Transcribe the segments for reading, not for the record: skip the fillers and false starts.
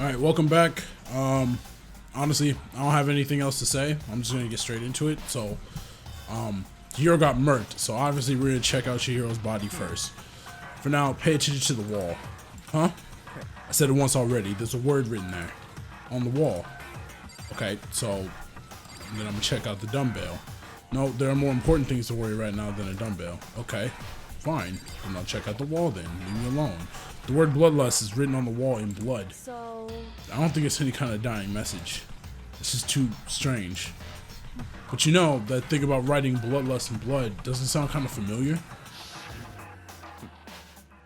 Alright, welcome back. Honestly, I don't have anything else to say. I'm just gonna get straight into it. So, Chihiro got murked, so obviously we're gonna check out Chihiro's body first. For now, pay attention to the wall. Huh? I said it once already. There's a word written there. On the wall. Okay, so then I'm gonna check out the dumbbell. No, there are more important things to worry right now than a dumbbell. Okay, fine. Then I'll check out the wall then. Leave me alone. The word bloodlust is written on the wall in blood. So I don't think it's any kind of dying message. It's just too strange. But you know, that thing about writing bloodlust in blood doesn't sound kind of familiar?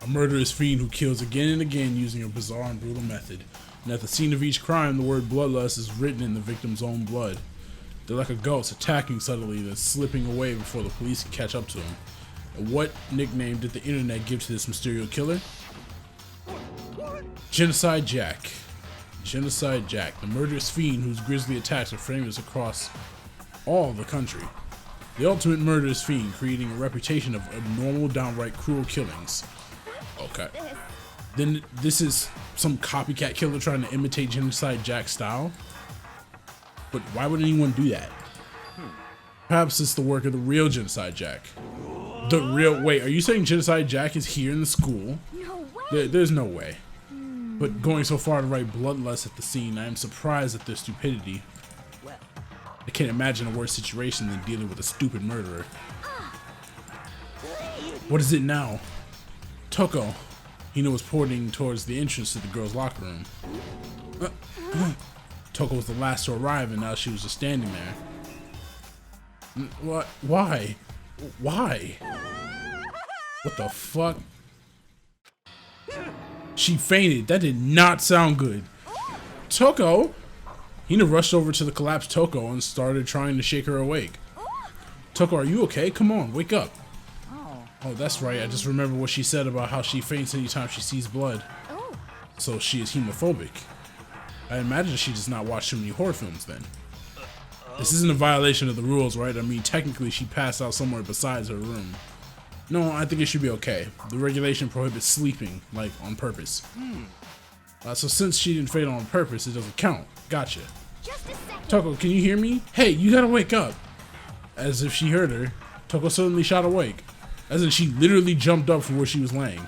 A murderous fiend who kills again and again using a bizarre and brutal method. And at the scene of each crime, the word bloodlust is written in the victim's own blood. They're like a ghost attacking subtly that's slipping away before the police can catch up to him. And what nickname did the internet give to this mysterious killer? Genocide Jack. Genocide Jack, the murderous fiend whose grisly attacks are famous across all the country. The ultimate murderous fiend, creating a reputation of abnormal, downright cruel killings. Okay. Then this is some copycat killer trying to imitate Genocide Jack's style? But why would anyone do that? Perhaps it's the work of the real Genocide Jack. The real, wait, are you saying Genocide Jack is here in the school? no way. There's no way. But going so far to write bloodlust at the scene, I am surprised at their stupidity. I can't imagine a worse situation than dealing with a stupid murderer. What is it now? Toko. Hina was pointing towards the entrance to the girls' locker room. Toko was the last to arrive and now she was just standing there. What? Why? Why? What the fuck? She fainted. That did not sound good. Toko? Hina rushed over to the collapsed Toko and started trying to shake her awake. Toko, are you okay? Come on, wake up. Oh, that's right. I just remember what she said about how she faints anytime she sees blood. So she is hemophobic. I imagine she does not watch too many horror films then. This isn't a violation of the rules, right? I mean, technically she passed out somewhere besides her room. No, I think it should be okay. The regulation prohibits sleeping, like, on purpose. So since she didn't faint on purpose, it doesn't count. Gotcha. Just a second. Toko, can you hear me? Hey, you gotta wake up. As if she heard her, Toko suddenly shot awake. As in she literally jumped up from where she was laying.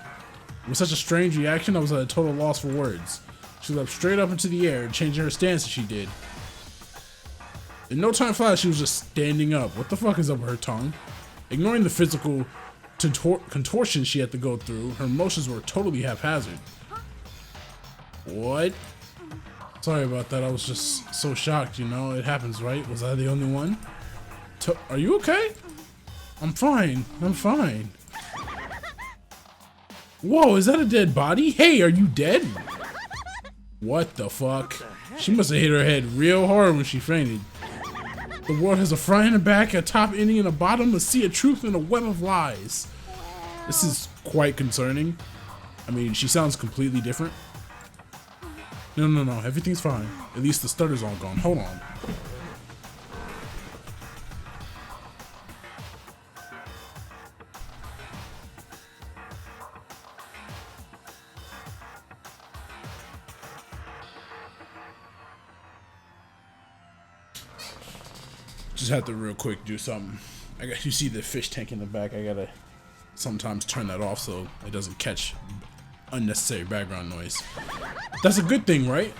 It was such a strange reaction, I was at a total loss for words. She leapt straight up into the air, changing her stance as she did. In no time flat, she was just standing up. What the fuck is up with her tongue? Ignoring the physical contortions she had to go through, her motions were totally haphazard. What? Sorry about that, I was just so shocked, you know? It happens, right? Was I the only one? Are you okay? I'm fine. I'm fine. Whoa, is that a dead body? Hey, are you dead? What the fuck? She must have hit her head real hard when she fainted. The world has a front and a back, a top ending and a bottom, a sea of truth and a web of lies. This is quite concerning. I mean, she sounds completely different. No, everything's fine. At least the stutter's all gone. Hold on. Just have to real quick do something. You see the fish tank in the back. I gotta sometimes turn that off so it doesn't catch unnecessary background noise. That's a good thing, right?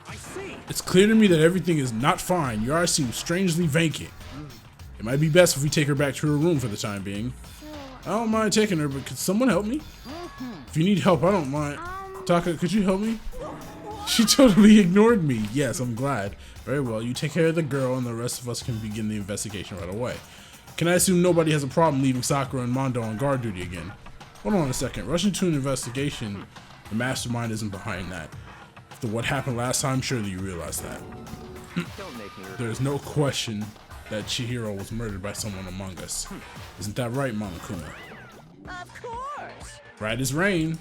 I see. It's clear to me that everything is not fine. Yara seems strangely vacant. It might be best if we take her back to her room for the time being. I don't mind taking her, but could someone help me? If you need help, I don't mind. Taka, could you help me? She totally ignored me. Yes, I'm glad. Very well, you take care of the girl and the rest of us can begin the investigation right away. Can I assume nobody has a problem leaving Sakura and Mondo on guard duty again? Hold on a second. Rushing to an investigation, the mastermind isn't behind that. After what happened last time, surely you realize that. Don't make me. There is no question that Chihiro was murdered by someone among us. Isn't that right, Monokuma? Of course. Right as rain,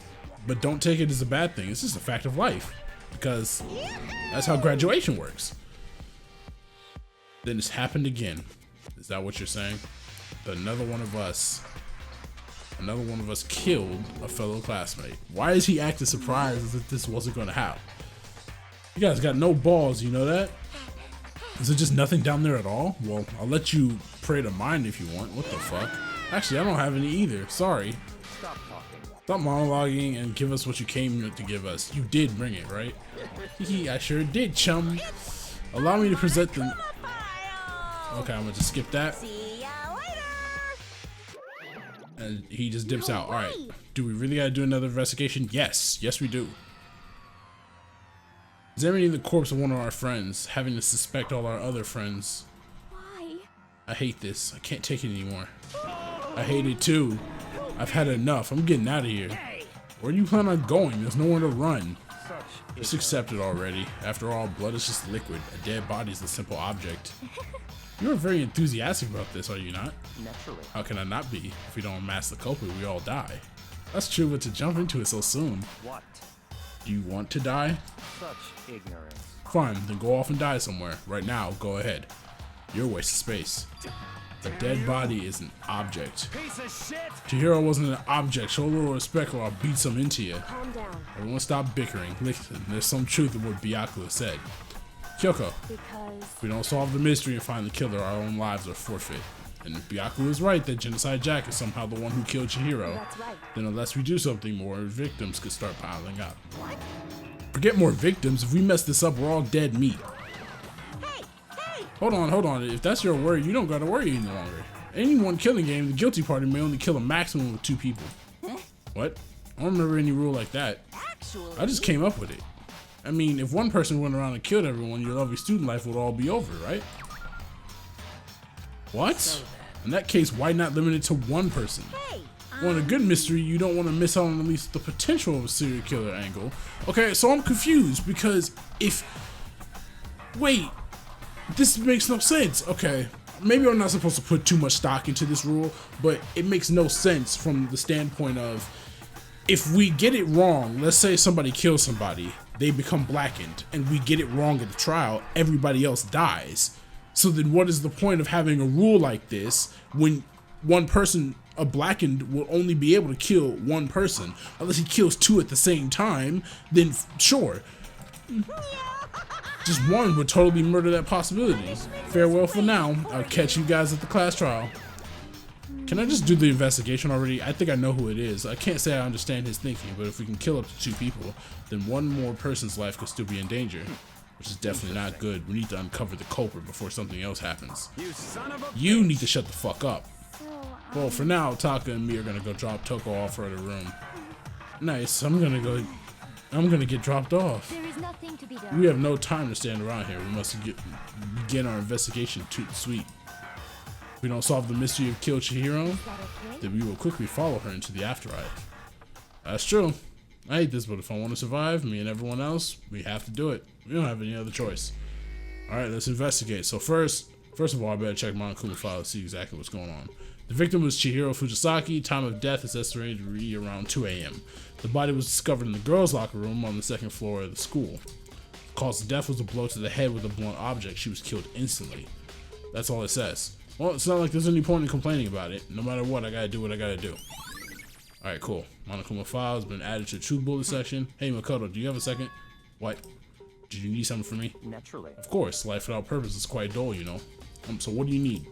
but don't take it as a bad thing. It's just a fact of life. Because that's how graduation works. Then it's happened again. Is that what you're saying? That another one of us Another one of us killed a fellow classmate. Why is he acting surprised as if this wasn't gonna happen? You guys got no balls, you know that? Is it just nothing down there at all? Well, I'll let you pray to mine if you want. What the fuck? Actually, I don't have any either. Sorry. Stop talking. Stop monologuing and give us what you came to give us. You did bring it, right? Hee, I sure did, chum. Allow me to present them. Okay, I'm gonna just skip that. See ya later. And he just dips out. Alright. Do we really gotta do another investigation? Yes. Yes, we do. Examining the corpse of one of our friends, having to suspect all our other friends. Why? I hate this. I can't take it anymore. I hate it too. I've had enough. I'm getting out of here. Where do you plan on going? There's nowhere to run. Just accept it already. After all, blood is just liquid. A dead body is a simple object. You are very enthusiastic about this, are you not? Naturally. How can I not be? If we don't unmask the culprit, we all die. That's true, but to jump into it so soon. What? Do you want to die? Such ignorance. Fine, then go off and die somewhere. Right now, go ahead. You're a waste of space. A dead body is an object. Piece of shit! Chihiro wasn't an object. Show a little respect or I'll beat some into you. Calm down. Everyone stop bickering. Listen, there's some truth in what Byaku has said. Kyoko, Because if we don't solve the mystery and find the killer, our own lives are forfeit. And if Byaku is right that Genocide Jack is somehow the one who killed Chihiro, that's right. then unless we do something, more victims could start piling up. Forget more victims. If we mess this up, we're all dead meat. Hey, hey. Hold on. If that's your worry, you don't gotta worry any longer. Any one killing game, the guilty party may only kill a maximum of 2 people. What? I don't remember any rule like that. Actually, I just came up with it. I mean, if one person went around and killed everyone, your lovely student life would all be over, right? What? In that case, why not limit it to one person? Hey. Well, in a good mystery, you don't want to miss out on at least the potential of a serial killer angle. Okay, so I'm confused because if... Wait, this makes no sense. Okay, maybe I'm not supposed to put too much stock into this rule, but it makes no sense from the standpoint of if we get it wrong, let's say somebody kills somebody, they become blackened, and we get it wrong at the trial, everybody else dies. So then what is the point of having a rule like this when one person, a blackened, will only be able to kill one person? Unless he kills 2 at the same time, then sure. Just one would totally murder that possibility. Farewell for now. I'll catch you guys at the class trial. Can I just do the investigation already? I think I know who it is. I can't say I understand his thinking, but if we can kill up to 2 people, then one more person's life could still be in danger. Which is definitely not good. We need to uncover the culprit before something else happens. You son of a... You need to shut the fuck up. So, Well, for now, Taka and me are gonna go drop Toko off for the room. Nice. I'm gonna get dropped off. there is nothing to be done. We have no time to stand around here. We must begin our investigation toot sweet. If we don't solve the mystery of Kill Chihiro, Is that okay? then we will quickly follow her into the afterlife. That's true. I hate this, but if I want to survive, me and everyone else, we have to do it. We don't have any other choice. Alright, let's investigate. So first of all, I better check my Monokuma file to see exactly what's going on. The victim was Chihiro Fujisaki. Time of death is estimated to be around 2 a.m. The body was discovered in the girls' locker room on the 2nd floor of the school. The cause of death was a blow to the head with a blunt object. She was killed instantly. That's all it says. Well, it's not like there's any point in complaining about it. No matter what, I gotta do what I gotta do. Alright, cool. Monokuma file has been added to the true bullet section. Hey, Makoto, do you have a second? What? Did you need something from me? Naturally. Of course, life without purpose is quite dull, you know. So what do you need?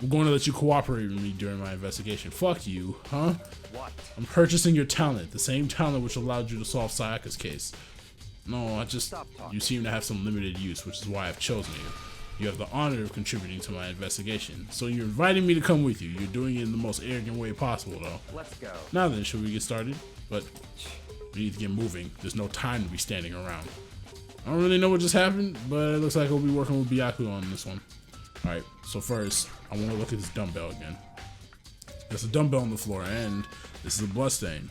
I'm going to let you cooperate with me during my investigation. Fuck you, huh? What? I'm purchasing your talent, the same talent which allowed you to solve Sayaka's case. No, you seem to have some limited use, which is why I've chosen you. You have the honor of contributing to my investigation. So you're inviting me to come with you. You're doing it in the most arrogant way possible, though. Let's go. Now then, should we get started? But we need to get moving. There's no time to be standing around. I don't really know what just happened, but it looks like we'll be working with Byaku on this one. Alright, so first, I want to look at this dumbbell again. There's a dumbbell on the floor, and this is a blood stain.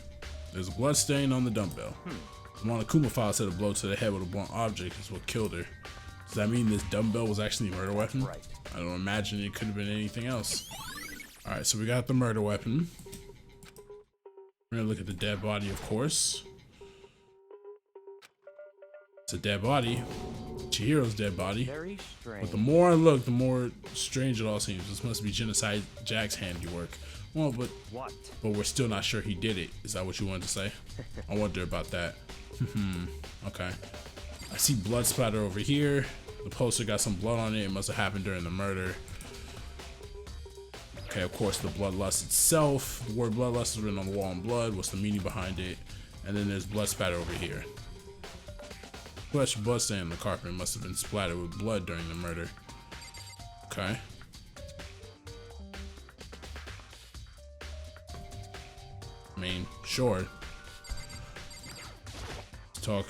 There's a blood stain on the dumbbell. The Monokuma file said a blow to the head with a blunt object is what killed her. Does that mean this dumbbell was actually a murder weapon? Right. I don't imagine it could have been anything else. Alright, so we got the murder weapon. We're gonna look at the dead body, of course. It's a dead body. Chihiro's dead body. Very strange. But the more I look, the more strange it all seems. This must be Genocide Jack's handiwork. Well, but What? we're still not sure he did it. Is that what you wanted to say? I wonder about that. Okay. I see blood splatter over here. The poster got some blood on it. It must have happened during the murder. Okay, of course, the bloodlust itself. The word bloodlust is written on the wall in blood. What's the meaning behind it? And then there's blood spatter over here. Fresh blood stain on the carpet. It must have been splattered with blood during the murder. Okay. I mean, sure. Let's talk.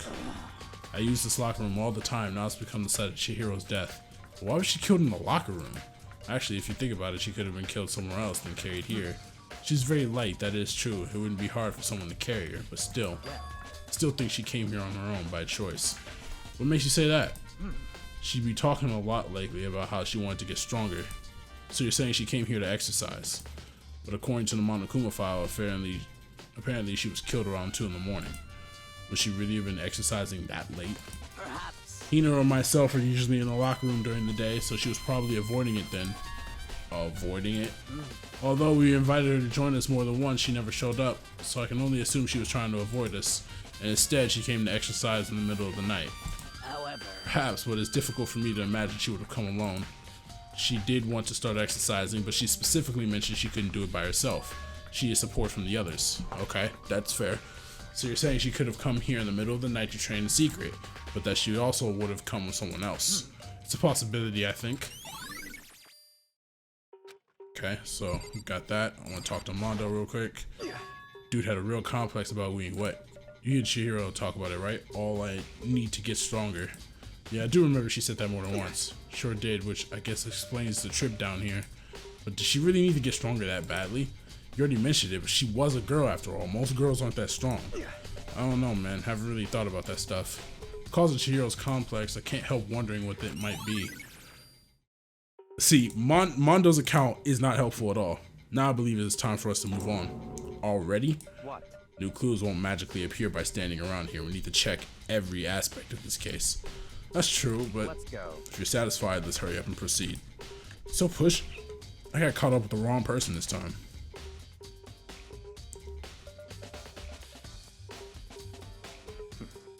I use this locker room all the time. Now it's become the site of Chihiro's death. But why was she killed in the locker room? Actually, if you think about it, she could have been killed somewhere else than carried here. She's very light, that is true. It wouldn't be hard for someone to carry her, but still. I still think she came here on her own by choice. What makes you say that? She'd be talking a lot lately about how she wanted to get stronger. So you're saying she came here to exercise. But according to the Monokuma file, apparently she was killed around 2 in the morning. Would she really have been exercising that late? Perhaps. Hina or myself are usually in the locker room during the day, so she was probably avoiding it then. Avoiding it? Although we invited her to join us more than once, she never showed up, so I can only assume she was trying to avoid us, and instead she came to exercise in the middle of the night. However. Perhaps, but it's difficult for me to imagine she would have come alone. She did want to start exercising, but she specifically mentioned she couldn't do it by herself. She needs support from the others. Okay, that's fair. So you're saying she could have come here in the middle of the night to train in secret, but that she also would have come with someone else. It's a possibility, I think. Okay, so we got that. I want to talk to Mondo real quick. Dude had a real complex about being wet. You and Chihiro talk about it, right? All I need to get stronger. Yeah, I do remember she said that more than once. Sure did, which I guess explains the trip down here. But does she really need to get stronger that badly? You already mentioned it, but she was a girl after all. Most girls aren't that strong. I don't know, man. Haven't really thought about that stuff. Because of Chihiro's complex, I can't help wondering what it might be. See, Mondo's account is not helpful at all. Now I believe it's time for us to move on. Already? What? New clues won't magically appear by standing around here. We need to check every aspect of this case. That's true, but Let's go. if you're satisfied, let's hurry up and proceed. So push. I got caught up with the wrong person this time.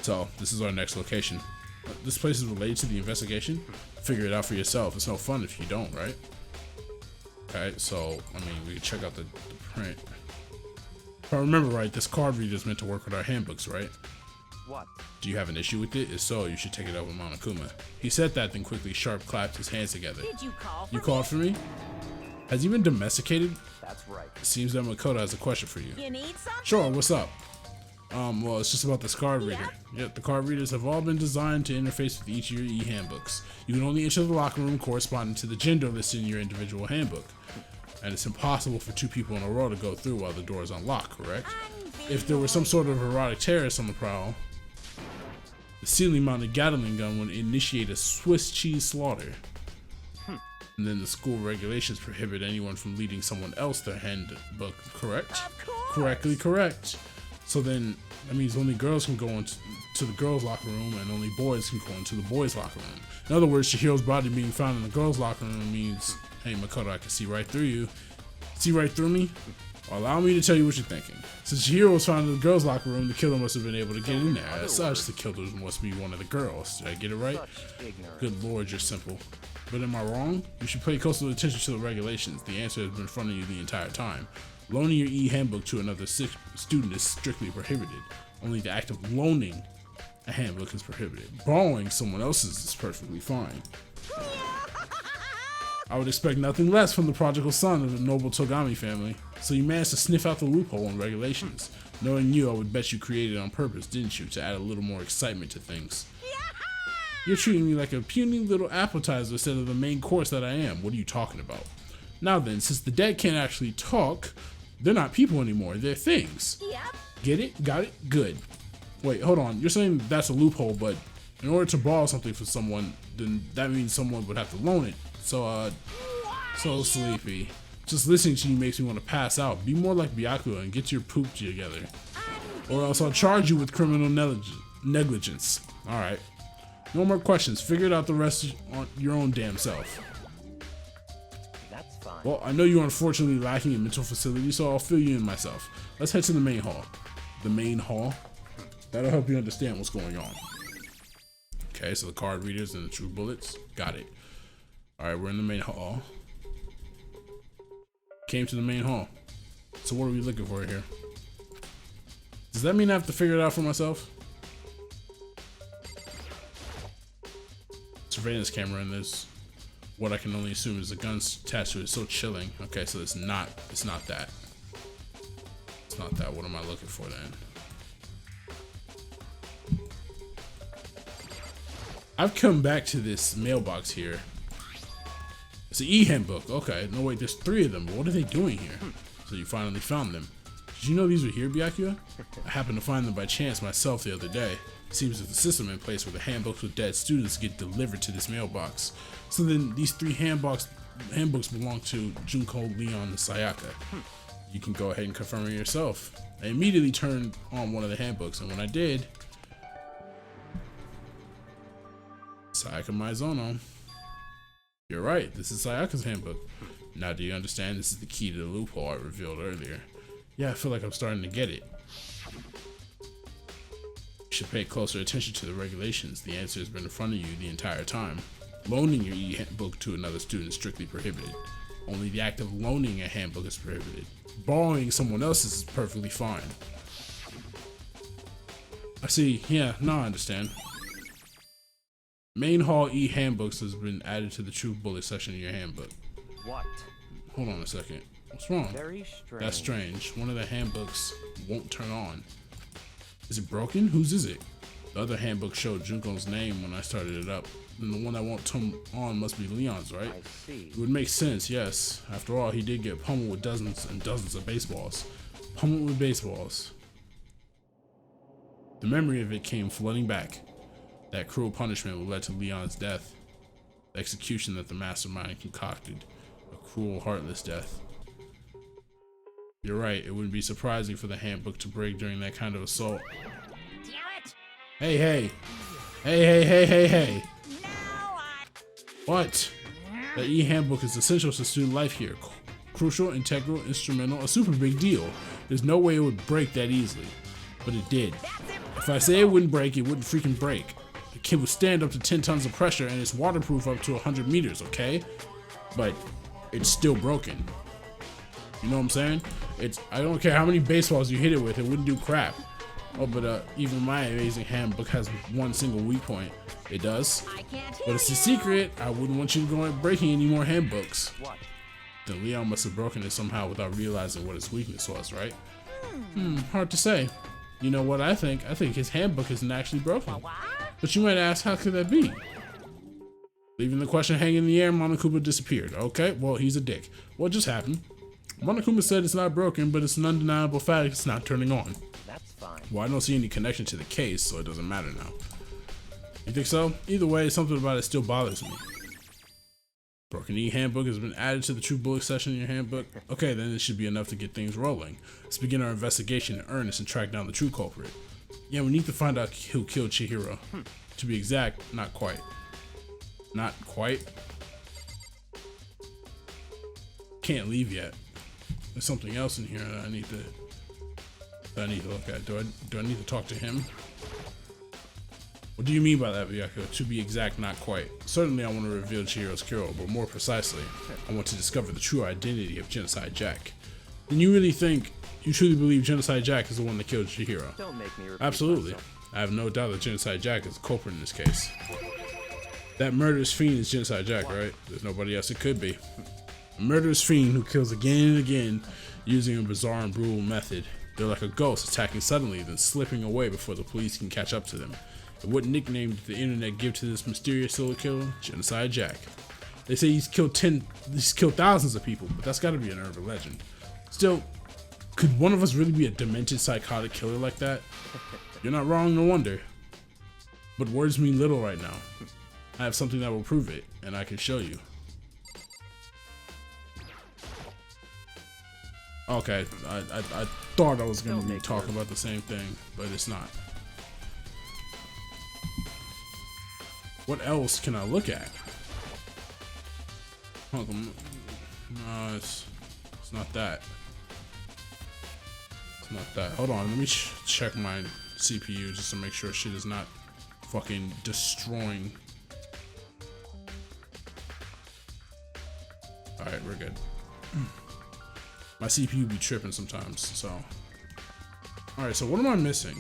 So, this is our next location. This place is related to the investigation? Figure it out for yourself. It's no fun if you don't, right? Okay, so, I mean, we can check out the print. If I remember right, this card reader is meant to work with our handbooks, right? What? Do you have an issue with it? If so, you should take it up with Monokuma. He said that, then quickly sharp clapped his hands together. Did you call for You called for me? Has he been domesticated? That's right. It seems that Makoto has a question for you. You need something? Sure, what's up? Well, it's just about this card reader. Yep, the card readers have all been designed to interface with each of your e-handbooks. You can only enter the locker room corresponding to the gender listed in your individual handbook. And it's impossible for 2 people in a row to go through while the door is unlocked, correct? If there was some sort of erotic terrorist on the prowl, the ceiling-mounted Gatling gun would initiate a Swiss cheese slaughter. And then the school regulations prohibit anyone from leading someone else their handbook, correct? Of course. Correctly correct. So then, that means only girls can go into the girls' locker room and only boys can go into the boys' locker room. In other words, Chihiro's body being found in the girls' locker room means, hey Makoto, I can see right through you. See right through me? Well, allow me to tell you what you're thinking. Since Chihiro was found in the girls' locker room, the killer must have been able to get in there. As such, the killer must be one of the girls. Did I get it right? Such ignorance. Good lord, you're simple. But am I wrong? You should pay closer attention to the regulations. The answer has been in front of you the entire time. Loaning your e-handbook to another student is strictly prohibited. Only the act of loaning a handbook is prohibited. Borrowing someone else's is perfectly fine. I would expect nothing less from the prodigal son of the noble Togami family. So you managed to sniff out the loophole in regulations. Knowing you, I would bet you created it on purpose, didn't you? To add a little more excitement to things. You're treating me like a puny little appetizer instead of the main course that I am. What are you talking about? Now then, since the dead can't actually talk, they're not people anymore, they're things. Yep. Get it? Got it? Good. Wait, hold on. You're saying that's a loophole, but in order to borrow something from someone, then that means someone would have to loan it. So sleepy. Just listening to you makes me want to pass out. Be more like Byakuya and get your poop together. Or else I'll charge you with criminal negligence. Alright. No more questions. Figure it out the rest on your own damn self. That's fine. Well, I know you're unfortunately lacking in mental facility, so I'll fill you in myself. Let's head to the main hall. The main hall? That'll help you understand what's going on. Okay, so the card readers and the true bullets. Got it. Alright, we're in the main hall. Came to the main hall. So what are we looking for here? Does that mean I have to figure it out for myself? Surveillance camera, and there's what I can only assume is a gun attached to it. It's so chilling. Okay, so it's not that. It's not that. What am I looking for then? I've come back to this mailbox here. It's an e-handbook. Okay, no wait, there's 3 of them, but what are they doing here? So you finally found them. Did you know these were here, Byakuya? I happened to find them by chance myself the other day. It seems there's a system in place where the handbooks with dead students get delivered to this mailbox. So then these 3 handbooks belong to Junko, Leon, and Sayaka. You can go ahead and confirm it yourself. I immediately turned on one of the handbooks, and when I did, Sayaka Maizono. You're right, this is Sayaka's handbook. Now do you understand this is the key to the loophole I revealed earlier? Yeah, I feel like I'm starting to get it. You should pay closer attention to the regulations. The answer has been in front of you the entire time. Loaning your e-handbook to another student is strictly prohibited. Only the act of loaning a handbook is prohibited. Borrowing someone else's is perfectly fine. I see, yeah, now I understand. Main hall e-handbooks has been added to the true bullet section of your handbook. What? Hold on a second. What's wrong? Very strange. That's strange. One of the handbooks won't turn on. Is it broken? Whose is it? The other handbook showed Junko's name when I started it up. And the one that won't turn on must be Leon's, right? I see. It would make sense, yes. After all, he did get pummeled with dozens and dozens of baseballs. Pummeled with baseballs. The memory of it came flooding back. That cruel punishment led to Leon's death. The execution that the mastermind concocted. A cruel, heartless death. You're right, it wouldn't be surprising for the handbook to break during that kind of assault. Damn it! Hey, hey! Hey, hey, hey, hey, hey! What? The e-handbook is essential to student life here. Crucial, integral, instrumental, a super big deal. There's no way it would break that easily. But it did. If I say it wouldn't break, it wouldn't freaking break. The kid would stand up to 10 tons of pressure and it's waterproof up to 100 meters, okay? But it's still broken. You know what I'm saying? I don't care how many baseballs you hit it with, it wouldn't do crap. Oh, but even my amazing handbook has one single weak point. It does. But it's a secret. I wouldn't want you to go breaking any more handbooks. What? Then Leon must have broken it somehow without realizing what his weakness was, right? Hard to say. You know what I think? I think his handbook isn't actually broken. But you might ask, how could that be? Leaving the question hanging in the air, Monokuma disappeared. Okay, well, he's a dick. What just happened? Monokuma said it's not broken, but it's an undeniable fact it's not turning on. That's fine. Well, I don't see any connection to the case, so it doesn't matter now. You think so? Either way, something about it still bothers me. Broken e-handbook has been added to the true bullet section in your handbook. Okay, then it should be enough to get things rolling. Let's begin our investigation in earnest and track down the true culprit. Yeah, we need to find out who killed Chihiro. To be exact, not quite. Not quite? Can't leave yet. There's something else in here that I need to look at. Do I need to talk to him? What do you mean by that, Byakuya? To be exact, not quite. Certainly I want to reveal Chihiro's kill, but more precisely, I want to discover the true identity of Genocide Jack. And you truly believe Genocide Jack is the one that killed Chihiro? Don't make me repeat Absolutely. myself. I have no doubt that Genocide Jack is the culprit in this case. That murderous fiend is Genocide Jack, right? There's nobody else it could be. A murderous fiend who kills again and again using a bizarre and brutal method. They're like a ghost attacking suddenly, then slipping away before the police can catch up to them. And what nickname did the internet give to this mysterious serial killer? Genocide Jack. They say he's killed thousands of people, but that's gotta be an urban legend. Still, could one of us really be a demented psychotic killer like that? You're not wrong, no wonder. But words mean little right now. I have something that will prove it, and I can show you. Okay, I thought I was gonna be talking about the same thing, but it's not. What else can I look at? Hold on. No, it's not that. It's not that. Hold on, let me check my CPU just to make sure shit is not fucking destroying. Alright, we're good. My CPU be tripping sometimes, so. Alright, so what am I missing?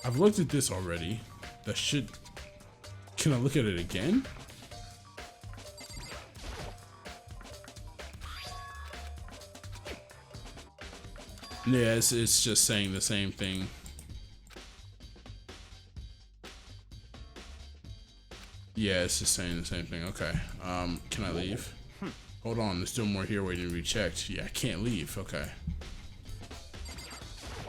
I've looked at this already. That shit. Can I look at it again? Yeah, it's just saying the same thing. Yeah, it's just saying the same thing. Okay. Can I leave? Hold on, there's still more here waiting to be checked. Yeah, I can't leave. Okay.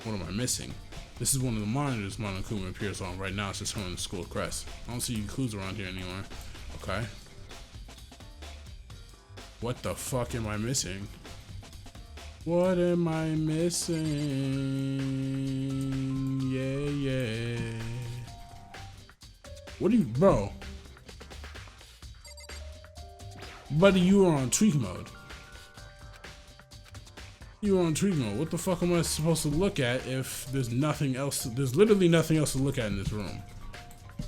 What am I missing? This is one of the monitors Monokuma appears on. Right now it's just showing the school crest. I don't see any clues around here anymore. Okay. What the fuck am I missing? What am I missing? Yeah. What are you, bro? Buddy, you are on tweak mode. You are on tweak mode. What the fuck am I supposed to look at if there's nothing else? There's literally nothing else to look at in this room.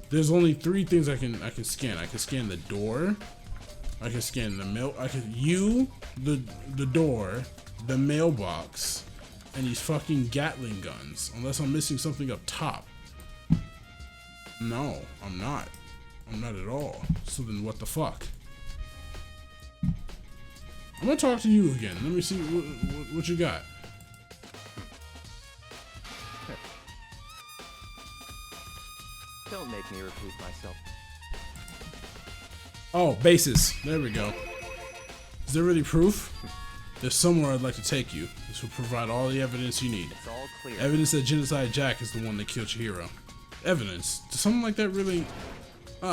There's only 3 things I can scan. I can scan the door. I can scan the mail. I can the door, the mailbox, and these fucking Gatling guns. Unless I'm missing something up top. No, I'm not. I'm not at all. So then what the fuck? I'm gonna talk to you again. Let me see what you got. Don't make me repeat myself. Oh, bases. There we go. Is there really proof? There's somewhere I'd like to take you. This will provide all the evidence you need. It's all clear. Evidence that Genocide Jack is the one that killed Chihiro. Evidence? Does something like that really...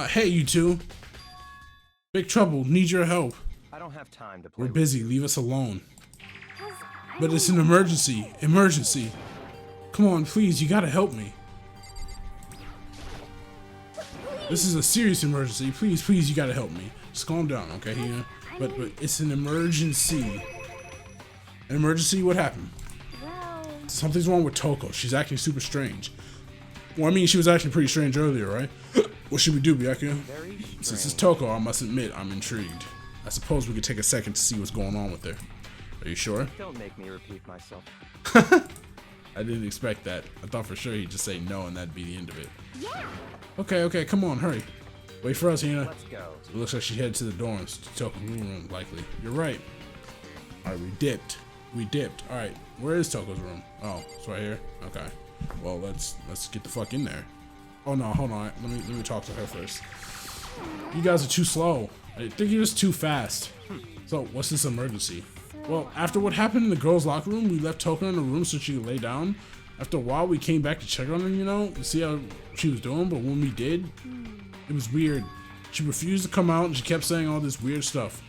hey, you two. Big trouble. Need your help. I don't have time to play. We're busy. Leave us alone. But it's an emergency. Emergency. Come on, please. You gotta help me. This is a serious emergency. Please, you gotta help me. Just calm down, okay? Yeah. But it's an emergency. An emergency? What happened? Something's wrong with Toko. She's acting super strange. Well, I mean, she was acting pretty strange earlier, right? What should we do, Byakuya? Since it's Toko, I must admit I'm intrigued. I suppose we could take a second to see what's going on with her. Are you sure? Don't make me repeat myself. I didn't expect that. I thought for sure he'd just say no and that'd be the end of it. Yeah. Okay, come on, hurry. Wait for us, Hina. Let's go. It looks like she headed to the dorms, to Toko's room, likely. You're right. Alright, we dipped. Alright, where is Toko's room? Oh, it's right here? Okay. Well, let's get the fuck in there. Oh no, hold on. Let me talk to her first. You guys are too slow. I think you're just too fast. So, what's this emergency? Well, after what happened in the girls' locker room, we left Toko in the room so she could lay down. After a while, we came back to check on her, you know, to see how she was doing, but when we did, it was weird. She refused to come out and she kept saying all this weird stuff.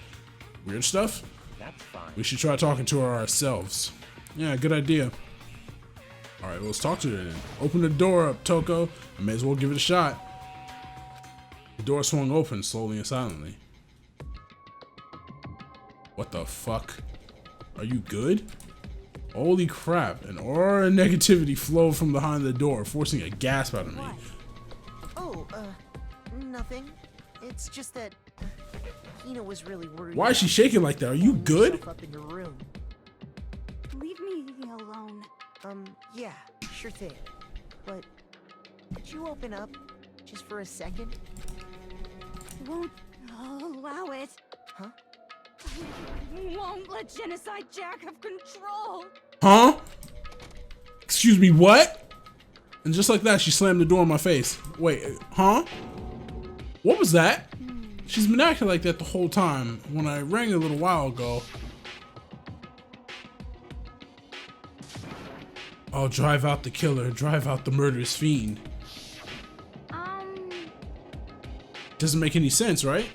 Weird stuff? That's fine. We should try talking to her ourselves. Yeah, good idea. Alright, well, let's talk to her then. Open the door up, Toko. I may as well give it a shot. The door swung open slowly and silently. What the fuck? Are you good? Holy crap, an aura of negativity flowed from behind the door, forcing a gasp out of me. Oh, nothing. It's just that Hina was really worried. Why is she shaking like that? Are you good? Up in your room. Leave me alone. Yeah, sure thing. But could you open up just for a second? I won't allow it. Huh? I won't let Genocide Jack have control. Huh? Excuse me, what? And just like that, she slammed the door in my face. Wait, huh? What was that? She's been acting like that the whole time. When I rang a little while ago. Oh, drive out the killer. Drive out the murderous fiend. Doesn't make any sense, right?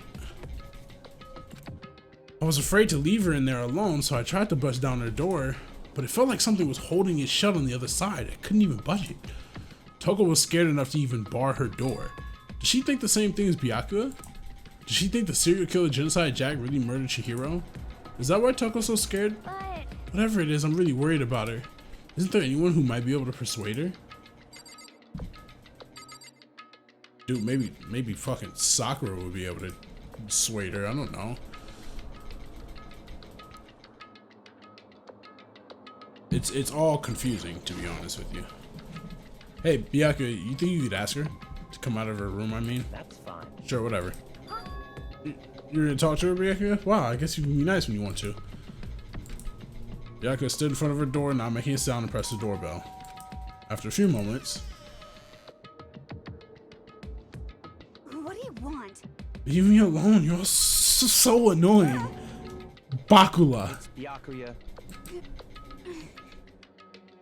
I was afraid to leave her in there alone, so I tried to bust down her door, but it felt like something was holding it shut on the other side. I couldn't even budge it. Toko was scared enough to even bar her door. Does she think the same thing as Byakuya? Does she think the serial killer Genocide Jack really murdered Chihiro? Is that why Toko's so scared? But Whatever it is, I'm really worried about her. Isn't there anyone who might be able to persuade her? Dude, maybe fucking Sakura would be able to persuade her. I don't know. It's all confusing, to be honest with you. Hey, Byakuya, you think you could ask her to come out of her room? I mean, That's fine. sure, whatever. You're gonna talk to her, Byakuya? Wow, I guess you can be nice when you want to. Byakuya stood in front of her door, not making a sound, and pressed the doorbell. After a few moments, what do you want? leave me alone. You're so annoying. Bakula. It's Byakuya.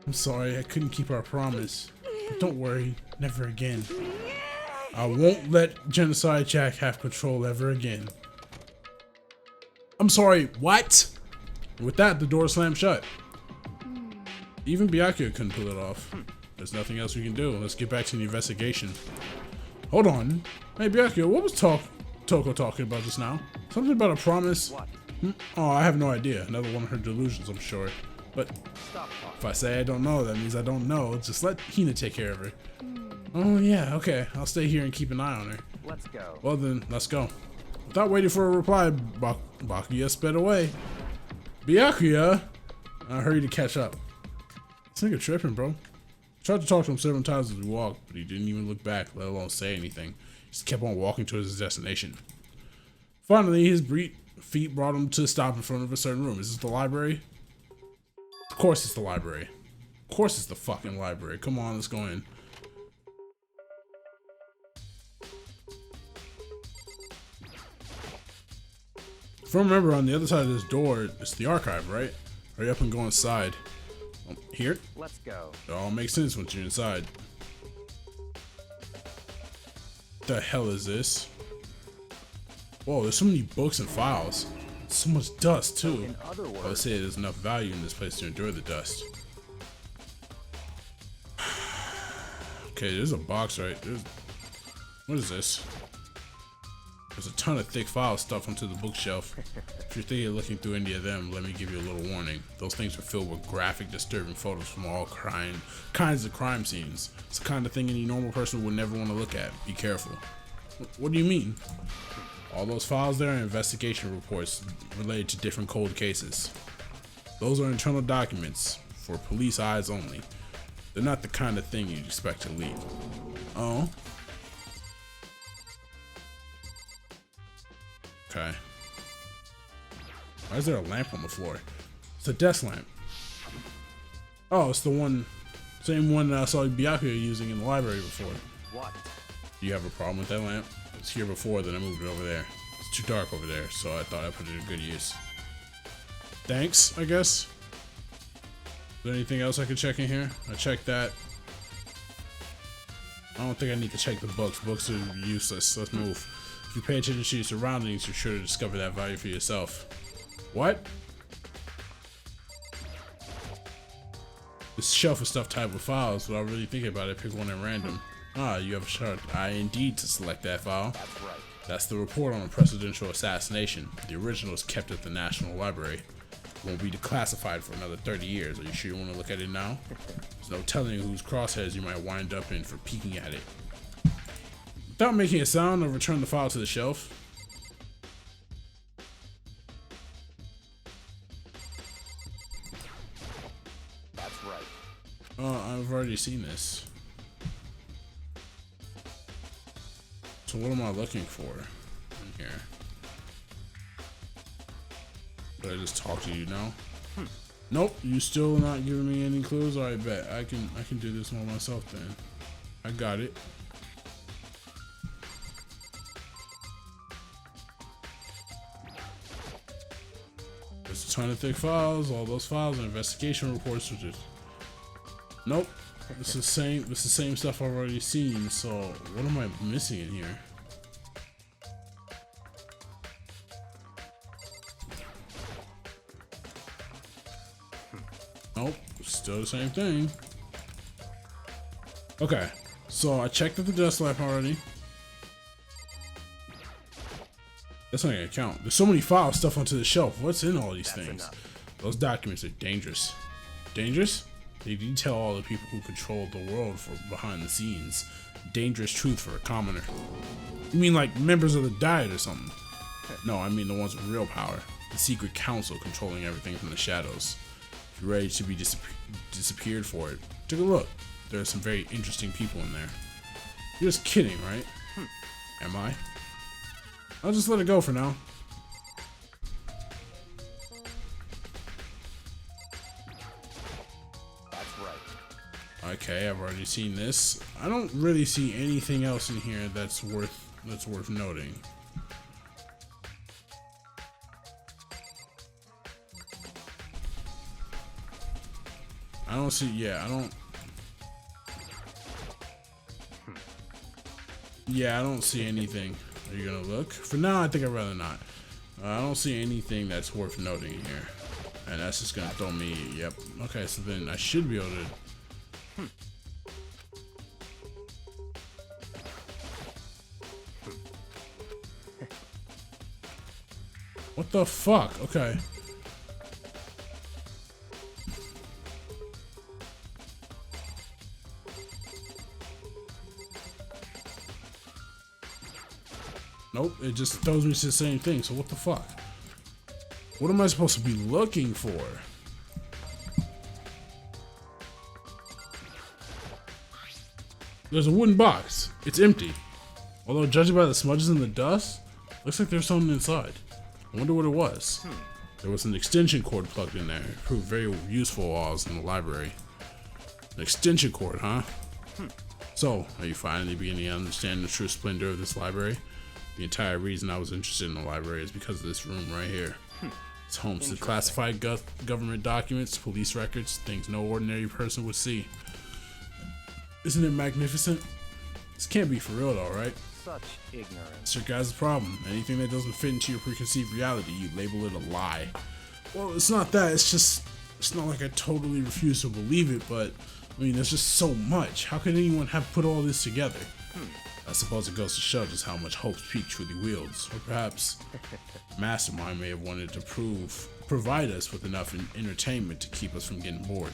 I'm sorry, I couldn't keep our promise. But don't worry, never again. I won't let Genocide Jack have control ever again. I'm sorry, what? And with that, the door slammed shut. Even Byakuya couldn't pull it off. There's nothing else we can do. Let's get back to the investigation. Hold on. Hey, Byakuya, what was Toko talking about just now? Something about a promise? What? Oh, I have no idea. Another one of her delusions, I'm sure. But Stop talking. if I say I don't know, that means I don't know. Just let Hina take care of her. Oh, yeah, okay. I'll stay here and keep an eye on her. Let's go. Well then, let's go. Without waiting for a reply, Bakuya sped away. Byakuya! I hurried to catch up. This nigga tripping, bro. Tried to talk to him several times as we walked, but he didn't even look back, let alone say anything. He just kept on walking towards his destination. Finally, his feet brought him to a stop in front of a certain room. Is this the library? Of course it's the library. Of course it's the fucking library. Come on, let's go in. If I remember, on the other side of this door, it's the archive, right? Hurry up and go inside. Here? Let's go. It all makes sense once you're inside. The hell is this? Whoa, there's so many books and files. So much dust, too. In other I would words, say there's enough value in this place to endure the dust. Okay, there's a box, right? What is this? There's a ton of thick files stuffed onto the bookshelf. If you're thinking of looking through any of them, let me give you a little warning. Those things are filled with graphic, disturbing photos from all kinds of crime scenes. It's the kind of thing any normal person would never want to look at. Be careful. What do you mean? All those files there are investigation reports related to different cold cases. Those are internal documents for police eyes only. They're not the kind of thing you'd expect to leak. Oh? Okay. Why is there a lamp on the floor? It's a desk lamp. Oh, it's the one, same one that I saw Byakuya using in the library before. what? Do you have a problem with that lamp? It was here before, then I moved it over there. It's too dark over there, so I thought I'd put it to good use. Thanks, I guess. Is there anything else I could check in here? I checked that. I don't think I need to check the books. Books are useless. Let's move. If you pay attention to your surroundings, you're sure to discover that value for yourself. What? This shelf is stuffed tight with files. Without really thinking about it, pick one at random. Ah, you have a sharp eye indeed to select that file. That's right. That's the report on a presidential assassination. The original is kept at the National Library. It won't be declassified for another 30 years. Are you sure you want to look at it now? There's no telling whose crosshairs you might wind up in for peeking at it. Without making a sound, I'll return the file to the shelf. That's right. Oh, I've already seen this. So what am I looking for in here? Did I just talk to you now? Nope, you still not giving me any clues? Alright, bet. I can do this one myself then. I got it. There's a ton of thick files. All those files and investigation reports are just... Nope. It's the same stuff I've already seen, so what am I missing in here? Nope, still the same thing. Okay, So I checked at the desk lab already. That's not gonna count. There's so many files stuff onto the shelf. What's in all these things? enough. Those documents are dangerous. Dangerous? They detail all the people who control the world for behind the scenes. Dangerous truth for a commoner. You mean like members of the Diet or something? No, I mean the ones with real power. The secret council controlling everything from the shadows. If you're ready to be disappeared for it, take a look. There are some very interesting people in there. You're just kidding, right? Am I? I'll just let it go for now. That's right. Okay, I've already seen this. I don't really see anything else in here that's worth noting. I don't see. Yeah, I don't. Yeah, I don't see anything. Are you gonna look? For now, I think I'd rather not. I don't see anything that's worth noting here. And that's just gonna throw me, yep. Okay, so then I should be able to... What the fuck? Okay. Nope, it just throws me to the same thing, so what the fuck? What am I supposed to be looking for? There's a wooden box. It's empty. Although judging by the smudges in the dust, looks like there's something inside. I wonder what it was. There was an extension cord plugged in there. It proved very useful while I was in the library. An extension cord, huh? So, are you finally beginning to understand the true splendor of this library? The entire reason I was interested in the library is because of this room right here. It's home to classified government documents, police records, things no ordinary person would see. Isn't it magnificent? This can't be for real though, right? Such ignorance. It's your guys' problem. Anything that doesn't fit into your preconceived reality, you label it a lie. Well, it's not that. It's not like I totally refuse to believe it, but I mean, there's just so much. How could anyone have put all this together? I suppose it goes to show just how much Hope's Peak truly wields. Or perhaps Mastermind may have wanted to provide us with enough entertainment to keep us from getting bored.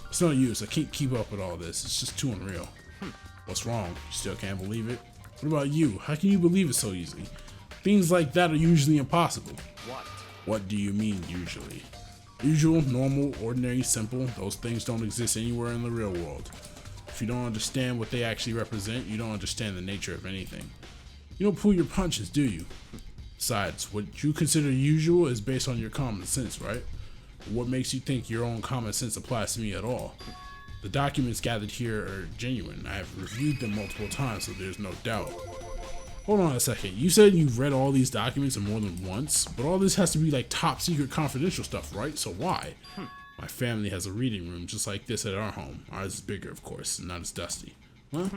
It's no use. I can't keep up with all this. It's just too unreal. What's wrong? You still can't believe it? What about you? How can you believe it so easily? Things like that are usually impossible. What? What do you mean, usually? Usual, normal, ordinary, simple. Those things don't exist anywhere in the real world. If you don't understand what they actually represent, you don't understand the nature of anything. You don't pull your punches, do you? Besides, what you consider usual is based on your common sense, right? What makes you think your own common sense applies to me at all? The documents gathered here are genuine. I have reviewed them multiple times, so there's no doubt. Hold on a second. You said you've read all these documents more than once, but all this has to be like top secret confidential stuff, right? So why? My family has a reading room just like this at our home. Ours is bigger, of course, and not as dusty. Huh?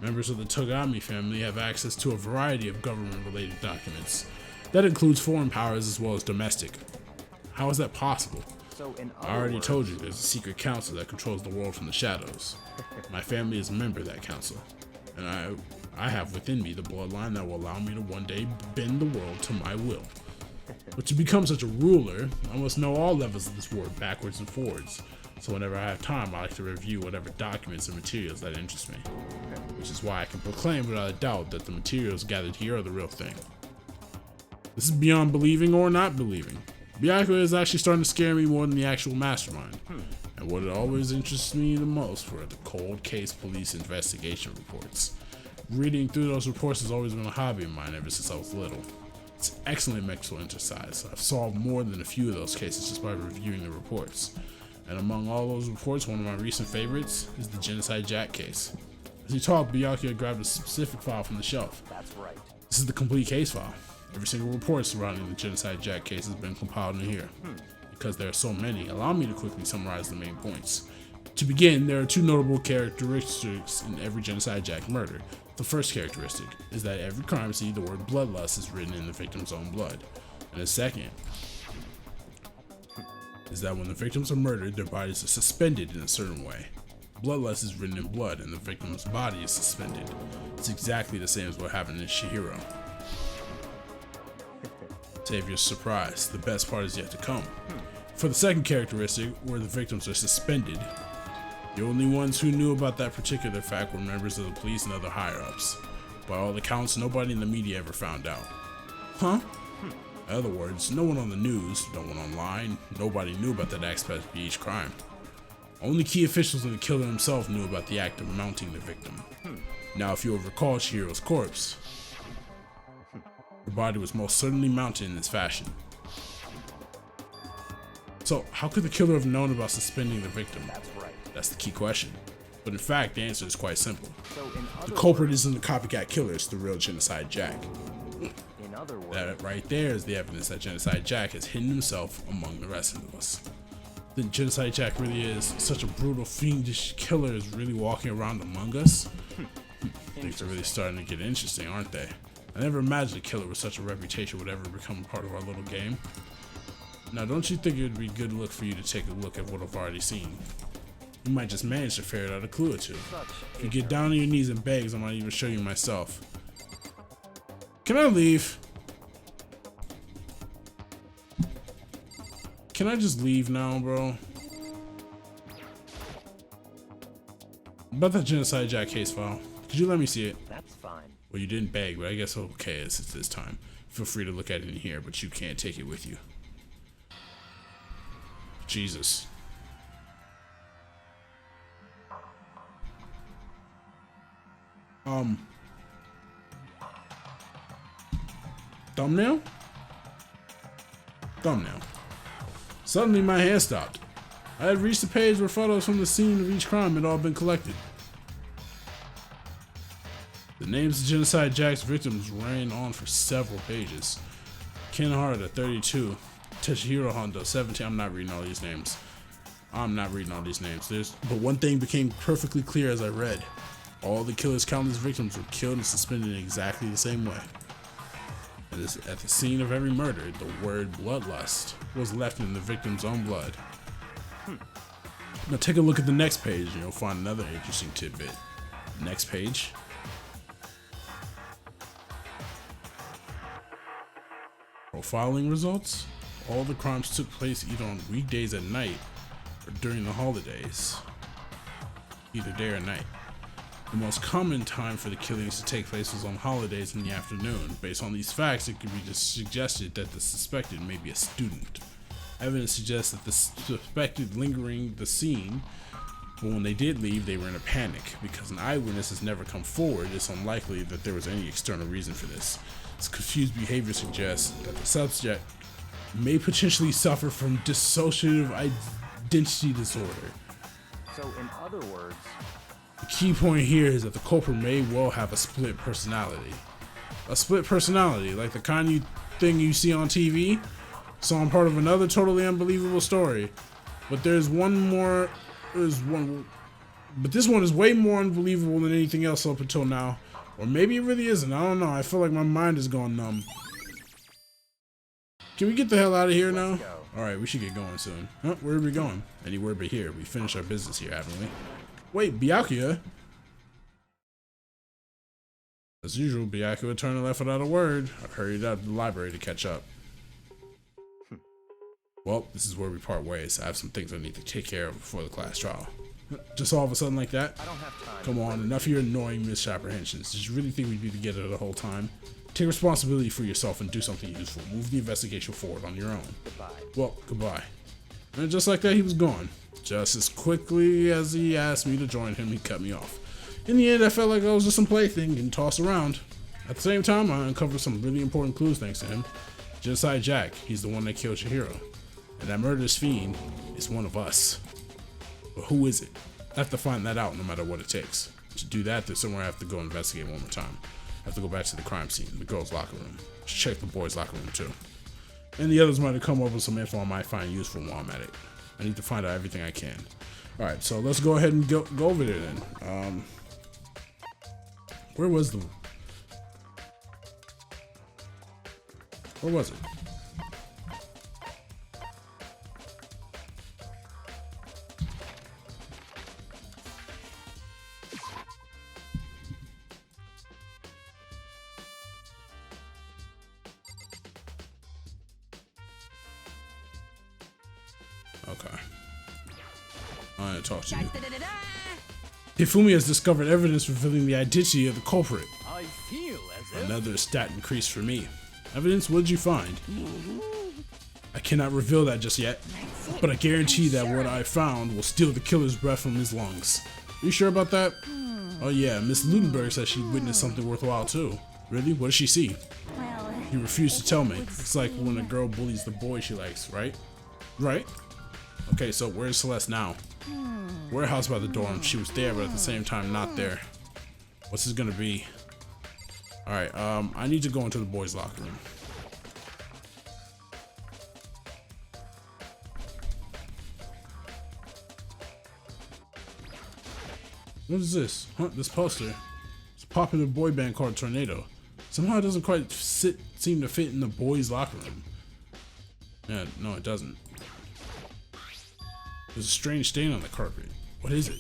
Members of the Togami family have access to a variety of government-related documents. That includes foreign powers as well as domestic. How is that possible? So in I already told you there's a secret council that controls the world from the shadows. My family is a member of that council, and I have within me the bloodline that will allow me to one day bend the world to my will. But to become such a ruler, I must know all levels of this world backwards and forwards. So whenever I have time, I like to review whatever documents and materials that interest me. Which is why I can proclaim without a doubt that the materials gathered here are the real thing. This is beyond believing or not believing. Byakuya is actually starting to scare me more than the actual mastermind. And what always interests me the most were the cold case police investigation reports. Reading through those reports has always been a hobby of mine ever since I was little. It's excellent mental exercise. I've solved more than a few of those cases just by reviewing the reports. And among all those reports, one of my recent favorites is the Genocide Jack case. As he talked, Byakuya grabbed a specific file from the shelf. That's right. This is the complete case file. Every single report surrounding the Genocide Jack case has been compiled in here. Because there are so many, allow me to quickly summarize the main points. To begin, there are two notable characteristics in every Genocide Jack murder. The first characteristic is that every crime scene, the word bloodlust is written in the victim's own blood. And the second is that when the victims are murdered, their bodies are suspended in a certain way. Bloodlust is written in blood, and the victim's body is suspended. It's exactly the same as what happened in Chihiro. Save your surprise. The best part is yet to come. For the second characteristic, where the victims are suspended, the only ones who knew about that particular fact were members of the police and other higher-ups. By all accounts, nobody in the media ever found out. Huh? In other words, no one on the news, no one online, nobody knew about that aspect of each crime. Only key officials and the killer himself knew about the act of mounting the victim. Now, if you'll recall Chihiro's corpse, the body was most certainly mounted in this fashion. So, how could the killer have known about suspending the victim? That's right. That's the key question. But in fact, the answer is quite simple. So in The other culprit isn't the copycat killer, it's the real Genocide Jack. in other words, That right there is the evidence that Genocide Jack has hidden himself among the rest of us. The Genocide Jack really is such a brutal, fiendish killer is really walking around among us. Things are really starting to get interesting, aren't they? I never imagined a killer with such a reputation would ever become a part of our little game. Now, don't you think it would be a good look for you to take a look at what I've already seen? You might just manage to ferret out a clue or two. If you get down on your knees and begs, I might even show you myself. Can I leave? Can I just leave now, bro? About that Genocide Jack case file. Could you let me see it? that's fine. Well, you didn't beg, but I guess okay, it's this time. Feel free to look at it in here, but you can't take it with you. Jesus. Thumbnail? Thumbnail. Suddenly my hand stopped. I had reached the page where photos from the scene of each crime had all been collected. The names of Genocide Jack's victims ran on for several pages. Ken Harda, 32. Toshihiro Honda, 17. I'm not reading all these names. But one thing became perfectly clear as I read. All the killer's countless victims were killed and suspended in exactly the same way. At the scene of every murder, the word bloodlust was left in the victim's own blood. Now take a look at the next page and you'll find another interesting tidbit. Next page. Profiling results. All the crimes took place either on weekdays at night or during the holidays. Either day or night. The most common time for the killings to take place was on holidays in the afternoon. Based on these facts, it could be just suggested that the suspected may be a student. Evidence suggests that the suspected lingering the scene, but when they did leave, they were in a panic. Because an eyewitness has never come forward, it's unlikely that there was any external reason for this. This confused behavior suggests that the subject may potentially suffer from dissociative identity disorder. So in other words, The key point here is that the culprit may well have a split personality. A split personality, like the kind of thing you see on TV. So I'm part of another totally unbelievable story. But but this one is way more unbelievable than anything else up until now. Or maybe it really isn't. I don't know. I feel like my mind is gone numb. Can we get the hell out of here now? Alright, we should get going soon. Huh? Where are we going? Anywhere but here. We finished our business here, haven't we? Wait, Byakuya? As usual, Byakuya turned and left without a word. I hurried out to the library to catch up. Well, this is where we part ways. I have some things I need to take care of before the class trial. Just all of a sudden like that? I don't have time. Come on, enough of your annoying misapprehensions. Did you really think we'd be together the whole time? Take responsibility for yourself and do something useful. Move the investigation forward on your own. Goodbye. Well, goodbye. And just like that, he was gone. Just as quickly as he asked me to join him, he cut me off. In the end, I felt like I was just some plaything getting tossed around. At the same time, I uncovered some really important clues thanks to him. Genocide Jack, he's the one that killed Chihiro. And that murderous fiend is one of us. But who is it? I have to find that out no matter what it takes. To do that, there's somewhere I have to go investigate one more time. I have to go back to the crime scene, the girls' locker room. Check the boys' locker room too. And the others might have come up with some info I might find useful while I'm at it. I need to find out everything I can. Alright, so let's go ahead and go over there then. Where was it? Okay. I want to talk to you. Da-da-da-da-da. Hifumi has discovered evidence revealing the identity of the culprit. I feel as if Another stat increase for me. Evidence? What did you find? I cannot reveal that just yet, but I guarantee that what I found will steal the killer's breath from his lungs. Are you sure about that? Oh yeah, Miss Ludenberg says she witnessed something worthwhile too. Really? What did she see? Well, You refused to tell me. would It's like when a girl bullies the boy she likes, right? Right? Okay, so where's Celeste now? Warehouse by the dorm. She was there, but at the same time not there. What's this gonna be? Alright, I need to go into the boys' locker room. What is this? Huh? This poster. It's a popular boy band called Tornado. Somehow it doesn't quite seem to fit in the boys' locker room. Yeah, no, it doesn't. There's a strange stain on the carpet. What is it?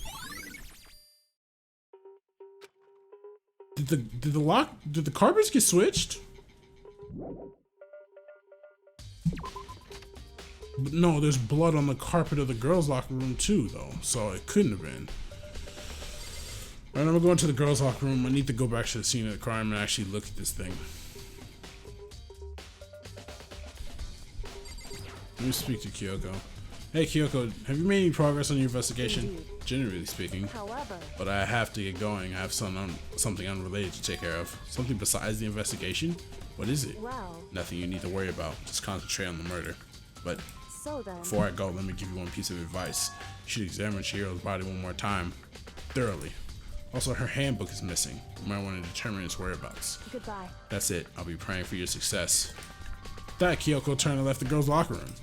Did the carpets get switched? But no, there's blood on the carpet of the girls' locker room too, though, so it couldn't have been. Alright, I'm gonna go into the girls' locker room. I need to go back to the scene of the crime and actually look at this thing. Let me speak to Kyoko. Hey Kyoko, have you made any progress on your investigation? Indeed. Generally speaking. However, But I have to get going. I have something unrelated to take care of. Something besides the investigation? What is it? well, Nothing you need to worry about. Just concentrate on the murder. But so then. before I go, let me give you one piece of advice. You should examine Chihiro's body one more time. Thoroughly. Also, her handbook is missing. You might want to determine its whereabouts. Goodbye. That's it. I'll be praying for your success. That Kyoko turned and left the girls' locker room.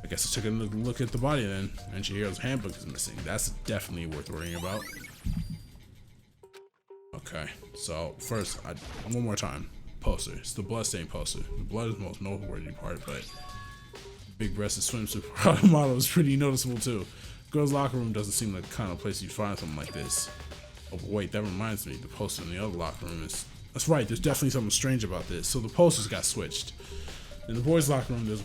I guess I took a look at the body then, and Chihiro's handbook is missing. That's definitely worth worrying about. Okay, so first, one more time. Poster. It's the bloodstain poster. The blood is the most noteworthy part, but big-breasted swimsuit model is pretty noticeable too. Girls' locker room doesn't seem like the kind of place you'd find something like this. Oh, but wait, that reminds me. The poster in the other locker room is... That's right, there's definitely something strange about this. So the posters got switched. In the boys' locker room, there's a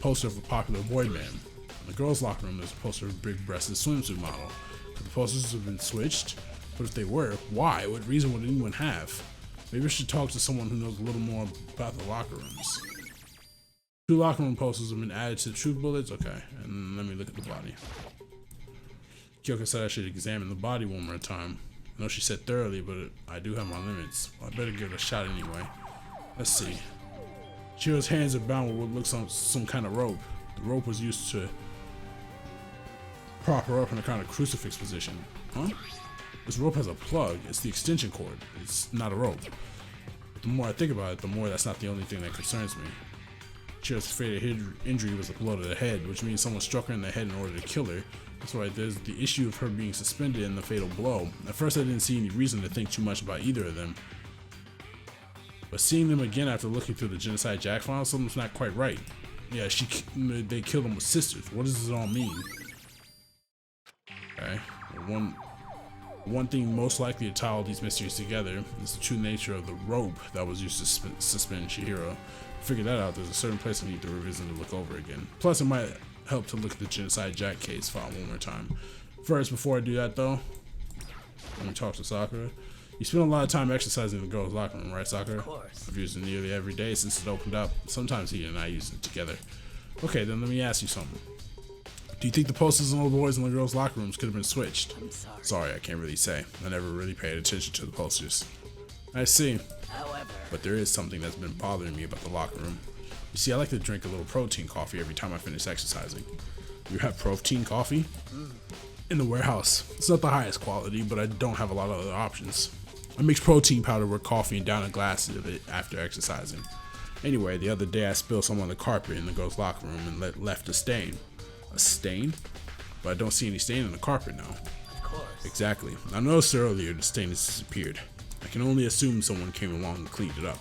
poster of a popular boy band. In the girls' locker room, there's a poster of a big-breasted swimsuit model. Could the posters have been switched? But if they were, why? What reason would anyone have? Maybe I should talk to someone who knows a little more about the locker rooms. 2 locker room posters have been added to the truth bullets. Okay, and let me look at the body. Kyoko said I should examine the body one more time. I know she said thoroughly, but I do have my limits. Well, I better give it a shot anyway. Let's see. Chihiro's hands are bound with what looks like some kind of rope. The rope was used to prop her up in a kind of crucifix position. Huh? This rope has a plug. It's the extension cord. It's not a rope. But the more I think about it, the more that's not the only thing that concerns me. Chihiro's fatal injury was a blow to the head, which means someone struck her in the head in order to kill her. That's right, there's the issue of her being suspended and the fatal blow. At first I didn't see any reason to think too much about either of them. But seeing them again after looking through the Genocide Jack file, something's not quite right. Yeah, they killed them with sisters. What does this all mean? Okay, well, one thing most likely to tie all these mysteries together is the true nature of the rope that was used to suspend Chihiro. To figure that out, there's a certain place I need to revisit and look over again. Plus, it might help to look at the Genocide Jack case file one more time. First, before I do that though, let me talk to Sakura. You spend a lot of time exercising in the girls' locker room, right, Sakura? Of course. I've used it nearly every day since it opened up. Sometimes he and I use it together. Okay, then let me ask you something. Do you think the posters on the boys and the girls' locker rooms could have been switched? I'm sorry. Sorry, I can't really say. I never really paid attention to the posters. I see. However, But there is something that's been bothering me about the locker room. You see, I like to drink a little protein coffee every time I finish exercising. You have protein coffee? In the warehouse. It's not the highest quality, but I don't have a lot of other options. I mix protein powder with coffee and down a glass of it after exercising. Anyway, the other day I spilled some on the carpet in the girls' locker room and left a stain. A stain? But I don't see any stain on the carpet now. of course. Exactly. I noticed earlier the stain has disappeared. I can only assume someone came along and cleaned it up.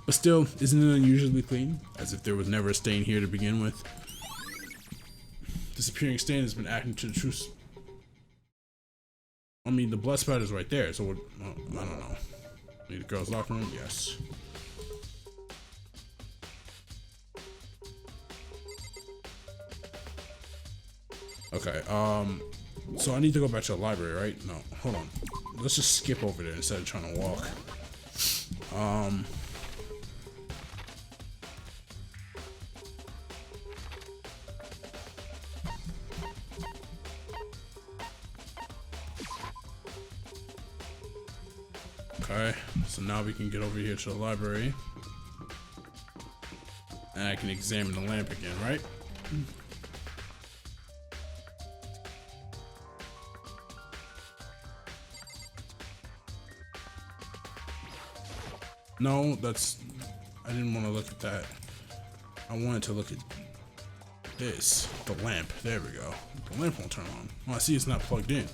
But still, isn't it unusually clean? As if there was never a stain here to begin with. Disappearing stain has been acting to the truth. I mean, the blood splatter's right there, so what, I don't know. Need the girls' locker room? Yes. Okay, so I need to go back to the library, right? No, hold on. Let's just skip over there instead of trying to walk. Okay, so now we can get over here to the library. And I can examine the lamp again, right? No, that's... I didn't want to look at that. I wanted to look at this. The lamp. There we go. The lamp won't turn on. Well, I see it's not plugged in.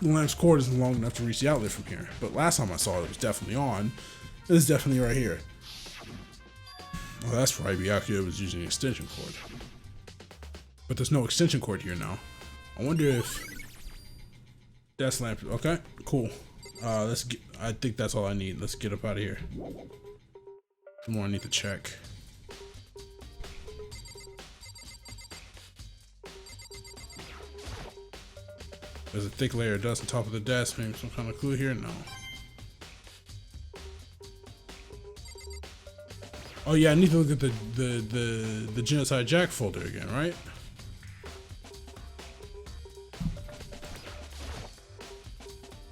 The lamp's cord isn't long enough to reach the outlet from here. But last time I saw it, it was definitely on. It is definitely right here. Oh, that's right. Byakuya was using an extension cord. But there's no extension cord here now. I wonder if... That's lamp. Okay, cool. Let's get... I think that's all I need. Let's get up out of here. More I need to check. There's a thick layer of dust on top of the desk. Maybe some kind of clue here? No. Oh yeah, I need to look at the Genocide Jack folder again, right?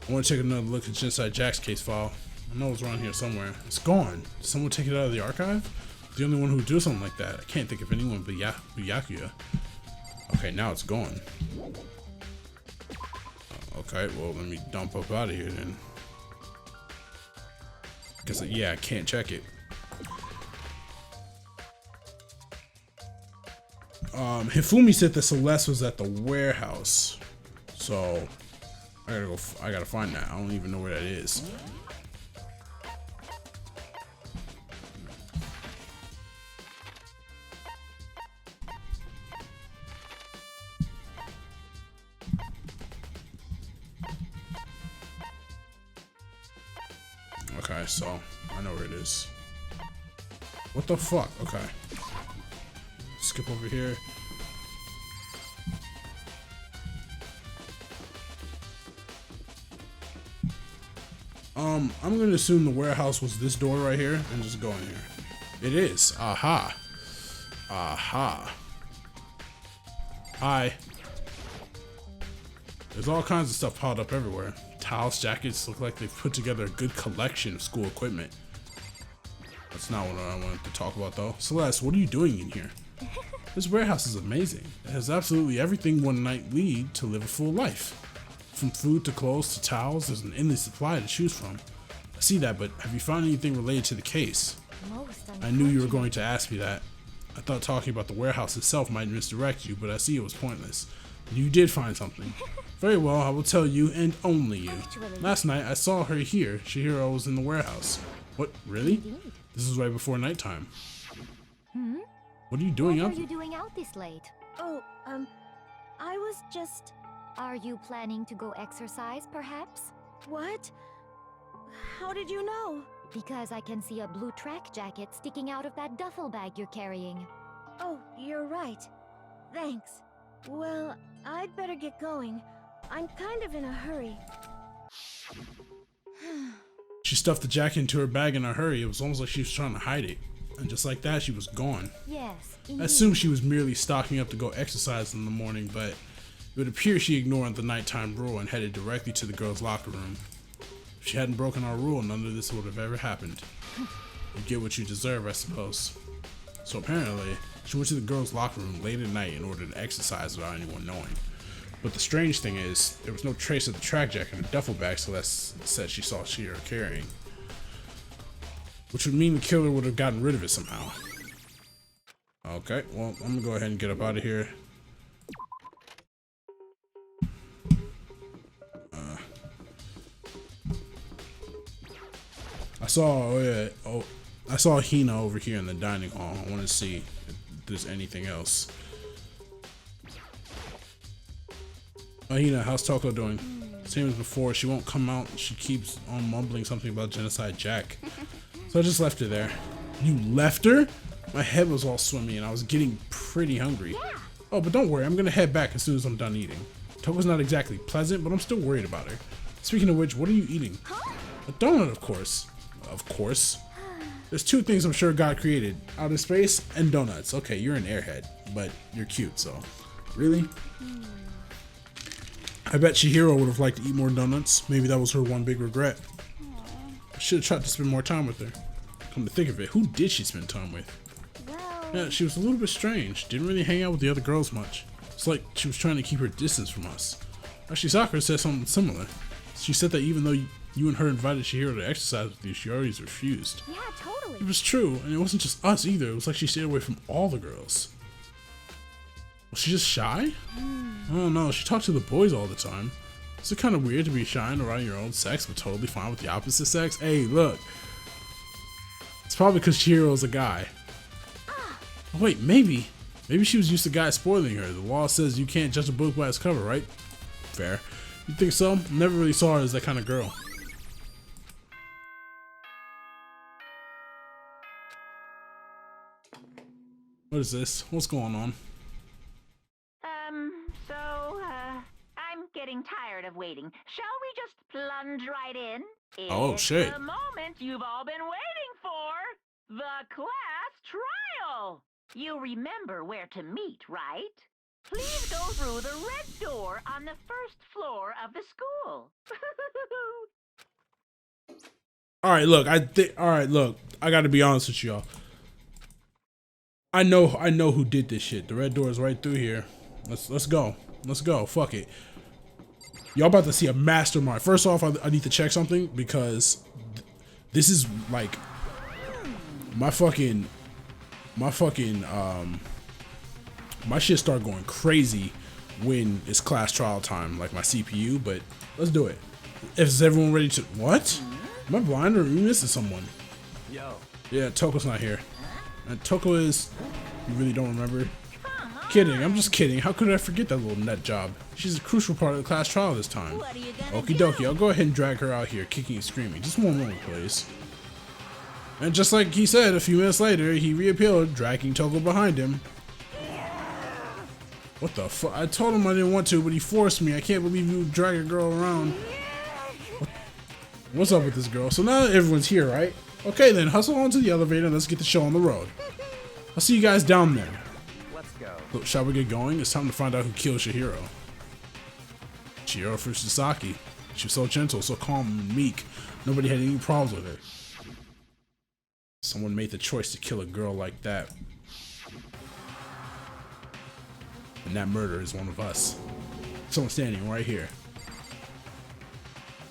I want to take another look at Genocide Jack's case file. I know it's around here somewhere. It's gone. Did someone take it out of the archive? The only one who would do something like that. I can't think of anyone but Byakuya. Okay, now it's gone. Okay, well, let me dump up out of here then. Because, yeah, I can't check it. Hifumi said that Celeste was at the warehouse. So, I gotta find that. I don't even know where that is. Okay, so I know where it is. What the fuck? Okay. Skip over here. I'm gonna assume the warehouse was this door right here and just go in here. It is. Aha. Aha. Hi. There's all kinds of stuff piled up everywhere. Towels, jackets, look like they've put together a good collection of school equipment. That's not what I wanted to talk about though. Celeste, what are you doing in here? This warehouse is amazing. It has absolutely everything one might need to live a full life. From food to clothes to towels, there's an endless supply to choose from. I see that, but have you found anything related to the case? I knew you were going to ask me that. I thought talking about the warehouse itself might misdirect you, but I see it was pointless. You did find something. Very well, I will tell you, and only you. Last night, I saw her here. Chihiro was in the warehouse. What, really? This is right before nighttime. What are you doing What are you doing out this late? Oh, I was just... Are you planning to go exercise, perhaps? What? How did you know? Because I can see a blue track jacket sticking out of that duffel bag you're carrying. Oh, you're right. Thanks. Well, I'd better get going. I'm kind of in a hurry. She stuffed the jacket into her bag in a hurry. It was almost like she was trying to hide it. And just like that, she was gone. Yes, I assumed she was merely stocking up to go exercise in the morning, but it would appear she ignored the nighttime rule and headed directly to the girls' locker room. If she hadn't broken our rule, none of this would have ever happened. You get what you deserve, I suppose. So apparently, she went to the girls' locker room late at night in order to exercise without anyone knowing. But the strange thing is, there was no trace of the track jacket or duffel bag Celeste said she saw Chihiro carrying. Which would mean the killer would have gotten rid of it somehow. Okay, well, I'm gonna go ahead and get up out of here. I saw Hina over here in the dining hall. I want to see if there's anything else. Oh, Hina, how's Toko doing? Same as before, she won't come out. She keeps on mumbling something about Genocide Jack. So I just left her there. You left her? My head was all swimmy and I was getting pretty hungry. Yeah, Oh, but don't worry, I'm gonna head back as soon as I'm done eating. Toko's not exactly pleasant, but I'm still worried about her. Speaking of which, what are you eating? A donut, of course. Of course. There's two things I'm sure God created. Outer space and donuts. Okay, you're an airhead, but you're cute, so. Really? I bet Chihiro would have liked to eat more donuts. Maybe that was her one big regret. I should have tried to spend more time with her. Come to think of it, who did she spend time with? Yeah, she was a little bit strange. Didn't really hang out with the other girls much. It's like she was trying to keep her distance from us. Actually, Sakura said something similar. She said that even though you and her invited Chihiro to exercise with you, she always refused. Yeah, totally. It was true, and it wasn't just us either. It was like she stayed away from all the girls. Was she just shy? I don't know. She talked to the boys all the time. Is it kind of weird to be shy and around your own sex, but totally fine with the opposite sex? Hey, look. It's probably because Chihiro's a guy. Oh, wait, maybe. Maybe she was used to guys spoiling her. The law says you can't judge a book by its cover, right? Fair. You think so? Never really saw her as that kind of girl. What is this? What's going on? I'm getting tired of waiting. Shall we just plunge right in? Oh, shit. The moment you've all been waiting for. The class trial. You remember where to meet, right? Please go through the red door on the first floor of the school. Alright, look, I gotta be honest with y'all. I know who did this shit. The red door is right through here. Let's go. Let's go. Fuck it. Y'all about to see a mastermind. First off, I need to check something because this is like my shit start going crazy when it's class trial time, like my CPU, but let's do it. Is everyone ready to, what? Am I blind or are we missing someone? Yo. Yeah, Toko's not here. And Toko is, you really don't remember? Kidding, I'm just kidding. How could I forget that little nut job? She's a crucial part of the class trial this time. Okie dokie, I'll go ahead and drag her out here, kicking and screaming. Just one moment, please. And just like he said, a few minutes later, he reappeared, dragging Toko behind him. What the fuck? I told him I didn't want to, but he forced me. I can't believe you drag a girl around. What's up with this girl? So now everyone's here, right? Okay then, hustle onto the elevator and let's get the show on the road. I'll see you guys down there. Let's go. So, shall we get going? It's time to find out who killed Chihiro. Chihiro Fushisaki. She was so gentle, so calm and meek. Nobody had any problems with her. Someone made the choice to kill a girl like that. And that murderer is one of us. Someone standing right here.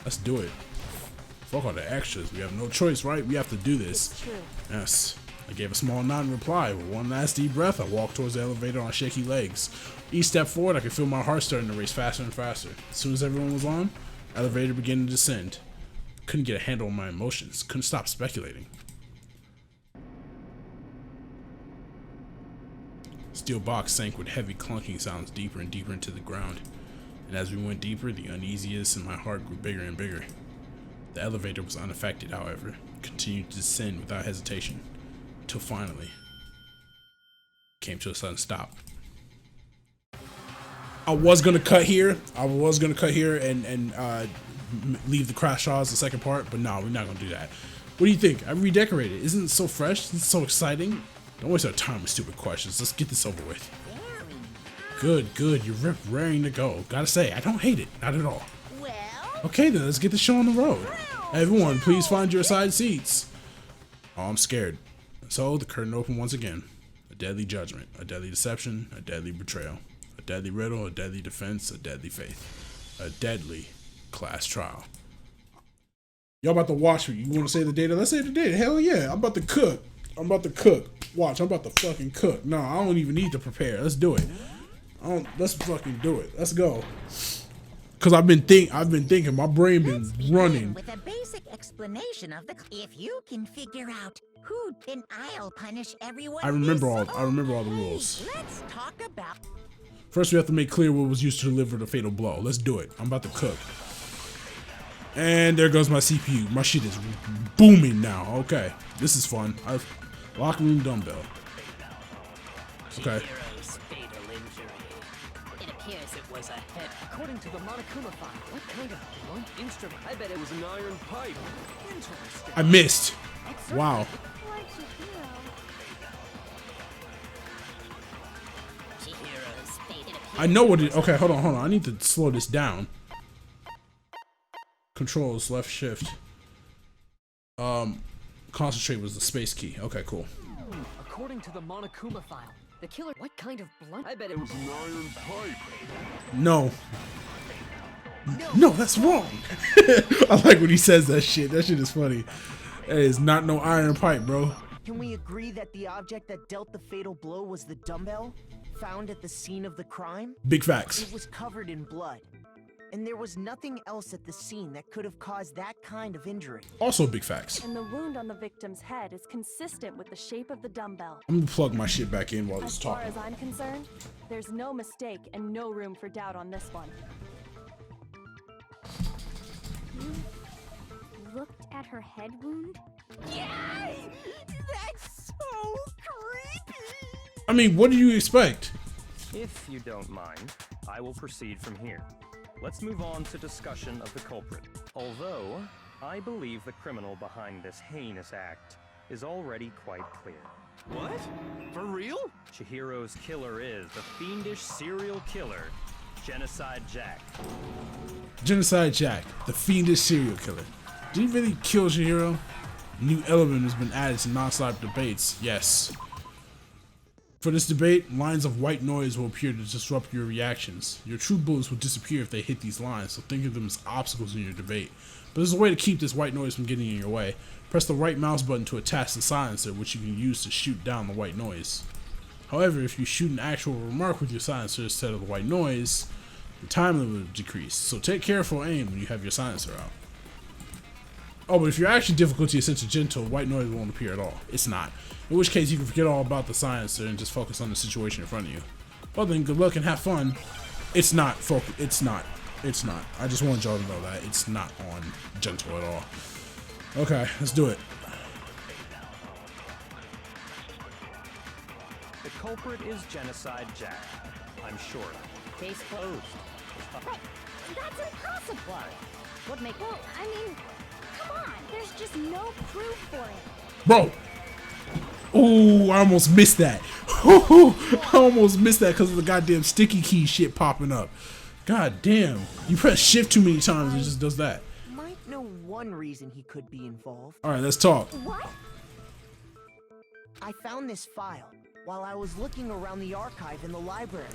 Let's do it. Fuck all the extras. We have no choice, right? We have to do this. It's true. Yes. I gave a small nod in reply. With one last deep breath, I walked towards the elevator on shaky legs. Each step forward, I could feel my heart starting to race faster and faster. As soon as everyone was on, the elevator began to descend. Couldn't get a handle on my emotions. Couldn't stop speculating. Steel box sank with heavy clunking sounds deeper and deeper into the ground. And as we went deeper, the uneasiness in my heart grew bigger and bigger. The elevator was unaffected, however, continued to descend without hesitation, until finally came to a sudden stop. I was gonna cut here. And leave the crash shots the second part, but no, we're not gonna do that. What do you think? I redecorated. Isn't it so fresh? Isn't it so exciting? Don't waste our time with stupid questions. Let's get this over with. Good, good. You're raring to go. Gotta say, I don't hate it. Not at all. Okay then, let's get the show on the road. Everyone, please find your assigned seats. Oh, I'm scared. So, the curtain opened once again. A deadly judgment, a deadly deception, a deadly betrayal, a deadly riddle, a deadly defense, a deadly faith, a deadly class trial. Y'all about to watch me. You want to say the data? Let's say the data. Hell yeah, I'm about to cook. Watch, I'm about to fucking cook. No, I don't even need to prepare. Let's do it. Let's fucking do it. Let's go. Cause I've been thinking, my brain been running. With a basic explanation of the. If you can figure out who, then I'll punish everyone. I remember all the rules. Let's talk about. First, we have to make clear what was used to deliver the fatal blow. Let's do it. I'm about to cook. And there goes my CPU. My shit is booming now. Okay, this is fun. Locker room dumbbell. Okay. was a head. According to the Monokuma file, what kind of blunt instrument? I bet it was an iron pipe. Interesting. I missed. Wow. Like Chihiro. Chihiro's fate I know what it. Okay, hold on. I need to slow this down. Controls, left shift. Concentrate was the space key. Okay, cool. According to the Monokuma file, the killer. What kind of blunt? I bet it was an iron pipe. No. No, that's wrong. I like when he says that shit. That shit is funny. That is not no iron pipe, bro. Can we agree that the object that dealt the fatal blow was the dumbbell found at the scene of the crime? Big facts. It was covered in blood, and there was nothing else at the scene that could have caused that kind of injury. Also big facts. And the wound on the victim's head is consistent with the shape of the dumbbell. I'm gonna plug my shit back in while As he's far talking. as I'm concerned, there's no mistake and no room for doubt on this one. looked at her head wound? Yay! That's so creepy! I mean, what do you expect? If you don't mind, I will proceed from here. Let's move on to discussion of the culprit. Although, I believe the criminal behind this heinous act is already quite clear. What? For real? Chihiro's killer is the fiendish serial killer, Genocide Jack. Genocide Jack, the fiendish serial killer. Did he really kill Chihiro? A new element has been added to non-stop debates. Yes. For this debate, lines of white noise will appear to disrupt your reactions. Your true bullets will disappear if they hit these lines, so think of them as obstacles in your debate. But there's a way to keep this white noise from getting in your way. Press the right mouse button to attach the silencer, which you can use to shoot down the white noise. However, if you shoot an actual remark with your silencer instead of the white noise, the time limit will decrease, so take careful aim when you have your silencer out. Oh, but if your action difficulty is set to gentle, white noise won't appear at all. It's not. In which case, you can forget all about the silencer and just focus on the situation in front of you. Well then, good luck and have fun. It's not. It's not. It's not. I just wanted y'all to know that. It's not on gentle at all. Okay, let's do it. The culprit is Genocide Jack. I'm sure. Case closed. But that's impossible. What make? Well, I mean, come on. There's just no proof for it. Bro! Ooh, I almost missed that. I almost missed that because of the goddamn sticky key shit popping up. God damn. You press shift too many times, it just does that. Might know one reason he could be involved. Alright, let's talk. What? I found this file while I was looking around the archive in the library.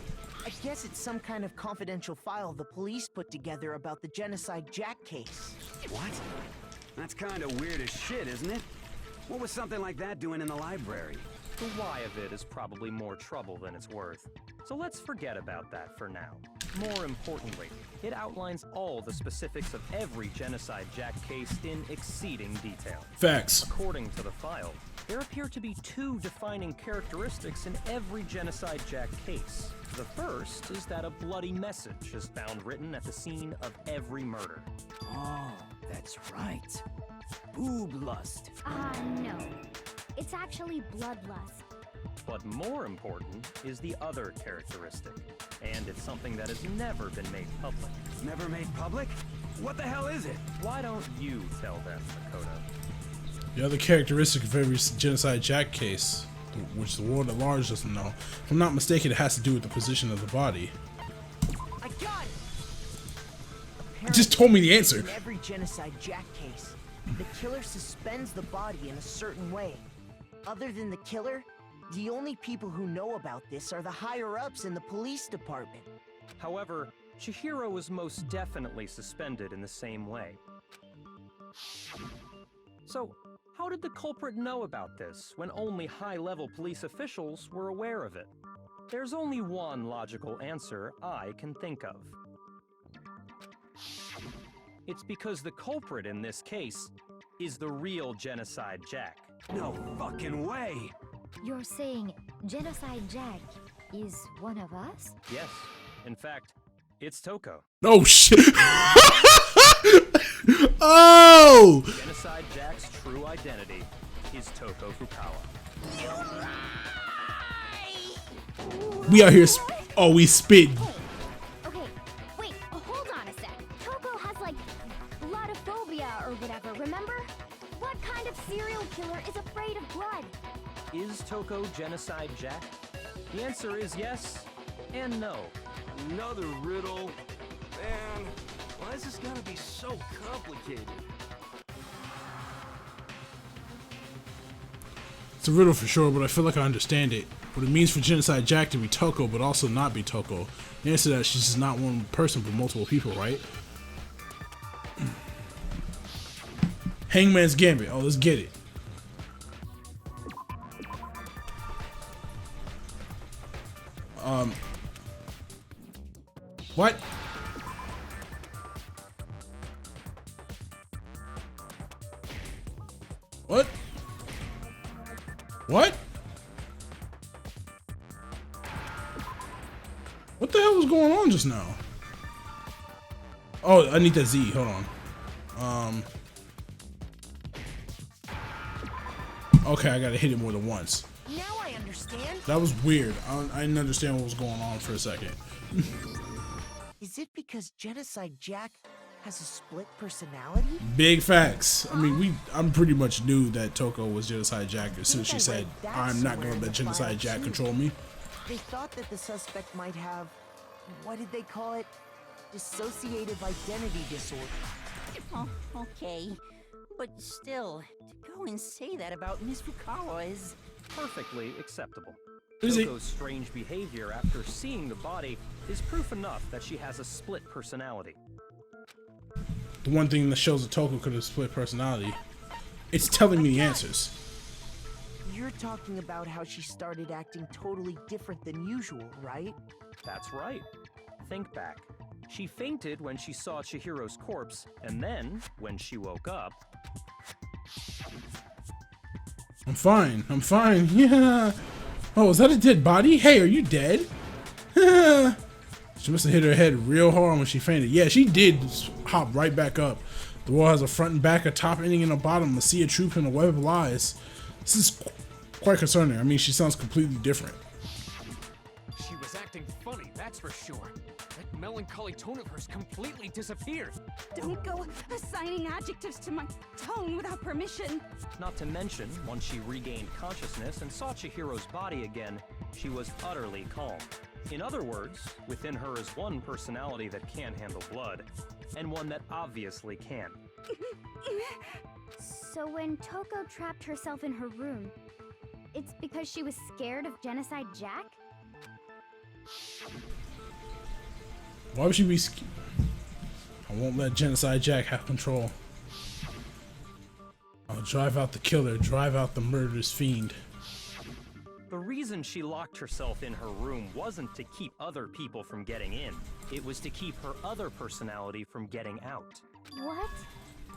I guess it's some kind of confidential file the police put together about the Genocide Jack case. What? That's kind of weird as shit, isn't it? What was something like that doing in the library? The why of it is probably more trouble than it's worth. So let's forget about that for now. More importantly, it outlines all the specifics of every Genocide Jack case in exceeding detail. Facts. According to the file, there appear to be two defining characteristics in every Genocide Jack case. The first is that a bloody message is found written at the scene of every murder. Oh, that's right. Boob lust. No. It's actually bloodlust. But more important is the other characteristic, and it's something that has never been made public. Never made public? What the hell is it? Why don't you tell them, Makoto? The other characteristic of every Genocide Jack case, which the world at large doesn't know, if I'm not mistaken, it has to do with the position of the body. I got it! It just told me the answer. In every Genocide Jack case, the killer suspends the body in a certain way. Other than the killer, the only people who know about this are the higher-ups in the police department. However, Chihiro was most definitely suspended in the same way. So, how did the culprit know about this when only high-level police officials were aware of it? There's only one logical answer I can think of. It's because the culprit in this case is the real Genocide Jack. No fucking way! You're saying Genocide Jack is one of us? Yes, in fact, it's Toko. Oh shit! Oh! Genocide Jack's true identity is Toko Fukawa. We out here. Oh, we spit. Okay, serial killer is afraid of blood. Is Toko Genocide Jack? The answer is yes and no. Another riddle. Man, why is this gotta be so complicated? It's a riddle for sure, but I feel like I understand it. What it means for Genocide Jack to be Toko, but also not be Toko. The answer to that, she's just not one person, but multiple people, right? Hangman's Gambit. Oh, let's get it. What? What? What? What the hell was going on just now? Oh, I need that Z. Hold on. Okay, I gotta hit it more than once. Now I understand. That was weird. I didn't understand what was going on for a second. Is it because Genocide Jack has a split personality? Big facts. I mean, I'm pretty much knew that Toko was Genocide Jack as soon as she said, "I'm not gonna let Genocide Jack control me." They thought that the suspect might have, what did they call it? Dissociative identity disorder. Oh, okay. But still, to go and say that about Miss Fukawa is... Perfectly acceptable. Is it? Toko's strange behavior after seeing the body is proof enough that she has a split personality. The one thing that shows that Toko could have split personality, it's telling me the answers. You're talking about how she started acting totally different than usual, right? That's right. Think back. She fainted when she saw Chihiro's corpse, and then, when she woke up... I'm fine. I'm fine. Yeah. Oh, is that a dead body? Hey, are you dead? She must have hit her head real hard when she fainted. Yeah, she did hop right back up. The wall has a front and back, a top ending, and a bottom, a sea of truth, and a web of lies. This is quite concerning. I mean, she sounds completely different. She was acting funny, that's for sure. That melancholy tone of hers completely disappeared. Don't go assigning adjectives to my tone without permission. Not to mention, once she regained consciousness and saw Chihiro's body again, she was utterly calm. In other words, within her is one personality that can't handle blood, and one that obviously can. So when Toko trapped herself in her room, it's because she was scared of Genocide Jack? Why would she be I won't let Genocide Jack have control. I'll drive out the killer, drive out the murderous fiend. The reason she locked herself in her room wasn't to keep other people from getting in. It was to keep her other personality from getting out. What?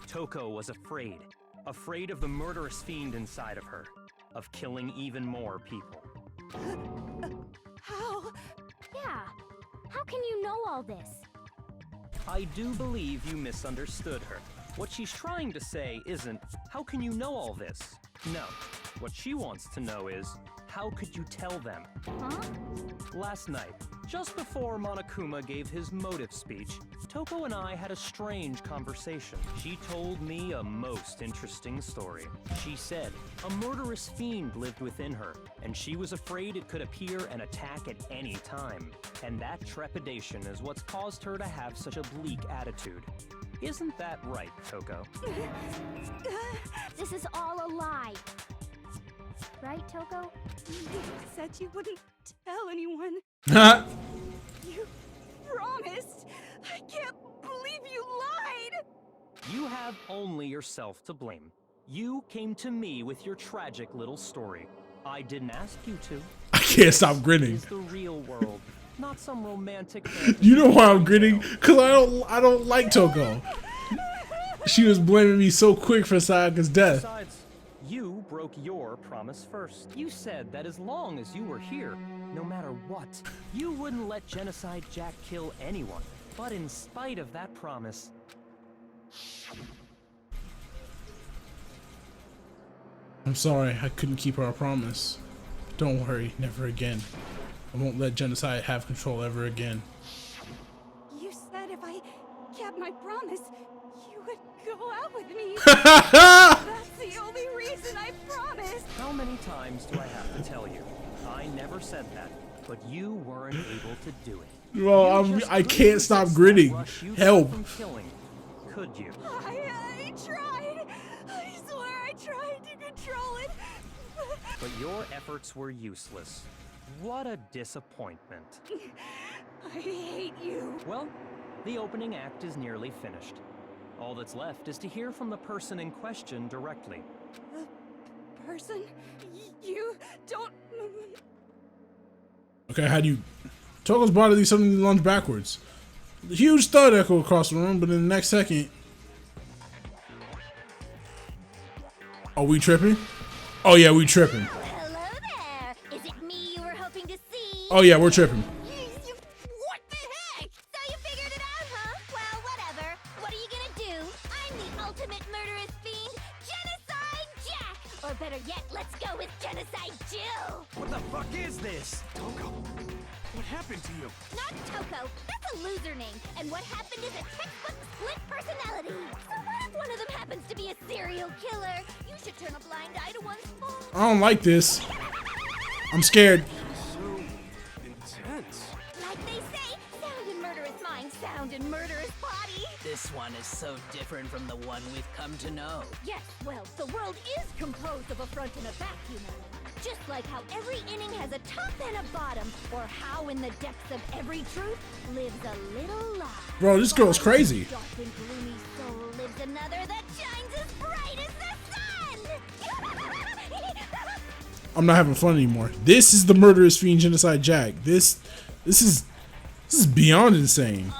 Toko was afraid. Afraid of the murderous fiend inside of her. Of killing even more people. How? Yeah. How can you know all this? I do believe you misunderstood her. What she's trying to say isn't, how can you know all this? No. What she wants to know is, how could you tell them? Huh? Last night, just before Monokuma gave his motive speech, Toko and I had a strange conversation. She told me a most interesting story. She said a murderous fiend lived within her, and she was afraid it could appear and attack at any time. And that trepidation is what's caused her to have such a bleak attitude. Isn't that right, Toko? This is all a lie. Right, Toko? You said you wouldn't tell anyone. You promised. I can't believe you lied. You have only yourself to blame. You came to me with your tragic little story. I didn't ask you to. I can't stop grinning. It's the real world, not some romantic. You know why I'm grinning? Cause I don't like Toko. She was blaming me so quick for Sayaka's death. Besides, you broke your promise first. You said that as long as you were here, no matter what, you wouldn't let Genocide Jack kill anyone. But in spite of that promise, I'm sorry, I couldn't keep our promise. Don't worry, never again. I won't let Genocide have control ever again. You said if I kept my promise, you would go out with me. That's the only reason never said that, but you weren't able to do it. Well, I can't stop grinning. Help. Killing, could you? I tried. I swear I tried to control it. But your efforts were useless. What a disappointment. I hate you. Well, the opening act is nearly finished. All that's left is to hear from the person in question directly. The person? You don't... Okay, how do you... Toko's body suddenly lunged backwards. The huge thud echoed across the room, but in the next second... Are we tripping? Oh yeah, we tripping. Hello there. Is it me you were hoping to see? Oh yeah, we're tripping. What the heck? So you figured it out, huh? Well, whatever. What are you gonna do? I'm the ultimate murderous fiend, Genocide Jack! Or better yet, let's go with Genocide Jill! What the fuck is this? Toko, what happened to you? Not Toko. That's a loser name. And what happened is a textbook split personality. So what if one of them happens to be a serial killer? You should turn a blind eye to one's faults. I don't like this. I'm scared. So intense. Like they say, sound in murderous mind, sound in murderous body. This one is so different from the one we've come to know. Yes, well, the world is composed of a front and a back, you know. Just like how every inning has a top and a bottom, or how in the depths of every truth lives a little lie. Bro, this girl's crazy. Dark and gloomy soul lives another that shines as bright as the sun. I'm not having fun anymore. This is the murderous fiend Genocide Jack. This is beyond insane.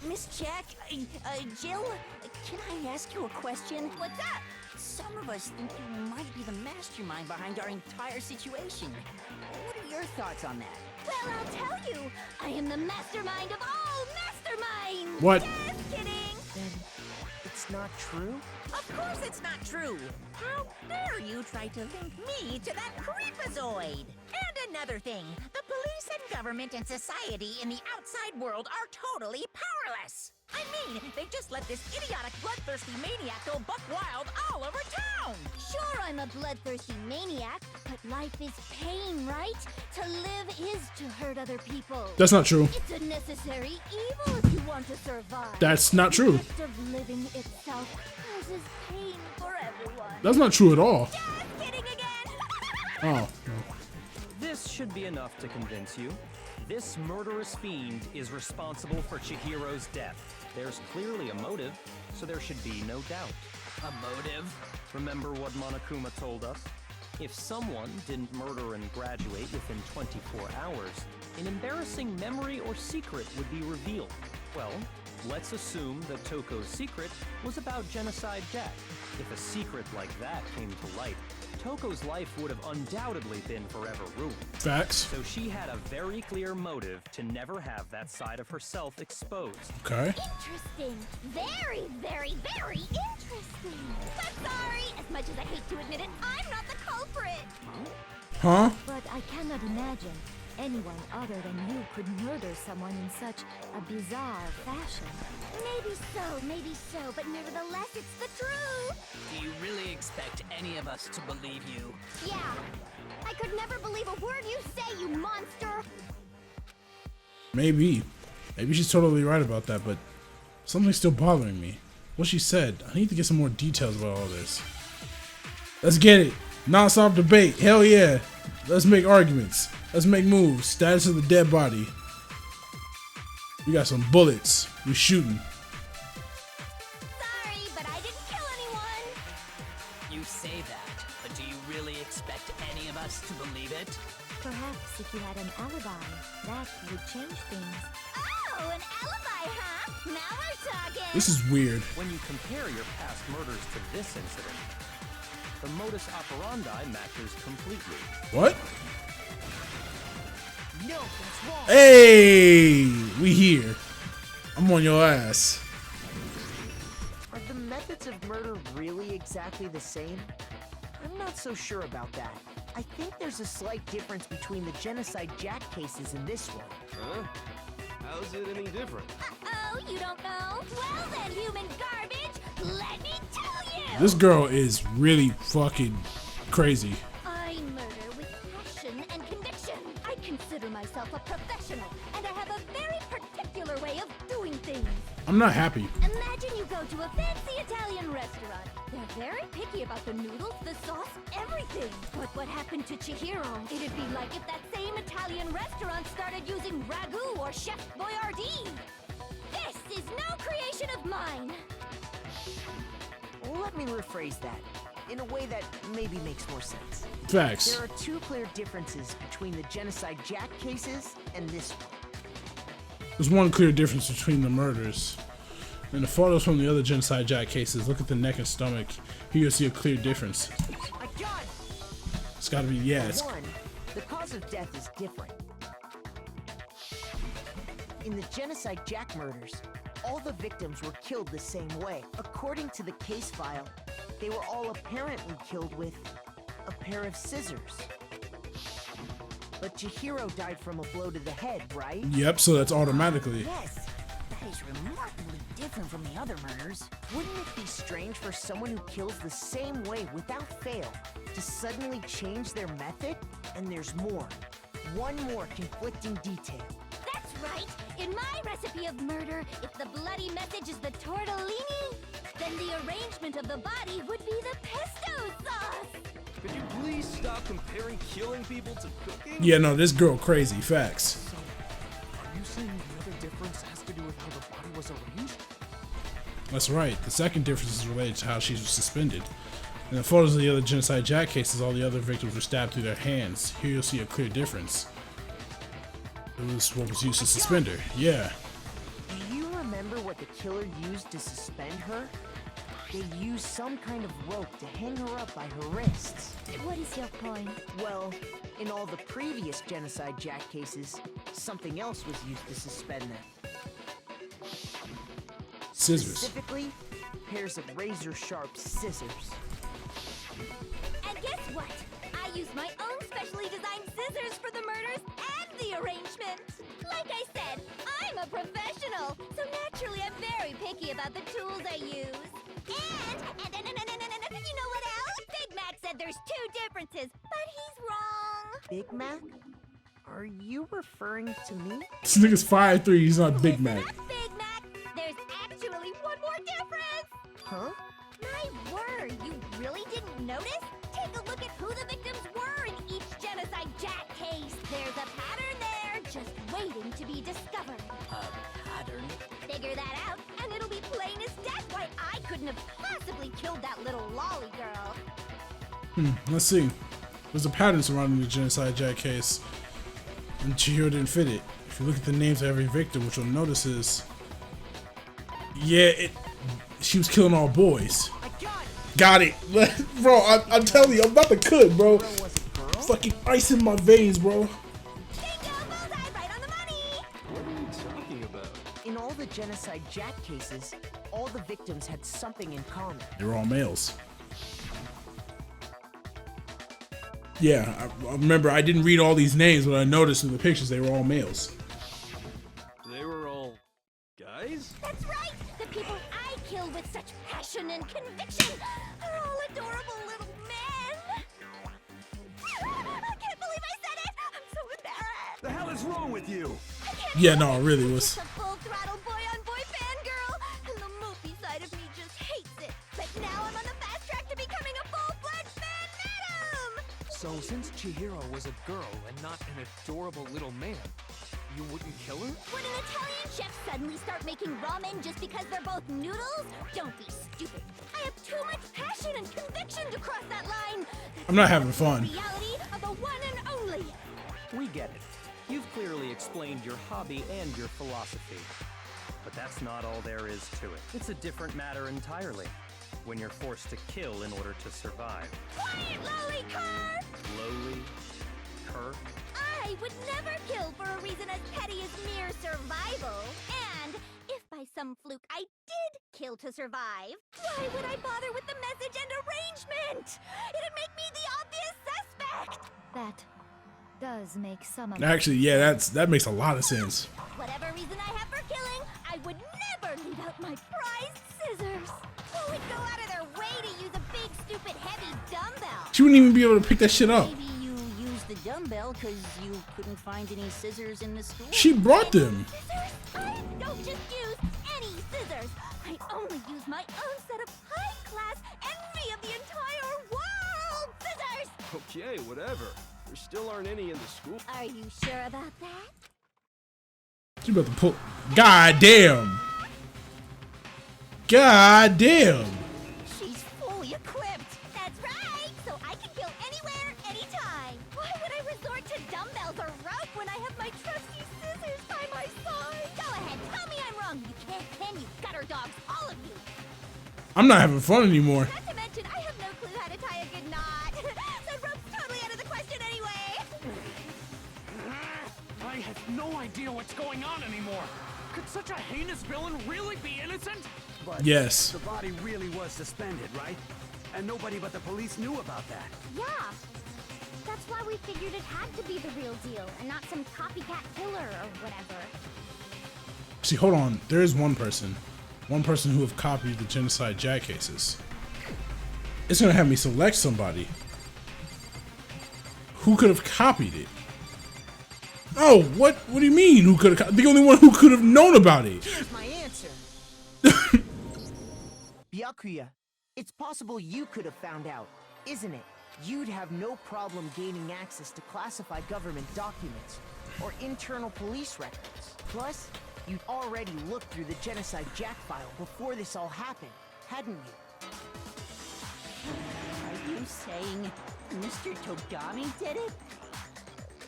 Miss Jack, Jill, can I ask you a question? What's up? Some of us think you might be the mastermind behind our entire situation. What are your thoughts on that? Well, I'll tell you. I am the mastermind of all masterminds. What? Just kidding. Then it's not true? Of course it's not true! How dare you try to link me to that creepazoid? And another thing, the police and government and society in the outside world are totally powerless! I mean, they just let this idiotic bloodthirsty maniac go buck wild all over town! Sure, I'm a bloodthirsty maniac, but life is pain, right? To live is to hurt other people. That's not true. It's a necessary evil if you want to survive. That's not true. The act of living itself causes pain for everyone. That's not true at all. Just kidding again. Oh. No. This should be enough to convince you. This murderous fiend is responsible for Chihiro's death. There's clearly a motive, so there should be no doubt. A motive? Remember what Monokuma told us? If someone didn't murder and graduate within 24 hours, an embarrassing memory or secret would be revealed. Well, let's assume that Toko's secret was about Genocide Jack. If a secret like that came to light, Toko's life would have undoubtedly been forever ruined. Facts. So she had a very clear motive to never have that side of herself exposed. Okay. Interesting. Very, very, very interesting. But sorry, as much as I hate to admit it, I'm not the culprit. Huh? But I cannot imagine anyone other than you could murder someone in such a bizarre fashion. Maybe so, but nevertheless, it's the truth. Do you really expect any of us to believe you? Yeah. I could never believe a word you say, you monster. Maybe. Maybe she's totally right about that, but something's still bothering me. What she said. I need to get some more details about all this. Let's get it. Non-stop debate. Hell yeah. Let's make arguments. Let's make moves. Status of the dead body. We got some bullets. We're shooting. Sorry, but I didn't kill anyone. You say that, but do you really expect any of us to believe it? Perhaps if you had an alibi, that would change things. Oh, an alibi, huh? Now we're talking. This is weird. When you compare your past murders to this incident, the modus operandi matches completely. What? No, that's wrong. Hey! We here. I'm on your ass. Are the methods of murder really exactly the same? I'm not so sure about that. I think there's a slight difference between the Genocide Jack cases and this one. Huh? How's it any different? Uh-oh, you don't know? Well then, human garbage, let me tell you! This girl is really fucking crazy. I murder with passion and conviction. I can I'm not happy. Imagine you go to a fancy Italian restaurant. They're very picky about the noodles, the sauce, everything. But what happened to Chihiro? It'd be like if that same Italian restaurant started using ragu or Chef Boyardee. This is no creation of mine. Let me rephrase that in a way that maybe makes more sense. Facts. There are two clear differences between the Genocide Jack cases and this one. There's one clear difference between the murders. In the photos from the other Genocide Jack cases, look at the neck and stomach. Here you'll see a clear difference. I got it! It's gotta be, yeah, it's... One, the cause of death is different. In the Genocide Jack murders, all the victims were killed the same way. According to the case file, they were all apparently killed with a pair of scissors. But Chihiro died from a blow to the head, right? Yep, so that's automatically. Yes, that is remarkably different from the other murders. Wouldn't it be strange for someone who kills the same way without fail to suddenly change their method? And there's more. One more conflicting detail. That's right. In my recipe of murder, if the bloody message is the tortellini, then the arrangement of the body would be the pesto sauce. Could you please stop comparing killing people to cooking? Yeah, no, this girl crazy. Facts. So, are you saying the other difference has to do with how the body was arranged? That's right. The second difference is related to how she was suspended. In the photos of the other Genocide Jack cases, all the other victims were stabbed through their hands. Here you'll see a clear difference. It was what was used to suspend her. Yeah. Do you remember what the killer used to suspend her? They used some kind of rope to hang her up by her wrists. What is your point? Well, in all the previous Genocide Jack cases, something else was used to suspend them. Scissors. Specifically, pairs of razor-sharp scissors. And guess what? I used my own specially designed scissors for the murders and the arrangement. Like I said, I'm a professional, so naturally I'm very picky about the tools I use. And you know what else? Big Mac said there's two differences, but he's wrong. Big Mac? Are you referring to me? This nigga's 5'3", he's not Big Mac. Listen up, Big Mac. There's actually one more difference. Huh? My word, you really didn't notice? Take a look at who the victims were in each Genocide Jack case. There's a pattern there, just waiting to be discovered. A pattern? Figure that out, and it'll be plain as death why I couldn't have possibly killed that little lolly girl. Let's see. There's a pattern surrounding the Genocide Jack case, and Chihiro didn't fit it. If you look at the names of every victim, what you'll notice is, yeah, she was killing all boys. I Got it, bro. I'm telling you, I'm about to cook, bro. Fucking ice in my veins, bro. Bingo, bullseye, right on the money. What are you talking about? In all the Genocide Jack cases, all the victims had something in common. They were all males. Yeah, I remember I didn't read all these names, but I noticed in the pictures they were all males. They were all guys? That's right. The people I kill with such passion and conviction are all adorable little men. I can't believe I said it. I'm so embarrassed. The hell is wrong with you? Yeah, no, it really was. Just a full-throttle boy-on-boy fangirl, and the movie side of me just hates it. But now I'm on the fast track to becoming a full-fledged fan madam. So since Chihiro was a girl and not an adorable little man, you wouldn't kill her? Would an Italian chef suddenly start making ramen just because they're both noodles? Don't be stupid. I have too much passion and conviction to cross that line. I'm not having fun. Reality of the one and only. We get it. You've clearly explained your hobby and your philosophy. But that's not all there is to it. It's a different matter entirely. When you're forced to kill in order to survive. Quiet, lolly cur! Lowly? Cur? I would never kill for a reason as petty as mere survival. And if by some fluke I did kill to survive, why would I bother with the message and arrangement? It'd make me the obvious suspect. That does make some of Actually, yeah, that makes a lot of sense. Whatever reason I have for killing, I would never leave out my prized scissors. Who would go out of their way to use a big, stupid, heavy dumbbell? She wouldn't even be able to pick that shit up. Maybe you used the dumbbell because you couldn't find any scissors in the store. She brought them. Scissors? I don't just use any scissors. I only use my own set of high-class envy of the entire world scissors! Okay, whatever. There still aren't any in the school. Are you sure about that? You about to pull. God damn. God damn. She's fully equipped. That's right. So I can kill anywhere, anytime. Why would I resort to dumbbells or rope when I have my trusty scissors by my side? Go ahead, tell me I'm wrong. You can't, can you? Gutter dogs, all of you. I'm not having fun anymore. Not to mention, I have no clue how to tie a good knot. So rope's totally out of the question anyway. I have no idea what's going on anymore. Could such a heinous villain really be innocent? But Yes. the body really was suspended, right? And nobody but the police knew about that. Yeah. That's why we figured it had to be the real deal and not some copycat killer or whatever. See, hold on. There is one person who have copied the Genocide Jack cases. It's gonna have me select somebody who could have copied it. Oh, what do you mean? Who could have? The only one who could have known about it. Here's my answer. Byakuya, it's possible you could have found out, isn't it? You'd have no problem gaining access to classified government documents or internal police records. Plus, you'd already looked through the Genocide Jack file before this all happened, hadn't you? Are you saying Mr. Togami did it?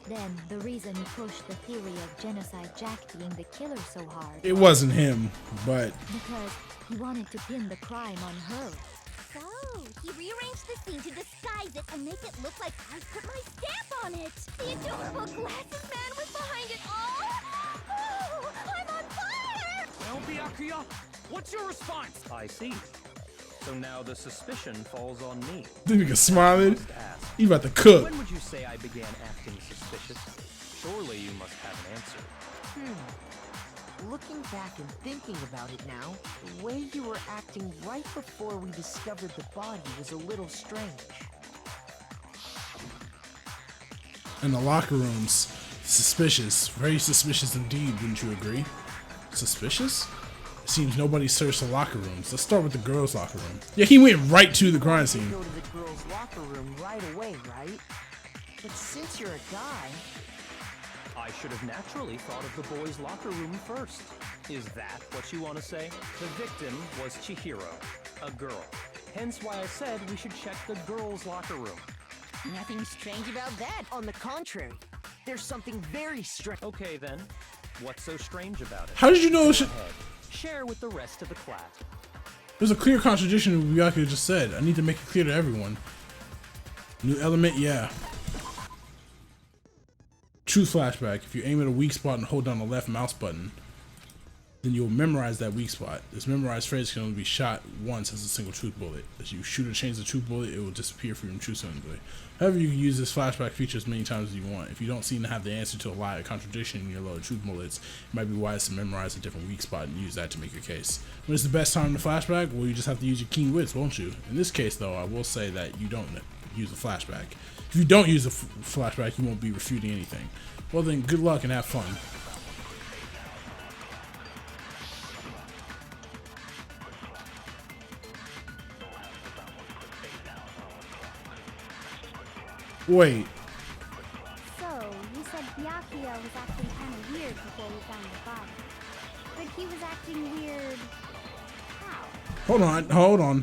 Then the reason he pushed the theory of Genocide Jack being the killer so hard. It wasn't him, but Because he wanted to pin the crime on her. So, he rearranged the scene to disguise it and make it look like I put my stamp on it. The adorable glasses man was behind it all. Oh, I'm on fire! Well, Byakuya, what's your response? I see. So now the suspicion falls on me. this nigga smiling. Must ask, He about to cook. when would you say I began acting suspicious? Surely you must have an answer. Looking back and thinking about it now, the way you were acting right before we discovered the body was a little strange. In the locker rooms, suspicious, very suspicious indeed. Wouldn't you agree? Suspicious? It seems nobody searched the locker rooms. Let's start with the girls' locker room. Yeah, he went right to the crime scene. Go to the girls' locker room right away, right? But since you're a guy, I should have naturally thought of the boys' locker room first. Is that what you want to say? The victim was Chihiro, a girl. Hence why I said we should check the girls' locker room. nothing strange about that. On the contrary, there's something very strange. Okay then, what's so strange about it? How did you know? Go ahead. Share with the rest of the class. There's a clear contradiction in what Byakuya just said. I need to make it clear to everyone. New element, yeah. Truth flashback. If you aim at a weak spot and hold down the left mouse button, then you'll memorize that weak spot. This memorized phrase can only be shot once as a single truth bullet. As you shoot or change the truth bullet, it will disappear from your truth assembly. However, you can use this flashback feature as many times as you want. If you don't seem to have the answer to a lie or contradiction in your loaded truth bullets, it might be wise to memorize a different weak spot and use that to make your case. When is the best time to flashback? Well, you just have to use your keen wits, won't you? In this case, though, I will say that you don't use a flashback. If you don't use a flashback, you won't be refuting anything. Well then, good luck and have fun. Wait. So, you said Byakuya was acting kind of weird before we found the body. But he was acting weird... how?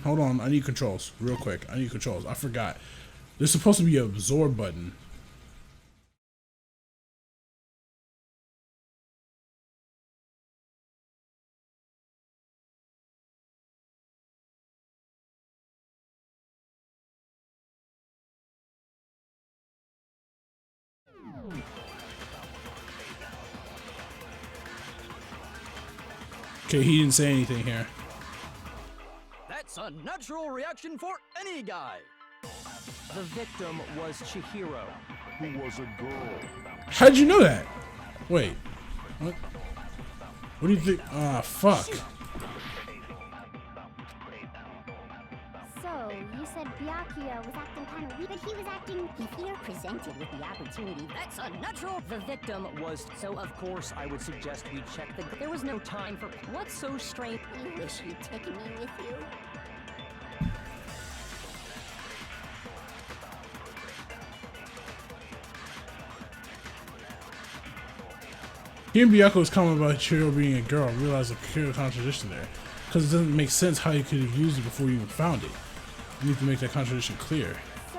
Hold on. I need controls. Real quick. I need controls. I forgot. There's supposed to be an absorb button. Okay, he didn't say anything here. That's a natural reaction for any guy. The victim was Chihiro, who was a girl. How'd you know that? Wait. What? What do you think? Ah, fuck. So, you said Byakuya Byakuya was acting kind of weird, but he was acting... If you're presented with the opportunity, that's unnatural. The victim was, so of course I would suggest we check the... There was no time for... What's so strange? You wish you'd taken me with you. Hearing Byakuya's comment about Chihiro being a girl, I realized a clear contradiction there. Because it doesn't make sense how you could have used it before you even found it. You need to make that contradiction clear. So,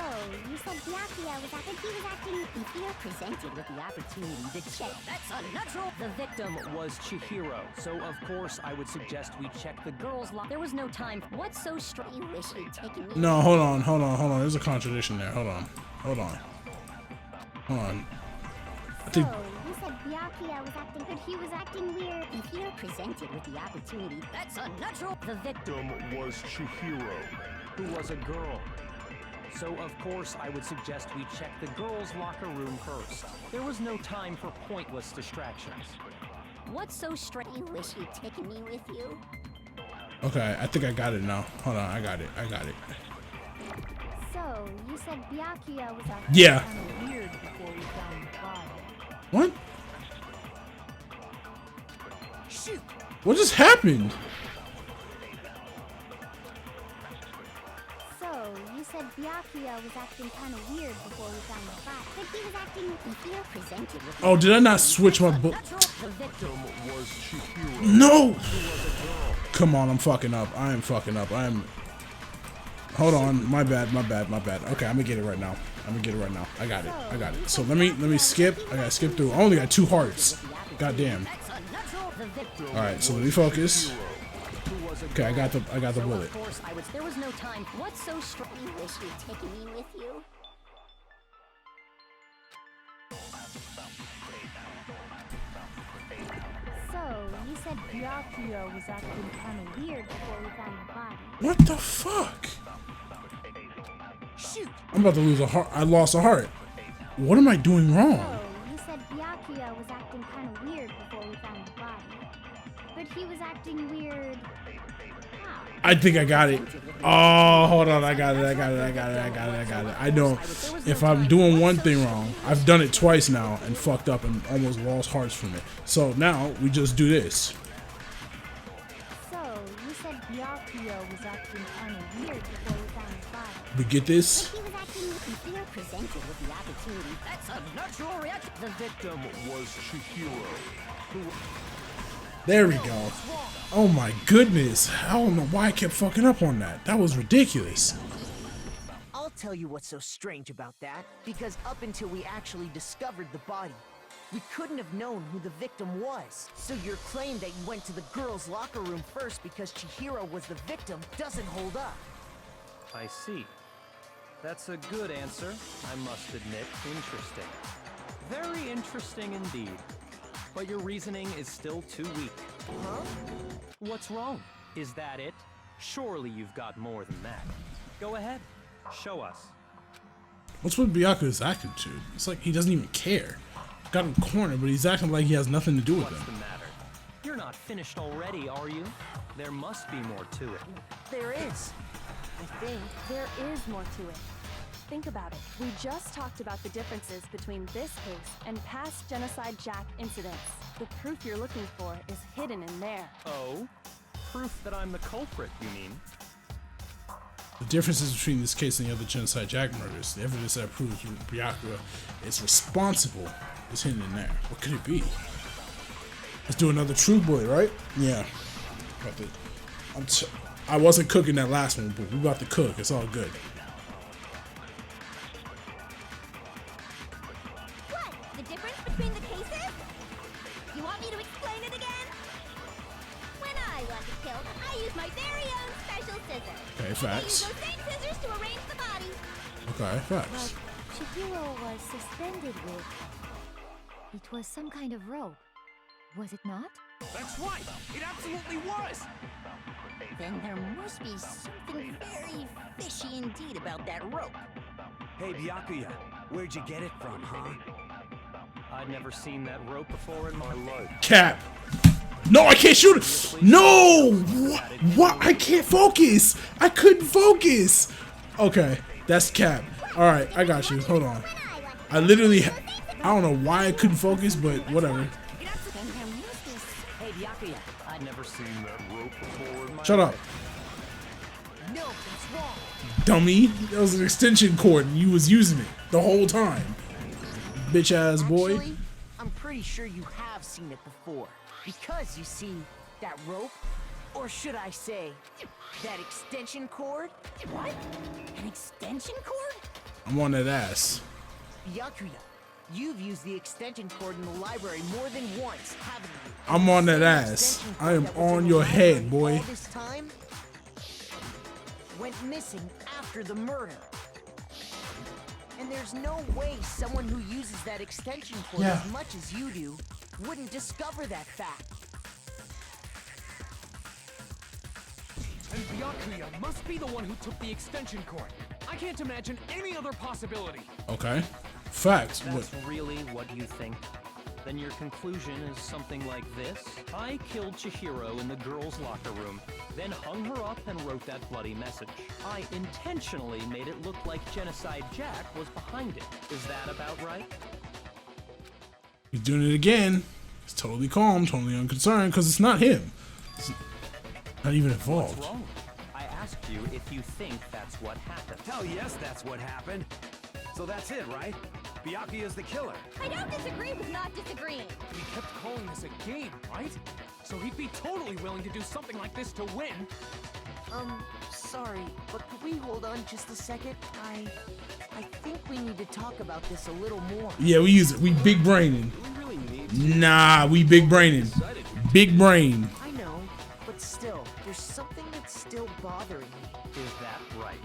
you said Byakuya was acting... He was acting... If you're presented with the opportunity to check, that's unnatural. The victim was Chihiro, so of course I would suggest we check the girls' locker. There was no time. What's so strange? You wish you'd taken me. No, hold on. There's a contradiction there. Hold on. I think... So, you said Byakuya was acting... But he was acting weird. If you're presented with the opportunity, that's unnatural. The victim Was Chihiro. who was a girl. So of course I would suggest we check the girls' locker room first. There was no time for pointless distractions. What's so strange? You wish you'd taken me with you. Okay, I think I got it now. Hold on, I got it. So, you said Byakuya was acting Yeah. kind of weird before we found the body. What? Shoot! What just happened? So, you said Byakuya was acting kind of weird before we found the body. But he was acting... If you're presented with Oh, did I not switch my book? The victim Was Chihiro. No! Come on, I'm fucking up. I am fucking up. Hold on, my bad. Okay, I'm gonna get it right now. I got it. So let me skip. I gotta skip through. I only got 2 hearts. Goddamn. Alright, so let me focus. Okay, I got the bullet. Of course I was. There was no time. What's so strange? You wish you'd taken me with you. So, you said Byakuya was acting kind of weird before we found the body. What the fuck? Shoot! I'm about to lose a heart. I lost a heart. What am I doing So, wrong? you said Byakuya was acting kind of weird before we found the body. But he was acting weird... How? I think I got it. Oh, hold on. I got it. I know if I'm doing one thing wrong, I've done it twice now and fucked up and almost lost hearts from it. So now we just do this. So, you said Byakuya was acting kind of weird before we found the body. We get this. He was acting... If you're presented with the opportunity, that's unnatural reaction. The victim Was Chihiro. There we go. Oh my goodness. I don't know why I kept fucking up on that. That was ridiculous. I'll tell you what's so strange about that, because up until we actually discovered the body, we couldn't have known who the victim was. So your claim that you went to the girls' locker room first because Chihiro was the victim doesn't hold up. I see. That's a good answer, I must admit. Interesting. Very interesting indeed. But your reasoning is still too weak. Huh? What's wrong? Is that it? Surely you've got more than that. Go ahead. Show us. What's with Byakuya's attitude? It's like he doesn't even care. Got him cornered, but he's acting like he has nothing to do with What's him. the matter? You're not finished already, are you? There must be more to it. There is. I think. There is more to it. Think about it. We just talked about the differences between this case and past Genocide Jack incidents. The proof you're looking for is hidden in there. Oh? Proof that I'm the culprit, you mean? The differences between this case and the other Genocide Jack murders, the evidence that proves Byakuya is responsible, is hidden in there. What could it be? Let's do another True Boy, right? Yeah. I wasn't cooking that last one, but we about to cook. It's all good. What? The difference between the cases? You want me to explain it again? When I wasn't killed, I used my very own special scissors. Okay, I used facts. those same scissors to arrange the body. Okay, facts. But Chihiro was suspended with... It was some kind of rope. Was it not? That's right! It absolutely was! Then there must be something very fishy indeed about that rope. Hey, Byakuya, where'd you get it from, huh? I'd never seen that rope before in my life. Cap. No, I can't shoot it. No! What? I can't focus. I couldn't focus. Okay. That's cap. All right, I got you. Hold on. I literally, I don't know why I couldn't focus, but whatever. Hey, Byakuya, I'd never seen that rope before in my Shut up. No, that's wrong. Dummy. That was an extension cord and you was using it the whole time. Bitch ass boy. Actually, I'm pretty sure you have seen it before. Because you see, that rope, or should I say, that extension cord? What? An extension cord? I'm on that ass. Byakuya, you've used the extension cord in the library more than once, haven't you? I'm on that ass. Extension I cord am that was in on the your head, library boy. all this time went missing after the murder. And there's no way someone who uses that extension cord Yeah. as much as you do wouldn't discover that fact. And Byakuya must be the one who took the extension cord. I can't imagine any other possibility. Okay. Facts. That's really what you think? Then your conclusion is something like this. I killed Chihiro in the girls' locker room, then hung her up and wrote that bloody message. I intentionally made it look like Genocide Jack was behind it. Is that about right? He's doing it again. He's totally calm, totally unconcerned, because it's not him. It's not even involved. What's wrong? I asked you if you think that's what happened. Hell yes, that's what happened. So that's it, right? Byakuya's the killer. I don't disagree with not disagreeing. He kept calling this a game, right? So he'd be totally willing to do something like this to win. Sorry, but could we hold on just a second? I think we need to talk about this a little more. Yeah, we use it. We big braining. Do we really need to? Nah, we big braining. Big brain. I know, but still, there's something that's still bothering me. Is that right?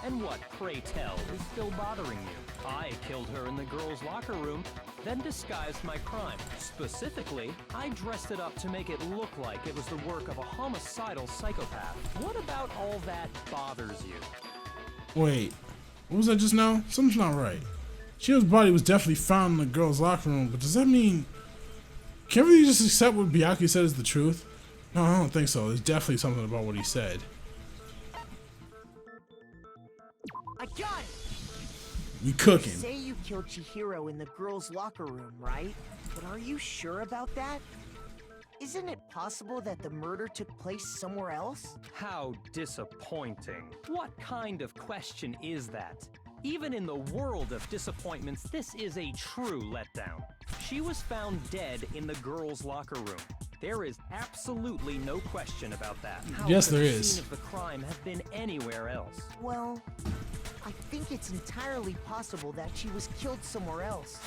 And what, pray tell, is still bothering you? I killed her in the girls' locker room, then disguised my crime. Specifically, I dressed it up to make it look like it was the work of a homicidal psychopath. What about all that bothers you? Wait, what was that just now? Something's not right. Chio's body was definitely found in the girls' locker room, but does that mean... Can't we just accept what Byakuya said is the truth? No, I don't think so. There's definitely something about what he said. I got it! We cooking. You say you killed Chihiro in the girls' locker room, right? But are you sure about that? Isn't it possible that the murder took place somewhere else? How disappointing. What kind of question is that? Even in the world of disappointments, this is a true letdown. She was found dead in the girls' locker room. There is absolutely no question about that. How Yes, could there the is. scene of the crime have been anywhere else? Well, I think it's entirely possible that she was killed somewhere else,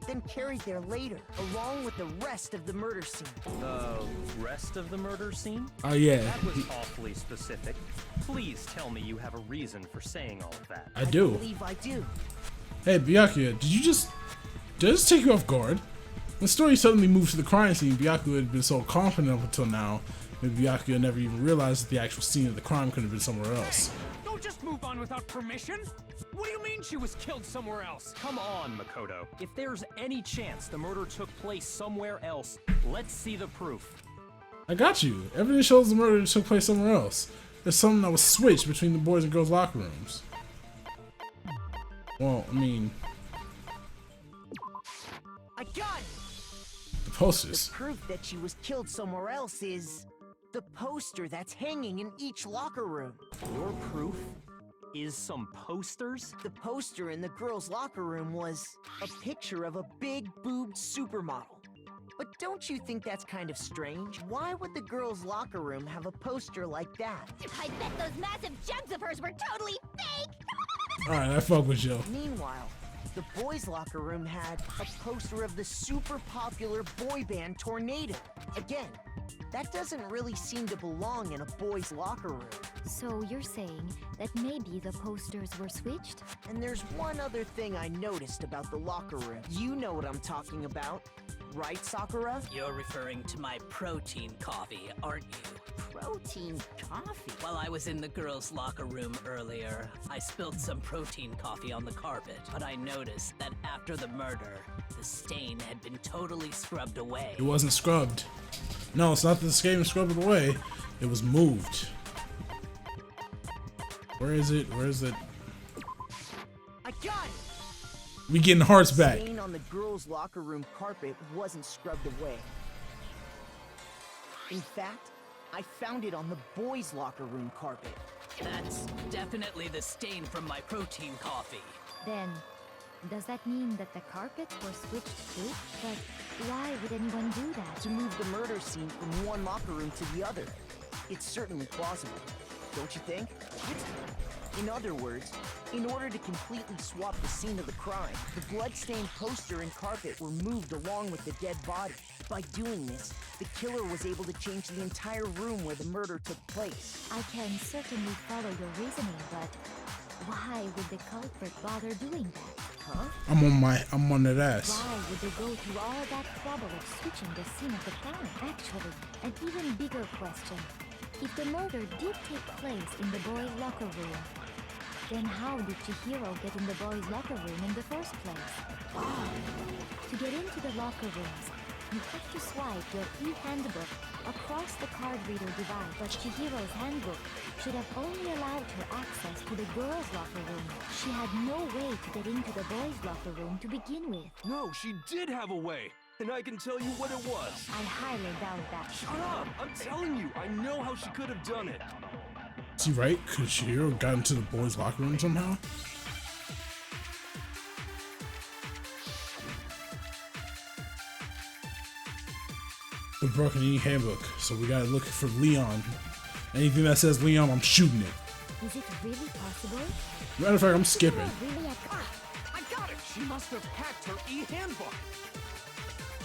then carried there later, along with the rest of the murder scene. The rest of the murder scene? Oh, yeah. That was awfully specific. Please tell me you have a reason for saying all of that. I do. believe I do. Hey, Byakuya, did this take you off guard? The story suddenly moved to the crime scene. Byakuya had been so confident up until now, maybe Byakuya never even realized that the actual scene of the crime could have been somewhere else. Don't just move on without permission. What do you mean she was killed somewhere else? Come on, Makoto. If there's any chance the murder took place somewhere else, let's see the proof. I got you. Evidence shows the murder took place somewhere else. There's something that was switched between the boys and girls' locker rooms. Well, I mean, I got it! the posters. The proof that she was killed somewhere else is the poster that's hanging in each locker room. Your proof is some posters? The poster in the girls' locker room was a picture of a big boobed supermodel. But don't you think that's kind of strange? Why would the girls' locker room have a poster like that? I bet those massive jugs of hers were totally fake! Alright, I fuck with you. Meanwhile, the boys' locker room had a poster of the super popular boy band Tornado. Again, that doesn't really seem to belong in a boys' locker room. So you're saying that maybe the posters were switched? And there's one other thing I noticed about the locker room. You know what I'm talking about, right, Sakura? You're referring to my protein coffee, aren't you? Protein coffee? While I was in the girls' locker room earlier, I spilled some protein coffee on the carpet, but I noticed that after the murder, the stain had been totally scrubbed away. It wasn't scrubbed. No, it's not that the stain was scrubbed away. It was moved. Where is it? Where is it? got it! We getting hearts back. The stain on the girls' locker room carpet wasn't scrubbed away. In fact, I found it on the boys' locker room carpet. That's definitely the stain from my protein coffee. Then, does that mean that the carpets were switched too? But why would anyone do that? To move the murder scene from one locker room to the other. It's certainly plausible, don't you think? In other words, in order to completely swap the scene of the crime, the blood-stained poster and carpet were moved along with the dead body. By doing this, the killer was able to change the entire room where the murder took place. I can certainly follow your reasoning, but why would the culprit bother doing that? Huh? I'm on that ass. Why would they go through all that trouble of switching the scene of the crime? Actually, an even bigger question. If the murder did take place in the boys' locker room, then how did Chihiro get in the boys' locker room in the first place? To get into the locker rooms, you have to swipe your e-handbook across the card reader device, but Chihiro's handbook should have only allowed her access to the girls' locker room. She had no way to get into the boys' locker room to begin with. No, she did have a way. And I can tell you what it was. I highly doubt that. Shut up! I'm telling you, I know how she could have done it. Is he right? Could Chihiro got into the boys' locker room somehow? The broken e-handbook, so we gotta look for Leon. Anything that says Leon, I'm shooting it. Is it really possible? Matter of fact, I'm skipping. Really I got it! She must have hacked her e-handbook.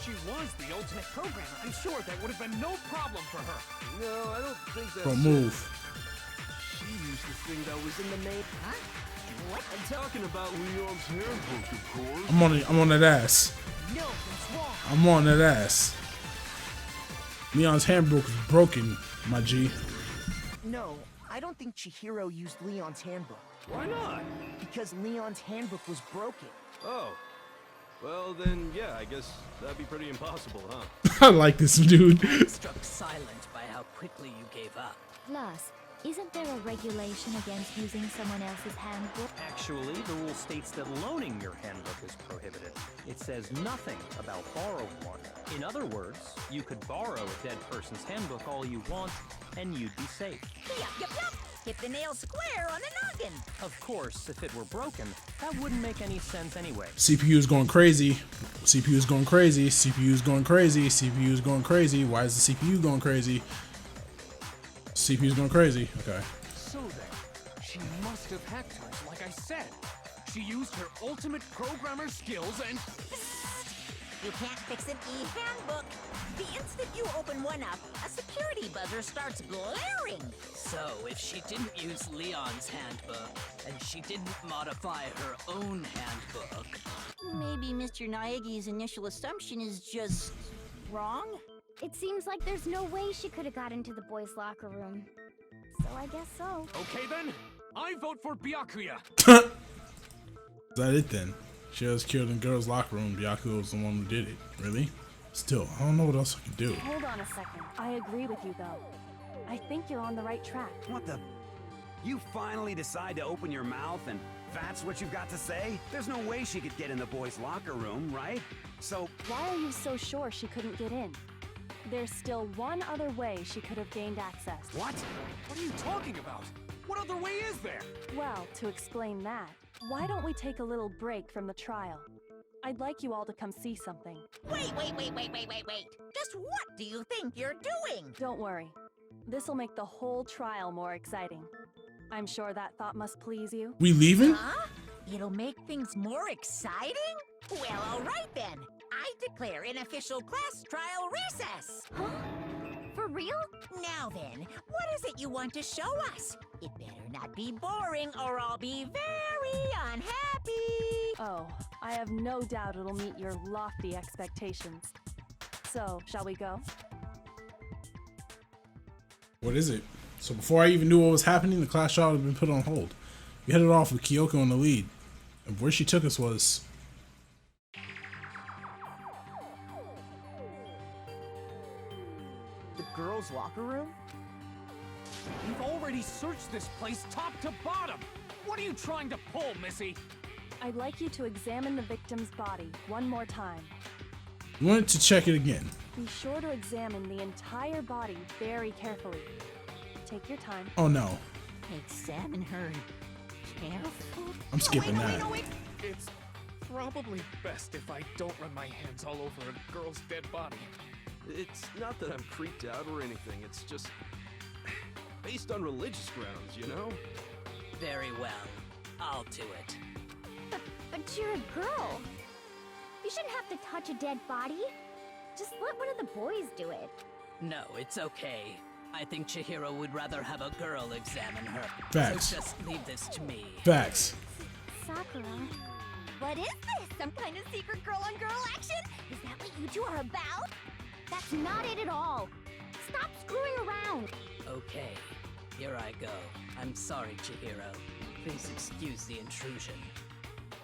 She was the ultimate programmer. I'm sure that would have been no problem for her. No, I don't think that's Bro, move. She used the thing that was in the main. Huh? What? I'm talking about Leon's handbook, of course. I'm on that ass. No, what's wrong? I'm on that ass. Leon's handbook is broken, my G. No, I don't think Chihiro used Leon's handbook. Why not? Because Leon's handbook was broken. Oh. Well, then, yeah, I guess that'd be pretty impossible, huh? I like this dude. I'm struck silent by how quickly you gave up. Plus, isn't there a regulation against using someone else's handbook? Actually, the rule states that loaning your handbook is prohibited. It says nothing about borrowing one. In other words, you could borrow a dead person's handbook all you want, and you'd be safe. Yup. Hit the nail square on the noggin. Of course, if it were broken, that wouldn't make any sense anyway. CPU is going crazy. CPU is going crazy. CPU is going crazy. CPU is going crazy. Why is the CPU going crazy? CPU is going crazy. Okay. So then, she must have hacked hers, like I said. She used her ultimate programmer skills and... You can't fix an e-handbook. The instant you open one up, a security buzzer starts blaring. So, if she didn't use Leon's handbook, and she didn't modify her own handbook... Maybe Mr. Naegi's initial assumption is just wrong? It seems like there's no way she could have got into the boys' locker room. So I guess so. Okay then, I vote for Byakuya. Is that it then? She was killed in girls' locker room. Byakuya was the one who did it. Really? Still, I don't know what else I can do. Hold on a second. I agree with you, though. I think you're on the right track. What the? You finally decide to open your mouth and that's what you've got to say? There's no way she could get in the boys' locker room, right? So... Why are you so sure she couldn't get in? There's still one other way she could have gained access. What? What are you talking about? What other way is there? Well, to explain that, why don't we take a little break from the trial? I'd like you all to come see something. Wait. Just what do you think you're doing? Don't worry. This'll make the whole trial more exciting. I'm sure that thought must please you. We leaving? Huh? It'll make things more exciting? Well, all right then. I declare an official class trial recess. Huh? For real? Now then, what is it you want to show us? It better not be boring or I'll be very unhappy. Oh, I have no doubt it'll meet your lofty expectations. So, shall we go? What is it? So before I even knew what was happening, the class trial had been put on hold. We headed off with Kyoko in the lead. And where she took us was... The girls' locker room? We've already searched this place top to bottom. What are you trying to pull, Missy? I'd like you to examine the victim's body one more time. You want to check it again. Be sure to examine the entire body very carefully. Take your time. Oh no. Examine her carefully. I'm skipping that. It's probably best if I don't run my hands all over a girl's dead body. It's not that I'm creeped out or anything, it's just based on religious grounds, you know? Very well. I'll do it. But you're a girl. You shouldn't have to touch a dead body. Just let one of the boys do it. No, it's okay. I think Chihiro would rather have a girl examine her. Facts. So just leave this to me. Facts. Sakura. What is this? Some kind of secret girl-on-girl action? Is that what you two are about? That's not it at all. Stop screwing around. Okay, here I go. I'm sorry, Chihiro. Please excuse the intrusion.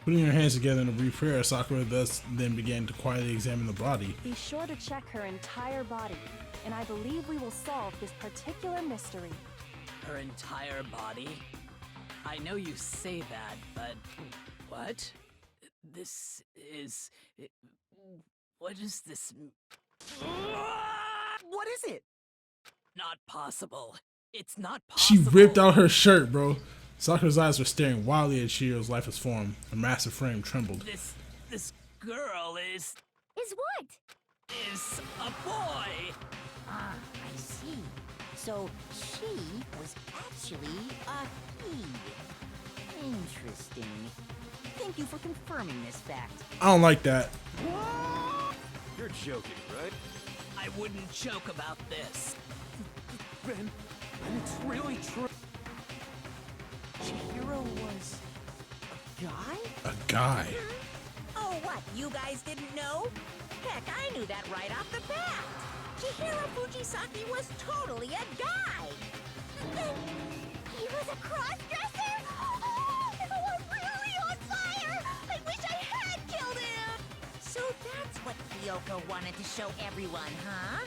Putting her hands together in a brief prayer, Sakura thus then began to quietly examine the body. Be sure to check her entire body, and I believe we will solve this particular mystery. Her entire body? I know you say that, but what? This is... What is this? What is it? Not possible. It's not She possible. ripped out her shirt, bro. Sakura's eyes were staring wildly at Chihiro's lifeless form. Her massive frame trembled. This girl is what? Is a boy. Ah, I see. So she was actually a he. Interesting. Thank you for confirming this fact. I don't like that. You're joking, right? I wouldn't joke about this. Ben, it's really true. Chihiro was a guy? A guy. Oh, what? You guys didn't know? Heck, I knew that right off the bat. Chihiro Fujisaki was totally a guy. He was a cross-dresser? Oh, we're really on fire! I wish I had killed him! So that's what Kyoko wanted to show everyone, huh?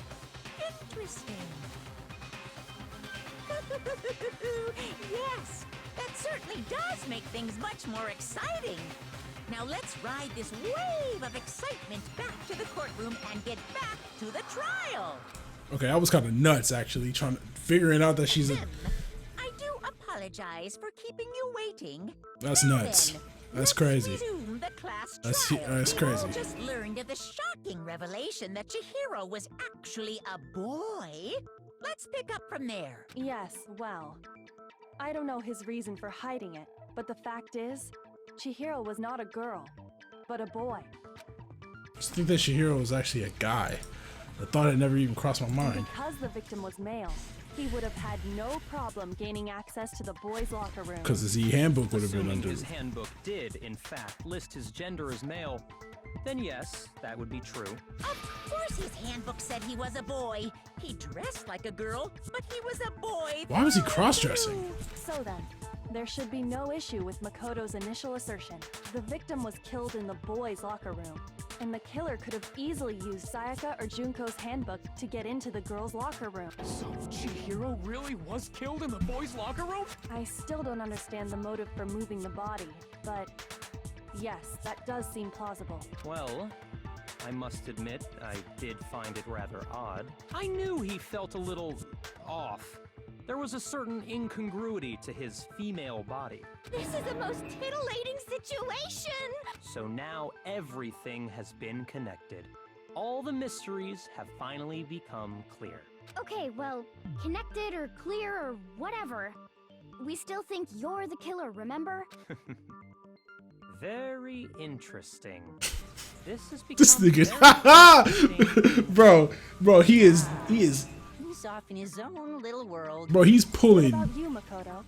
Interesting. Yes, that certainly does make things much more exciting. Now let's ride this wave of excitement back to the courtroom and get back to the trial. Okay, I was kind of nuts actually, figuring out that she's a... I do apologize for keeping you waiting. That's Now nuts. then, That's let's crazy. resume the class That's trial. that's We crazy. all just learned of the shocking revelation that Chihiro was actually a boy. Let's pick up from there. Yes, well, I don't know his reason for hiding it, but the fact is, Chihiro was not a girl, but a boy. I just think that Chihiro was actually a guy. I thought it never even crossed my And mind. because the victim was male, he would have had no problem gaining access to the boys' locker room. Because his e-handbook would have been Assuming under. his handbook did, in fact, list his gender as male, then yes, that would be true. Of course his handbook said he was a boy. He dressed like a girl, but he was a boy. Why was he cross-dressing? So then, there should be no issue with Makoto's initial assertion. The victim was killed in the boys' locker room, and the killer could have easily used Sayaka or Junko's handbook to get into the girls' locker room. So Chihiro really was killed in the boys' locker room? I still don't understand the motive for moving the body, but yes, that does seem plausible. Well, I must admit, I did find it rather odd. I knew he felt a little off. There was a certain incongruity to his female body. This is the most titillating situation! So now everything has been connected. All the mysteries have finally become clear. Okay, well, connected or clear or whatever. We still think you're the killer, remember? Very interesting. This has become This very nigga, bro, he is, He's off in his own little world. bro, he's What pulling. about you, Makoto?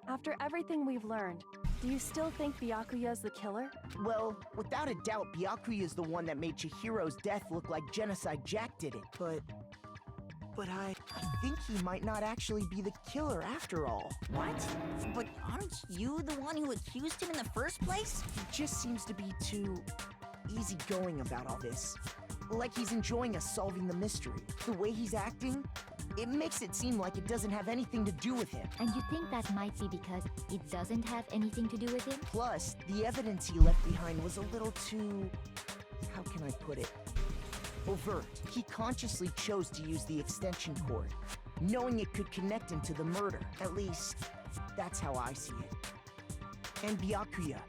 After everything we've learned, do you still think Byakuya's the killer? Well, without a doubt, Byakuya is the one that made Chihiro's death look like Genocide Jack did it. But I think he might not actually be the killer after all. What? But aren't you the one who accused him in the first place? He just seems to be too easygoing about all this. Like he's enjoying us solving the mystery. The way he's acting, It makes it seem like it doesn't have anything to do with him. And you think that might be because it doesn't have anything to do with him? Plus, the evidence he left behind was a little too... how can I put it? Overt. He consciously chose to use the extension cord, knowing it could connect him to the murder. At least, that's how I see it. And Byakuya,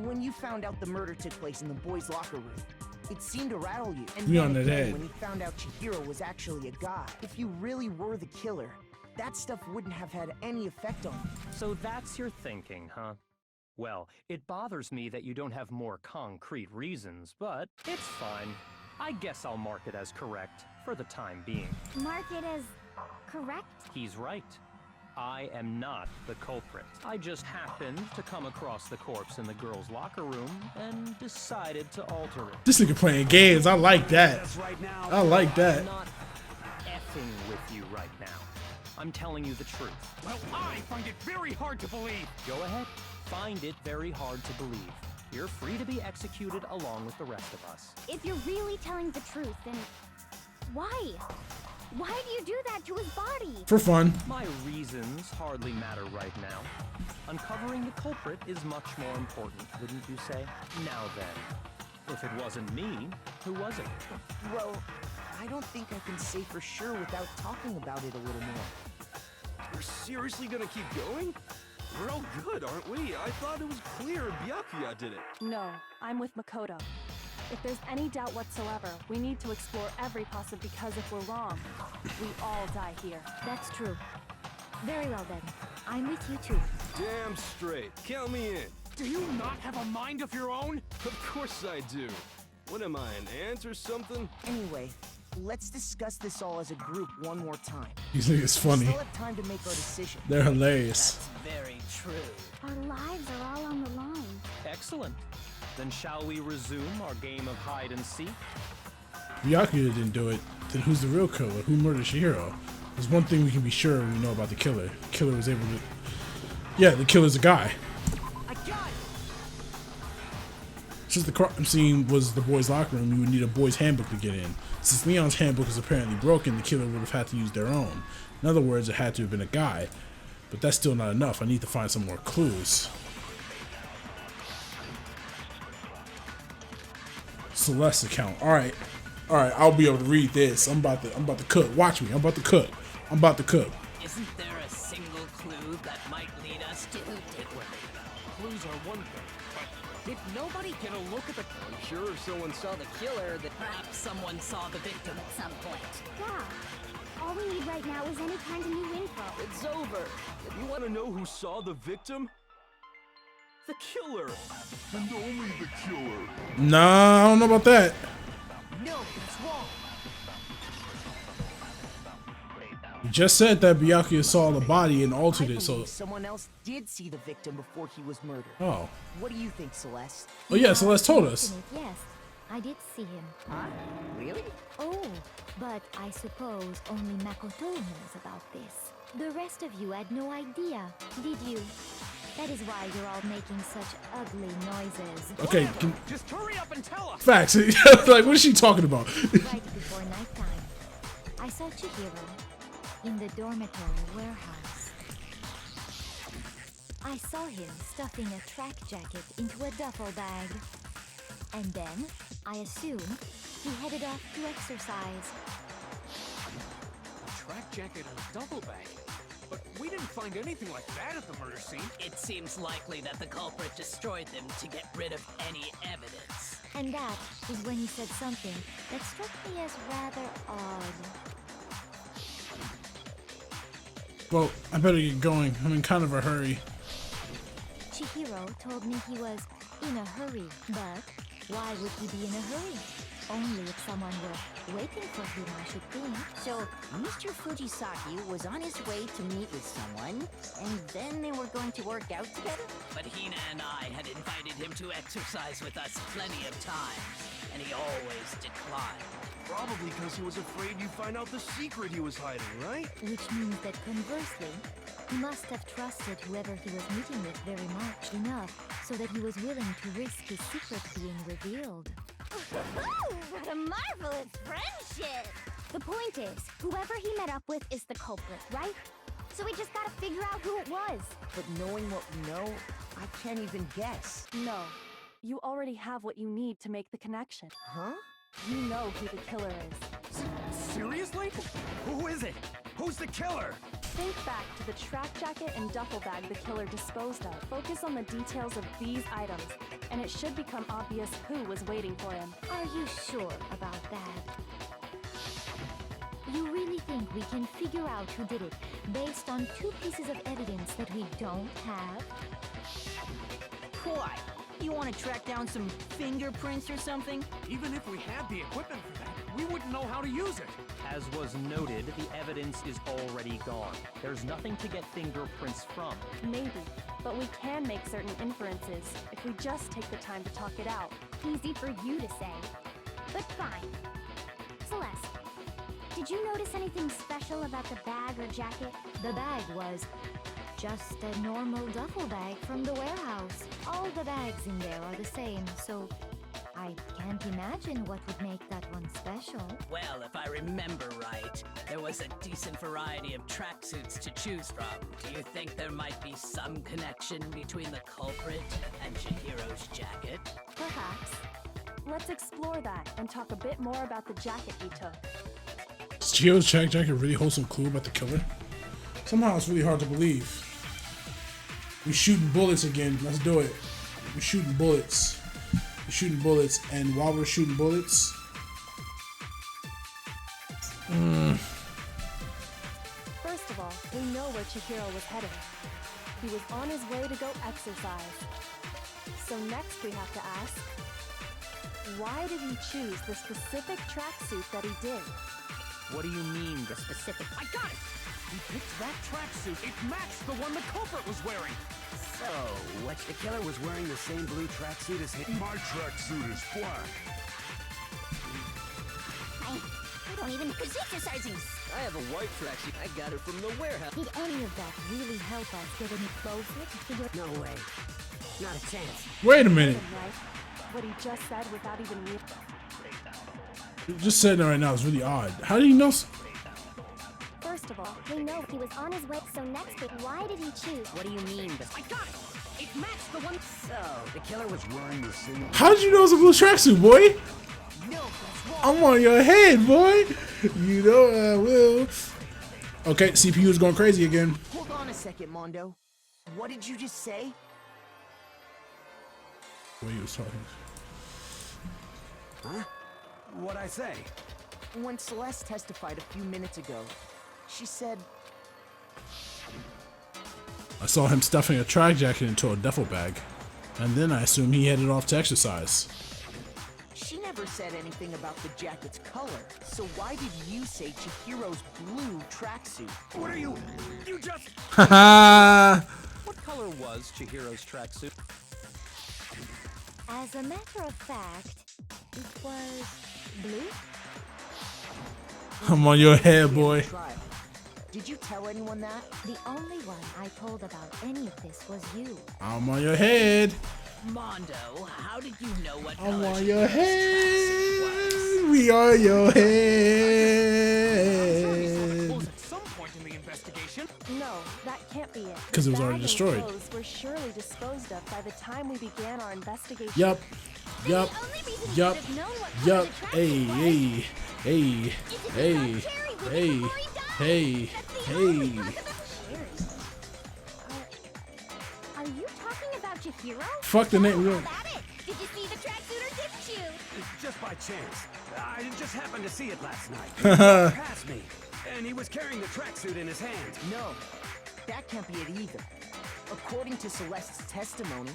when you found out the murder took place in the boys' locker room, it seemed to rattle you. And You then on that again, head. when he found out Chihiro was actually a guy, if you really were the killer, that stuff wouldn't have had any effect on you. So that's your thinking, huh? Well, it bothers me that you don't have more concrete reasons, but it's fine. I guess I'll mark it as correct for the time being. Mark it as correct? He's right. I am not the culprit. I just happened to come across the corpse in the girls' locker room and decided to alter it. This nigga playing games. I like that. That's right now. I like that. I'm not effing with you right now. I'm telling you the truth. Well, I find it very hard to believe. Go ahead. Find it very hard to believe. You're free to be executed along with the rest of us. If you're really telling the truth, then why? Why do you do that to his body? For fun. My reasons hardly matter right now. Uncovering the culprit is much more important, wouldn't you say? Now then, if it wasn't me, who was it? Well, I don't think I can say for sure without talking about it a little more. We're seriously gonna keep going? We're all good, aren't we? I thought it was clear Byakuya did it. No, I'm with Makoto. If there's any doubt whatsoever, we need to explore every possibility, because if we're wrong, we all die here. That's true. Very well then. I'm with you too. Damn straight. Count me in. Do you not have a mind of your own? Of course I do. What am I, an ant or something? Anyway, let's discuss this all as a group one more time. These niggas funny. We still have time to make our decision. They're hilarious. That's very true. Our lives are all on the line. Excellent. Then shall we resume our game of hide and seek? Byakuya didn't do it. Then who's the real killer? Who murdered Chihiro? There's one thing we can be sure we know about the killer. The killer was able to... Yeah, the killer's a guy. I got it! Since the crime scene was the boys' locker room, you would need a boys' handbook to get in. Since Leon's handbook is apparently broken, the killer would have had to use their own. In other words, it had to have been a guy. But that's still not enough. I need to find some more clues. Celeste's account. Alright. Alright, I'll be able to read this. I'm about to cook. Watch me. I'm about to cook. I'm about to cook. Isn't there a single clue that might lead us to who did what? Clues are one thing, but did nobody get a look at the... I'm sure if someone saw the killer, that Perhaps someone saw the victim at some point. Yeah. All we need right now is any kind of new info. It's over. You want to know who saw the victim? The killer. And only the killer. Nah, I don't know about that. No, it's wrong. You just said that Byakuya saw the body and altered I it, so... believe someone else did see the victim before he was murdered. Oh. What do you think, Celeste? Oh yeah, Celeste told us. Yes, I did see him. Huh? Really? Oh, but I suppose only Makoto knows about this. The rest of you had no idea, did you? That is why you're all making such ugly noises. Okay, Just hurry up and tell us! facts. Like, what is she talking about? Right before nighttime, I saw Chihiro in the dormitory warehouse. I saw him stuffing a track jacket into a duffel bag. And then, I assumed, he headed off to exercise. A track jacket and a duffel bag. But we didn't find anything like that at the murder scene. It seems likely that the culprit destroyed them to get rid of any evidence. And that is when he said something that struck me as rather odd. Well, I better get going. I'm in kind of a hurry. Chihiro told me he was in a hurry, but why would he be in a hurry? Only if someone were waiting for him, I should think. So, Mr. Fujisaki was on his way to meet with someone, and then they were going to work out together? But Hina and I had invited him to exercise with us plenty of times, and he always declined. Probably because he was afraid you'd find out the secret he was hiding, right? Which means that conversely, he must have trusted whoever he was meeting with very much enough so that he was willing to risk his secret being revealed. What a marvelous friendship! The point is, whoever he met up with is the culprit, right? So we just gotta figure out who it was. But knowing what we know, I can't even guess. No. You already have what you need to make the connection. Huh? You know who the killer is. Seriously? Who is it? Who's the killer? Think back to the track jacket and duffel bag the killer disposed of. Focus on the details of these items, and it should become obvious who was waiting for him. Are you sure about that? You really think we can figure out who did it based on 2 pieces of evidence that we don't have? Why? You want to track down some fingerprints or something? Even if we had the equipment for that, we wouldn't know how to use it. As was noted, the evidence is already gone. There's nothing to get fingerprints from. Maybe, but we can make certain inferences if we just take the time to talk it out. Easy for you to say, but fine. Celeste, did you notice anything special about the bag or jacket? The bag was just a normal duffel bag from the warehouse. All the bags in there are the same, so I can't imagine what would make that one special. Well, if I remember right, there was a decent variety of tracksuits to choose from. Do you think there might be some connection between the culprit and Chihiro's jacket? Perhaps. Let's explore that and talk a bit more about the jacket you took. Does Chihiro's track jacket really hold some clue about the killer? Somehow it's really hard to believe. We're shooting bullets again. Let's do it. We're shooting bullets. We're shooting bullets, and while we're shooting bullets, First of all, we know where Chihiro was heading. He was on his way to go exercise. So next we have to ask, why did he choose the specific tracksuit that he did? What do you mean, the specific? I got it! He picked that tracksuit. It matched the one the culprit was wearing. So, which the killer was wearing the same blue tracksuit as him? My tracksuit is black. I don't even use exercising. I have a white tracksuit. I got it from the warehouse. Did any of that really help us get any closer to figure? No way. Not a chance. wait a minute. Right? What he just said without even Just saying that right now is really odd. How did he know? First of all, we know he was on his way, so next week, why did he choose? What do you mean? I got it! It matched the one. So, the killer was Wearing the same. How did you know it was a blue tracksuit, boy? No, that's wrong. I'm on your head, boy. You know I will. Okay, CPU is going crazy again. Hold on a second, Mondo. What did you just say? What he was talking. Huh? What'd I say? When Celeste testified a few minutes ago, she said, I saw him stuffing a track jacket into a duffel bag, and then I assume he headed off to exercise. she never said anything about the jacket's color. So why did you say Chihiro's blue tracksuit? What are you? You just. Haha. What color was Chihiro's tracksuit? As a matter of fact, it was blue. I'm on your head, boy. Trial. Did you tell anyone that? The only one I told about any of this was you. I'm on your head. Mondo, how did you know what I'm color on your Chihiro's head. tracksuit was? We are your I'm sure he saw the head. clothes at some point in the investigation. No, that can't be it. 'Cause it was The already bag and destroyed. clothes were surely disposed of by the time we began our investigation. Yup. Yup. The only reason he Yup. would have known what color Yup. the tracksuit Hey, was hey, hey, is if hey, he found Cherry with it hey, before he died. hey, That's the only hey. possible- Are you talking about Chihiro? Fuck the name. How about it? Did you see the tracksuit or didn't you? Just by chance. I just happened to see it last night. He walked past me, and he was carrying the tracksuit in his hand. No, that can't be it either. According to Celeste's testimony,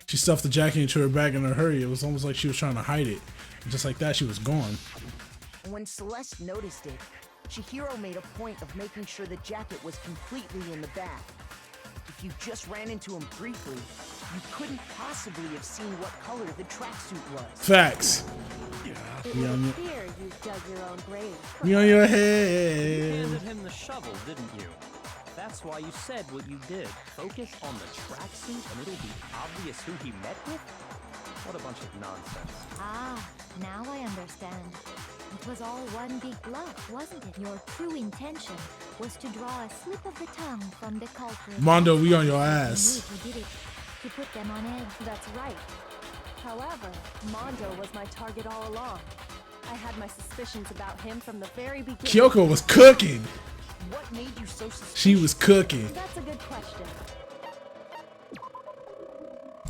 She stuffed the jacket into her bag in a hurry. It was almost like she was trying to hide it. And just like that, she was gone. when Celeste noticed it, Chihiro made a point of making sure the jacket was completely in the bag. If you just ran into him briefly, you couldn't possibly have seen what color the tracksuit was. Facts. It We would on, appear you dug your own grave. we on your You head. handed him the shovel, didn't you? That's why you said what you did. Focus on the tracksuit and it'll be obvious who he met with? What a bunch of nonsense. Ah, now I understand. It was all one big bluff, wasn't it? Your true intention was to draw a slip of the tongue from the culprit. Mondo, we on your You ass. knew you did it to put them on edge. That's right. However, Mondo was my target all along. I had my suspicions about him from the very beginning. Kyoko was cooking. What made you so suspicious? She was cooking. That's a good question.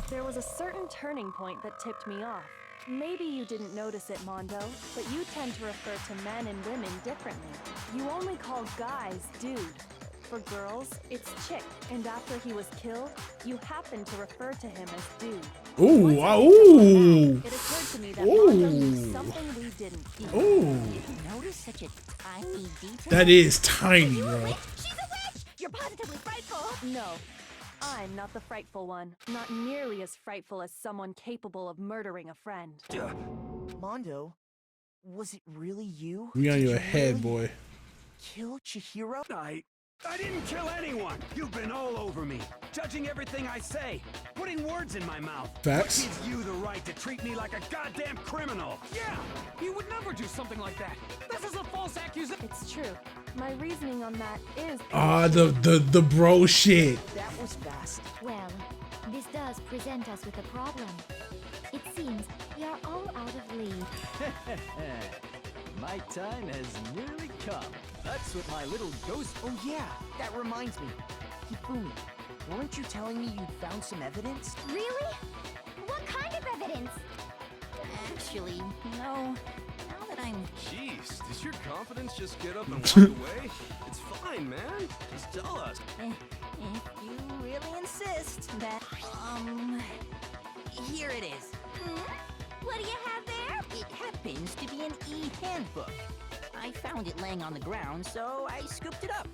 There was a certain turning point that tipped me off. Maybe you didn't notice it, Mondo, but you tend to refer to men and women differently. You only call guys dude. For girls, it's chick. And after he was killed, you happen to refer to him as dude. Ooh, It occurred to me that Mondo knew something we didn't. Ooh. Notice such a tiny detail? That is tiny, bro. She's a witch! You're positively frightful! No, I'm not the frightful one. Not nearly as frightful as someone capable of murdering a friend. Mondo, was it really you? We on Did your you head, really boy. Kill Chihiro? I didn't kill anyone! You've been all over me, judging everything I say, putting words in my mouth. Facts. What gives you the right to treat me like a goddamn criminal? Yeah! He would never do something like that! This is a false accusation! It's true. My reasoning on that is... Ah, the bro shit. That was fast. Well, this does present us with a problem. It seems we are all out of lead. My time has nearly come. That's what my little ghost... Oh yeah, that reminds me. Hifumi, weren't you telling me you'd found some evidence? Really? What kind of evidence? Actually, no. Now that I'm... Jeez, does your confidence just get up and walk away? It's fine, man. Just tell us. If you really insist, that... Here it is. What do you have there? It happens to be an e-handbook. I found it laying on the ground, so I scooped it up.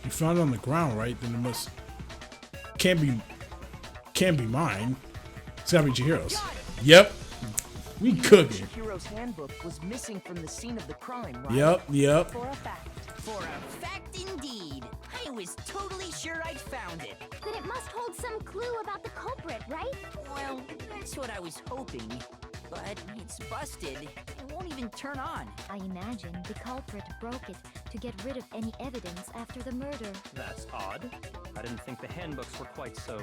You found it on the ground, right? Then it must can't be mine. It's gotta be Chihiro's. Yep. We cooking. Chihiro's handbook was missing from the scene of the crime, right? Yep. For a fact. For a fact indeed. I was totally sure I'd found it. Then it must hold some clue about the culprit, right? Well, that's what I was hoping. But it's busted. It won't even turn on. I imagine the culprit broke it to get rid of any evidence after the murder. That's odd. I didn't think the handbooks were quite so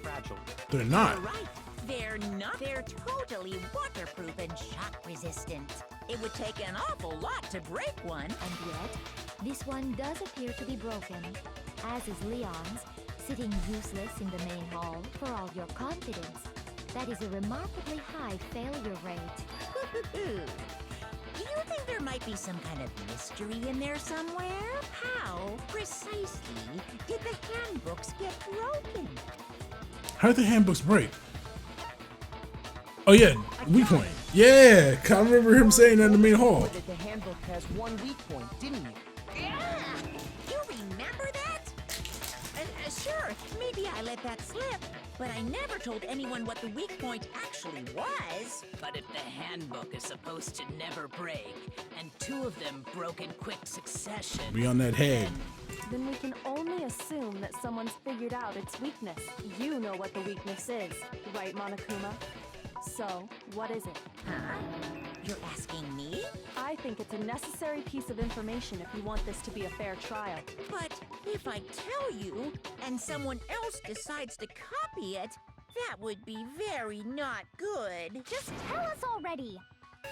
fragile. They're not. You're right. They're not. They're totally waterproof and shock resistant. It would take an awful lot to break one. And yet, this one does appear to be broken, as is Leon's, sitting useless in the main hall for all your confidence. That is a remarkably high failure rate. Do you think there might be some kind of mystery in there somewhere? How precisely did the handbooks get broken? How did the handbooks break? Oh yeah, weak point. Yeah, I remember him saying that in the main hall. That the handbook has one weak point, didn't you? Yeah! You remember that? Sure, maybe I let that slip, but I never told anyone what the weak point actually was. But if the handbook is supposed to never break, and two of them broke in quick succession... We on that head. Then we can only assume that someone's figured out its weakness. You know what the weakness is, right, Monokuma? So, what is it? Huh? You're asking me? I think it's a necessary piece of information if you want this to be a fair trial. But if I tell you, and someone else decides to copy it, that would be very not good. Just tell us already.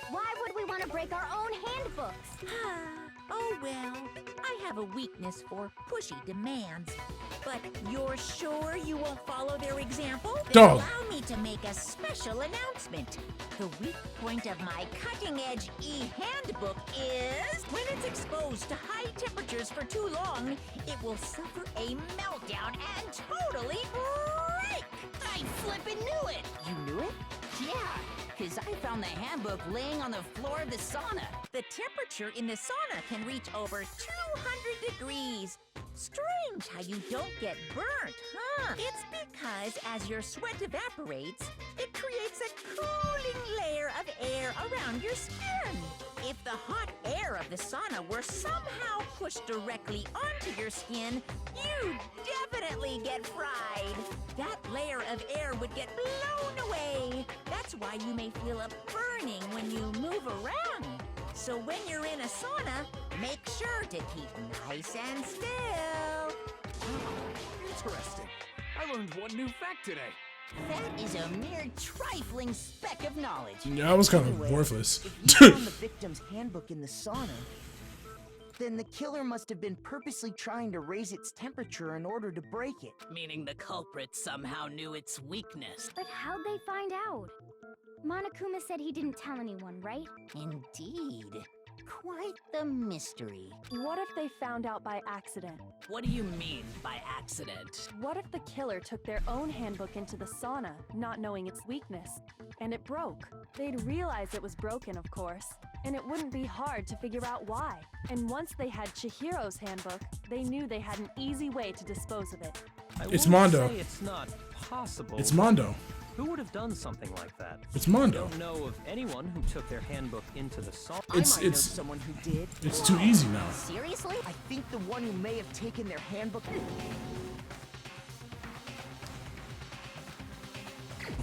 Why would we want to break our own handbooks? Oh well, I have a weakness for pushy demands. But you're sure you won't follow their example? Then Dog. allow me to make a special announcement. The weak point of my cutting-edge e-handbook is when it's exposed to high temperatures for too long, it will suffer a meltdown and totally break! I flippin' knew it! You knew it? Yeah, because I found the handbook laying on the floor of the sauna. The temperature in the sauna can reach over 200 degrees. Strange how you don't get burnt, huh? It's because as your sweat evaporates, it creates a cooling layer of air around your skin. If the hot air of the sauna were somehow pushed directly onto your skin, you'd definitely get fried. That layer of air would get blown away, That's why you may feel a burning when you move around. So when you're in a sauna, make sure to keep nice and still. Interesting. I learned one new fact today. That is a mere trifling speck of knowledge. Yeah, that was kind of worthless. If you found the victim's handbook in the sauna, then the killer must have been purposely trying to raise its temperature in order to break it. Meaning the culprit somehow knew its weakness. But how'd they find out? Monokuma said he didn't tell anyone, right? Indeed. Quite the mystery. What if they found out by accident? What do you mean by accident? What if the killer took their own handbook into the sauna, not knowing its weakness, and it broke? They'd realize it was broken, of course, and it wouldn't be hard to figure out why. And once they had Chihiro's handbook, they knew they had an easy way to dispose of it. It's Mondo. Say it's not possible. It's Mondo. Who would have done something like that? It's Mondo. I don't know of anyone who took their handbook into the sauna. I might know someone who did. It's too easy now. Seriously? I think the one who may have taken their handbook.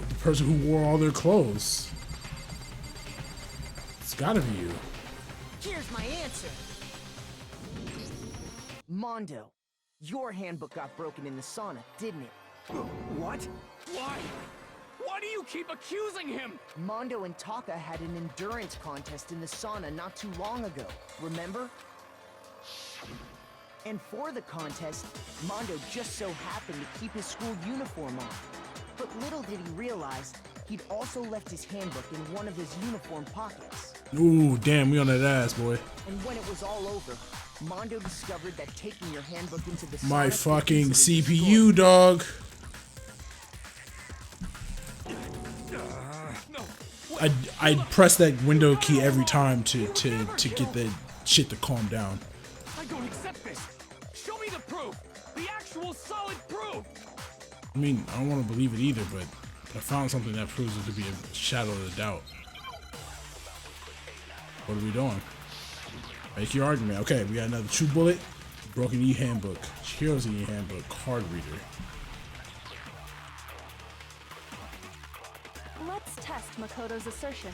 The person who wore all their clothes. It's gotta be you. Here's my answer. Mondo, your handbook got broken in the sauna, didn't it? What? Why? Why do you keep accusing him? Mondo and Taka had an endurance contest in the sauna not too long ago, remember? And for the contest, Mondo just so happened to keep his school uniform on. But little did he realize, he'd also left his handbook in one of his uniform pockets. Ooh, damn, we on that ass, boy. And when it was all over, Mondo discovered that taking your handbook into the My sauna fucking could easily CPU, dog. I'd press that window key every time to get the shit to calm down. I don't accept this. Show me the proof. The actual solid proof. I mean, I don't want to believe it either, but I found something that proves it to be a shadow of a doubt. What are we doing? Make your argument. Okay, we got another true bullet, broken e-handbook, Chihiro's e-handbook, card reader. Let's test Makoto's assertion.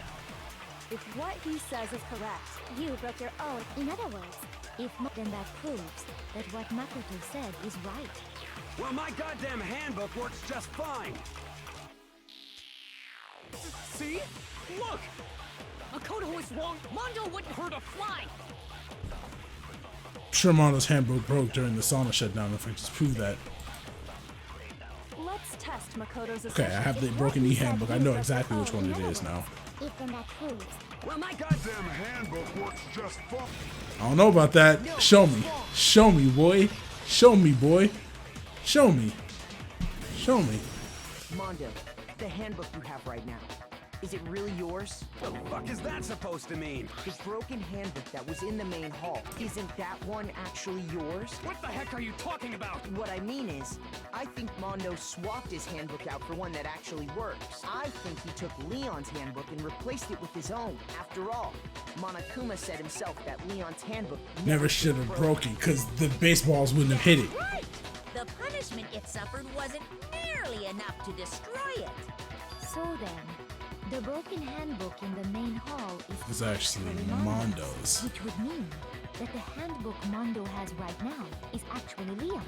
If what he says is correct, You broke your own. In other words, then that proves that what Makoto said is right. Well, my goddamn handbook works just fine. See? Look! Makoto is wrong. Mondo wouldn't hurt a fly. I'm sure Mondo's handbook broke during the sauna shutdown if I just prove that. let's test Makoto's assertion. Okay, I have the broken e-handbook. I know exactly which one it is now. If then that proves. Well, my goddamn handbook works just fine. I don't know about that. Show me. Show me, boy. Show me, boy. Show me. Show me. Mondo, the handbook you have right now, is it really yours? What the fuck is that supposed to mean? The broken handbook that was in the main hall, isn't that one actually yours? What the heck are you talking about? What I mean is, I think Mondo swapped his handbook out for one that actually works. I think he took Leon's handbook and replaced it with his own. After all, Monokuma said himself that Leon's handbook Never should have broken because the baseballs wouldn't have hit it. Right! The punishment it suffered wasn't nearly enough to destroy it. So then, the broken handbook in the main hall It's actually Mondo's. which would mean that the handbook Mondo has right now is actually Leon's.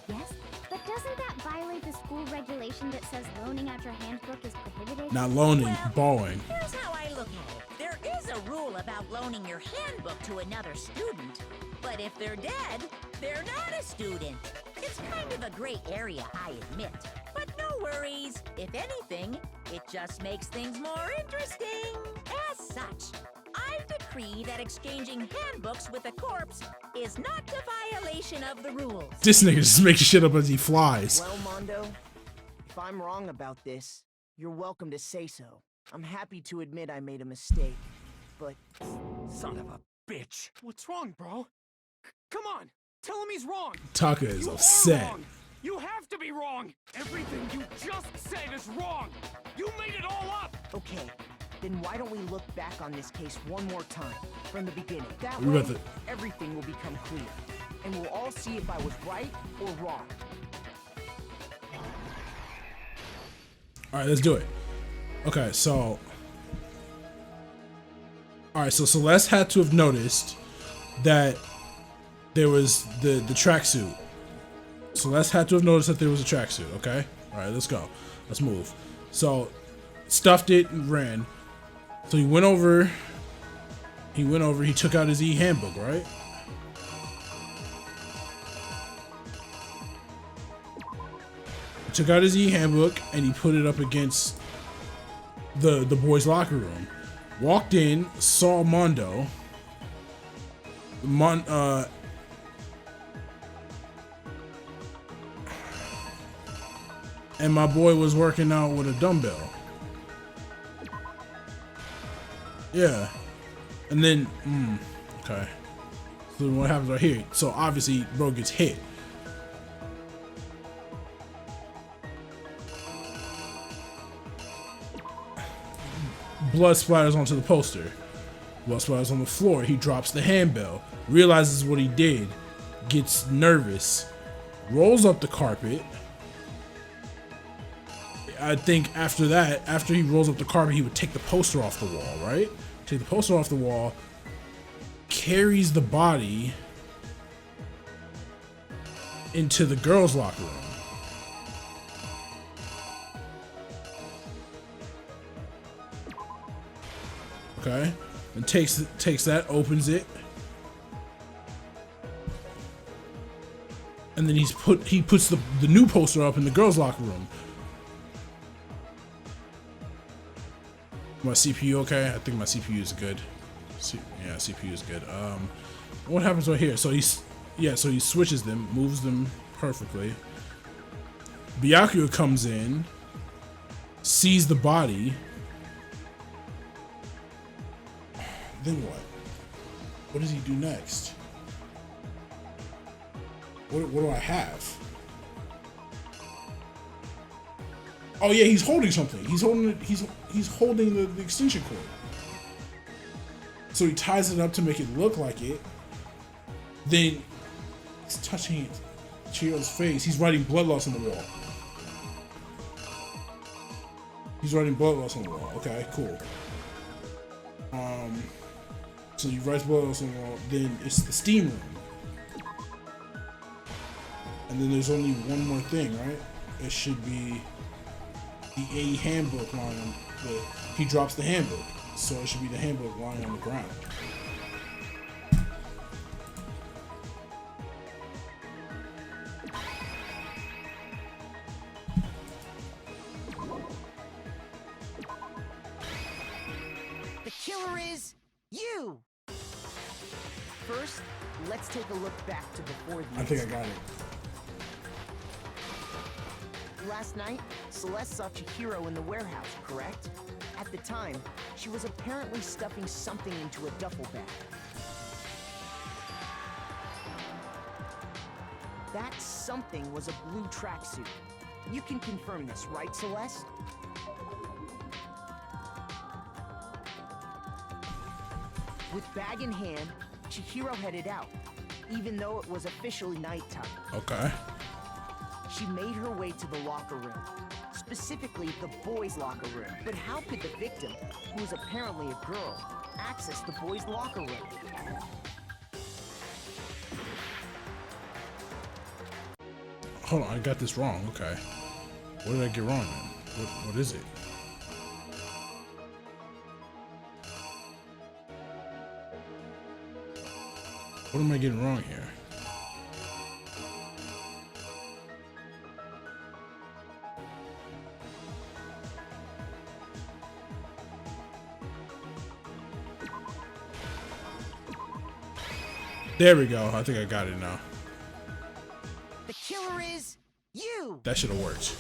Yes? But doesn't that violate the school regulation that says loaning out your handbook is prohibited? Not loaning, borrowing. Here's how I look at it. There is a rule about loaning your handbook to another student, but if they're dead, they're not a student. It's kind of a gray area, I admit. But no worries. If anything, it just makes things more interesting. As such, I decree that exchanging handbooks with a corpse is not a violation of the rules. This nigga just making shit up as he flies. Well, Mondo, if I'm wrong about this, you're welcome to say so. I'm happy to admit I made a mistake, but... Son of a bitch. What's wrong, bro? Come on, tell him he's wrong. Taka is You are upset. wrong. You have to be wrong. Everything you just said is wrong. You made it all up. Okay, then why don't we look back on this case one more time, from the beginning. That We way, got the- everything will become clear, and we'll all see if I was right or wrong. Alright, let's do it. Okay, so all right, so Celeste had to have noticed that there was the tracksuit. Celeste had to have noticed that there was a tracksuit. Okay, all right, let's go. Let's move. So stuffed it and ran. So he went over. He took out his handbook, right? He took out his handbook and he put it up against the boys' locker room. Walked in, saw Mondo. And my boy was working out with a dumbbell. Yeah. And then, okay. So what happens right here? So obviously, bro gets hit. Blood splatters onto the poster. Blood splatters on the floor. He drops the handbell. Realizes what he did. Gets nervous. Rolls up the carpet. I think after that, after he rolls up the carpet, he would take the poster off the wall, right? Take the poster off the wall. Carries the body into the girls' locker room. Okay, and takes that, opens it, and then he puts the new poster up in the girls' locker room. My CPU okay? I think my CPU is good. Yeah, CPU is good. What happens right here? So he switches them, moves them perfectly. Byakuya comes in, sees the body. Then what? What does he do next? What do I have? Oh yeah, he's holding something. He's holding the extension cord. So he ties it up to make it look like it. Then he's touching Chihiro's face. He's writing blood loss on the wall. He's writing blood loss on the wall. Okay, cool. So he writes blood loss on the wall. Then it's the steam room. And then there's only one more thing, right? It should be the A handbook lying. He drops the handbook, so it should be the handbook lying on the ground. The killer is you! First, let's take a look back to before the I think I got it. Last night, Celeste saw Chihiro in the warehouse, correct? At the time, she was apparently stuffing something into a duffel bag. That something was a blue tracksuit. You can confirm this, right, Celeste? With bag in hand, Chihiro headed out, even though it was officially nighttime. Okay. She made her way to the locker room, specifically the boys' locker room. But how could the victim, who was apparently a girl, access the boys' locker room? Hold on, I got this wrong. Okay. What did I get wrong then? What is it? What am I getting wrong here? There we go. I think I got it now. The killer is you! That should have worked.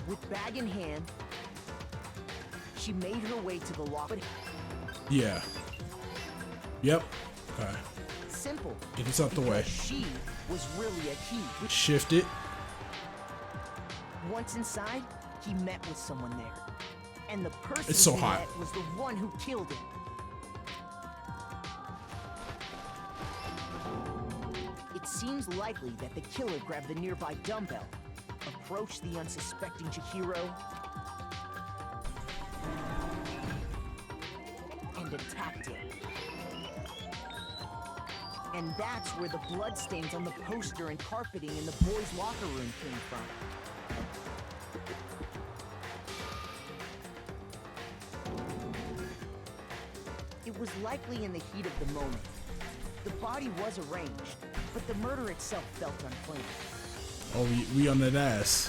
With bag in hand, she made her way to the locker. Yeah. Yep. Okay. Simple. Get this out the way. She was really a key. Shift it. Once inside, he met with someone there. And the person It's so he hot. met was the one who killed him. It seems likely that the killer grabbed the nearby dumbbell, a approach the unsuspecting Chihiro and attacked him. And that's where the bloodstains on the poster and carpeting in the boys' locker room came from. It was likely in the heat of the moment. The body was arranged, but the murder itself felt unclean. Oh, we on that ass.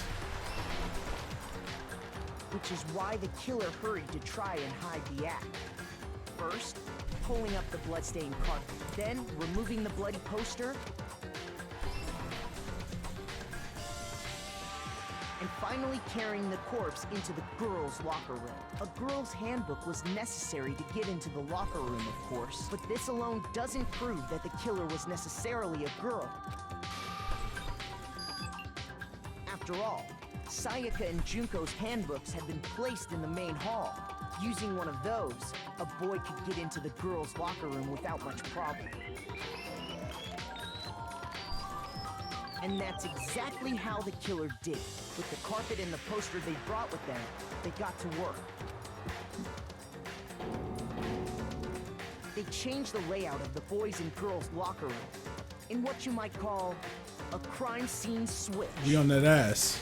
Which is why the killer hurried to try and hide the act. First, pulling up the bloodstained carpet, then removing the bloody poster, and finally carrying the corpse into the girls' locker room. A girl's handbook was necessary to get into the locker room, of course, but this alone doesn't prove that the killer was necessarily a girl. After all, Sayaka and Junko's handbooks had been placed in the main hall. Using one of those, a boy could get into the girls' locker room without much problem. And that's exactly how the killer did. With the carpet and the poster they brought with them, they got to work. They changed the layout of the boys' and girls' locker room in what you might call a crime scene switch. We on that ass.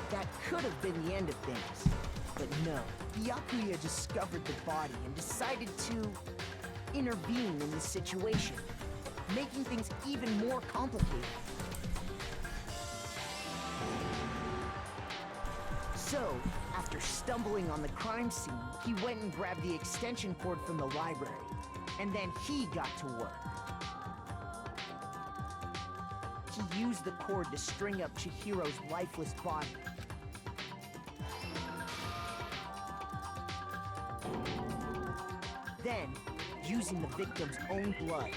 That could have been the end of things, but no. Byakuya discovered the body and decided to intervene in the situation, making things even more complicated. So, after stumbling on the crime scene, he went and grabbed the extension cord from the library, and then he got to work. He used the cord to string up Chihiro's lifeless body. Then, using the victim's own blood,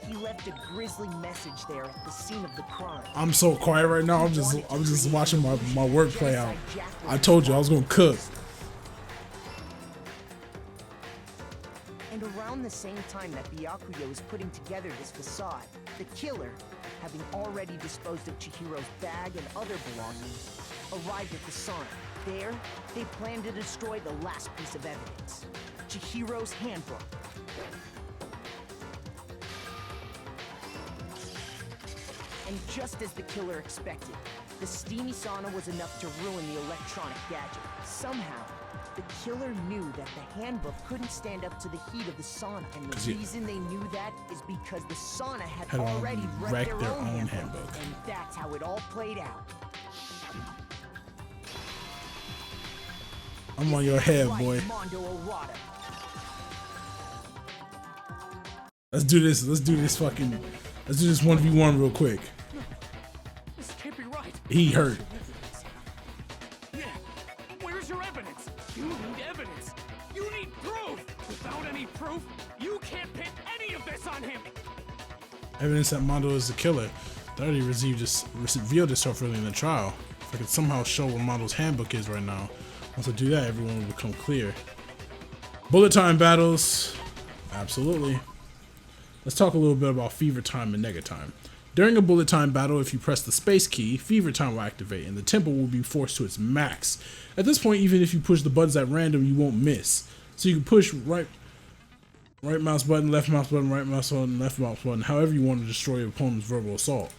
he left a grisly message there at the scene of the crime. I'm so quiet right now. I'm just watching my work play out. I told you I was gonna cook. And around the same time that Byakuya was putting together this facade, the killer, having already disposed of Chihiro's bag and other belongings, arrived at the sauna. There, they planned to destroy the last piece of evidence, Chihiro's handbook. And just as the killer expected, the steamy sauna was enough to ruin the electronic gadget. Somehow, the killer knew that the handbook couldn't stand up to the heat of the sauna, and the reason they knew that is because the sauna had already wrecked their own handbook. And that's how it all played out. I'm on your head, boy. Let's do this. Let's do this 1v1 real quick. This can't be right. He hurt. Yeah. Where's your evidence? You need evidence. You need proof. Without any proof, you can't pin any of this on him. Evidence that Mondo is the killer. That already revealed itself early in the trial. If I could somehow show what Mondo's handbook is right now, once I do that, everyone will become clear. Bullet time battles. Absolutely. Let's talk a little bit about fever time and nega time. During a bullet time battle, if you press the space key, fever time will activate and the tempo will be forced to its max. At this point, even if you push the buttons at random, you won't miss. So you can push right mouse button, left mouse button, right mouse button, left mouse button, however you want to destroy your opponent's verbal assault.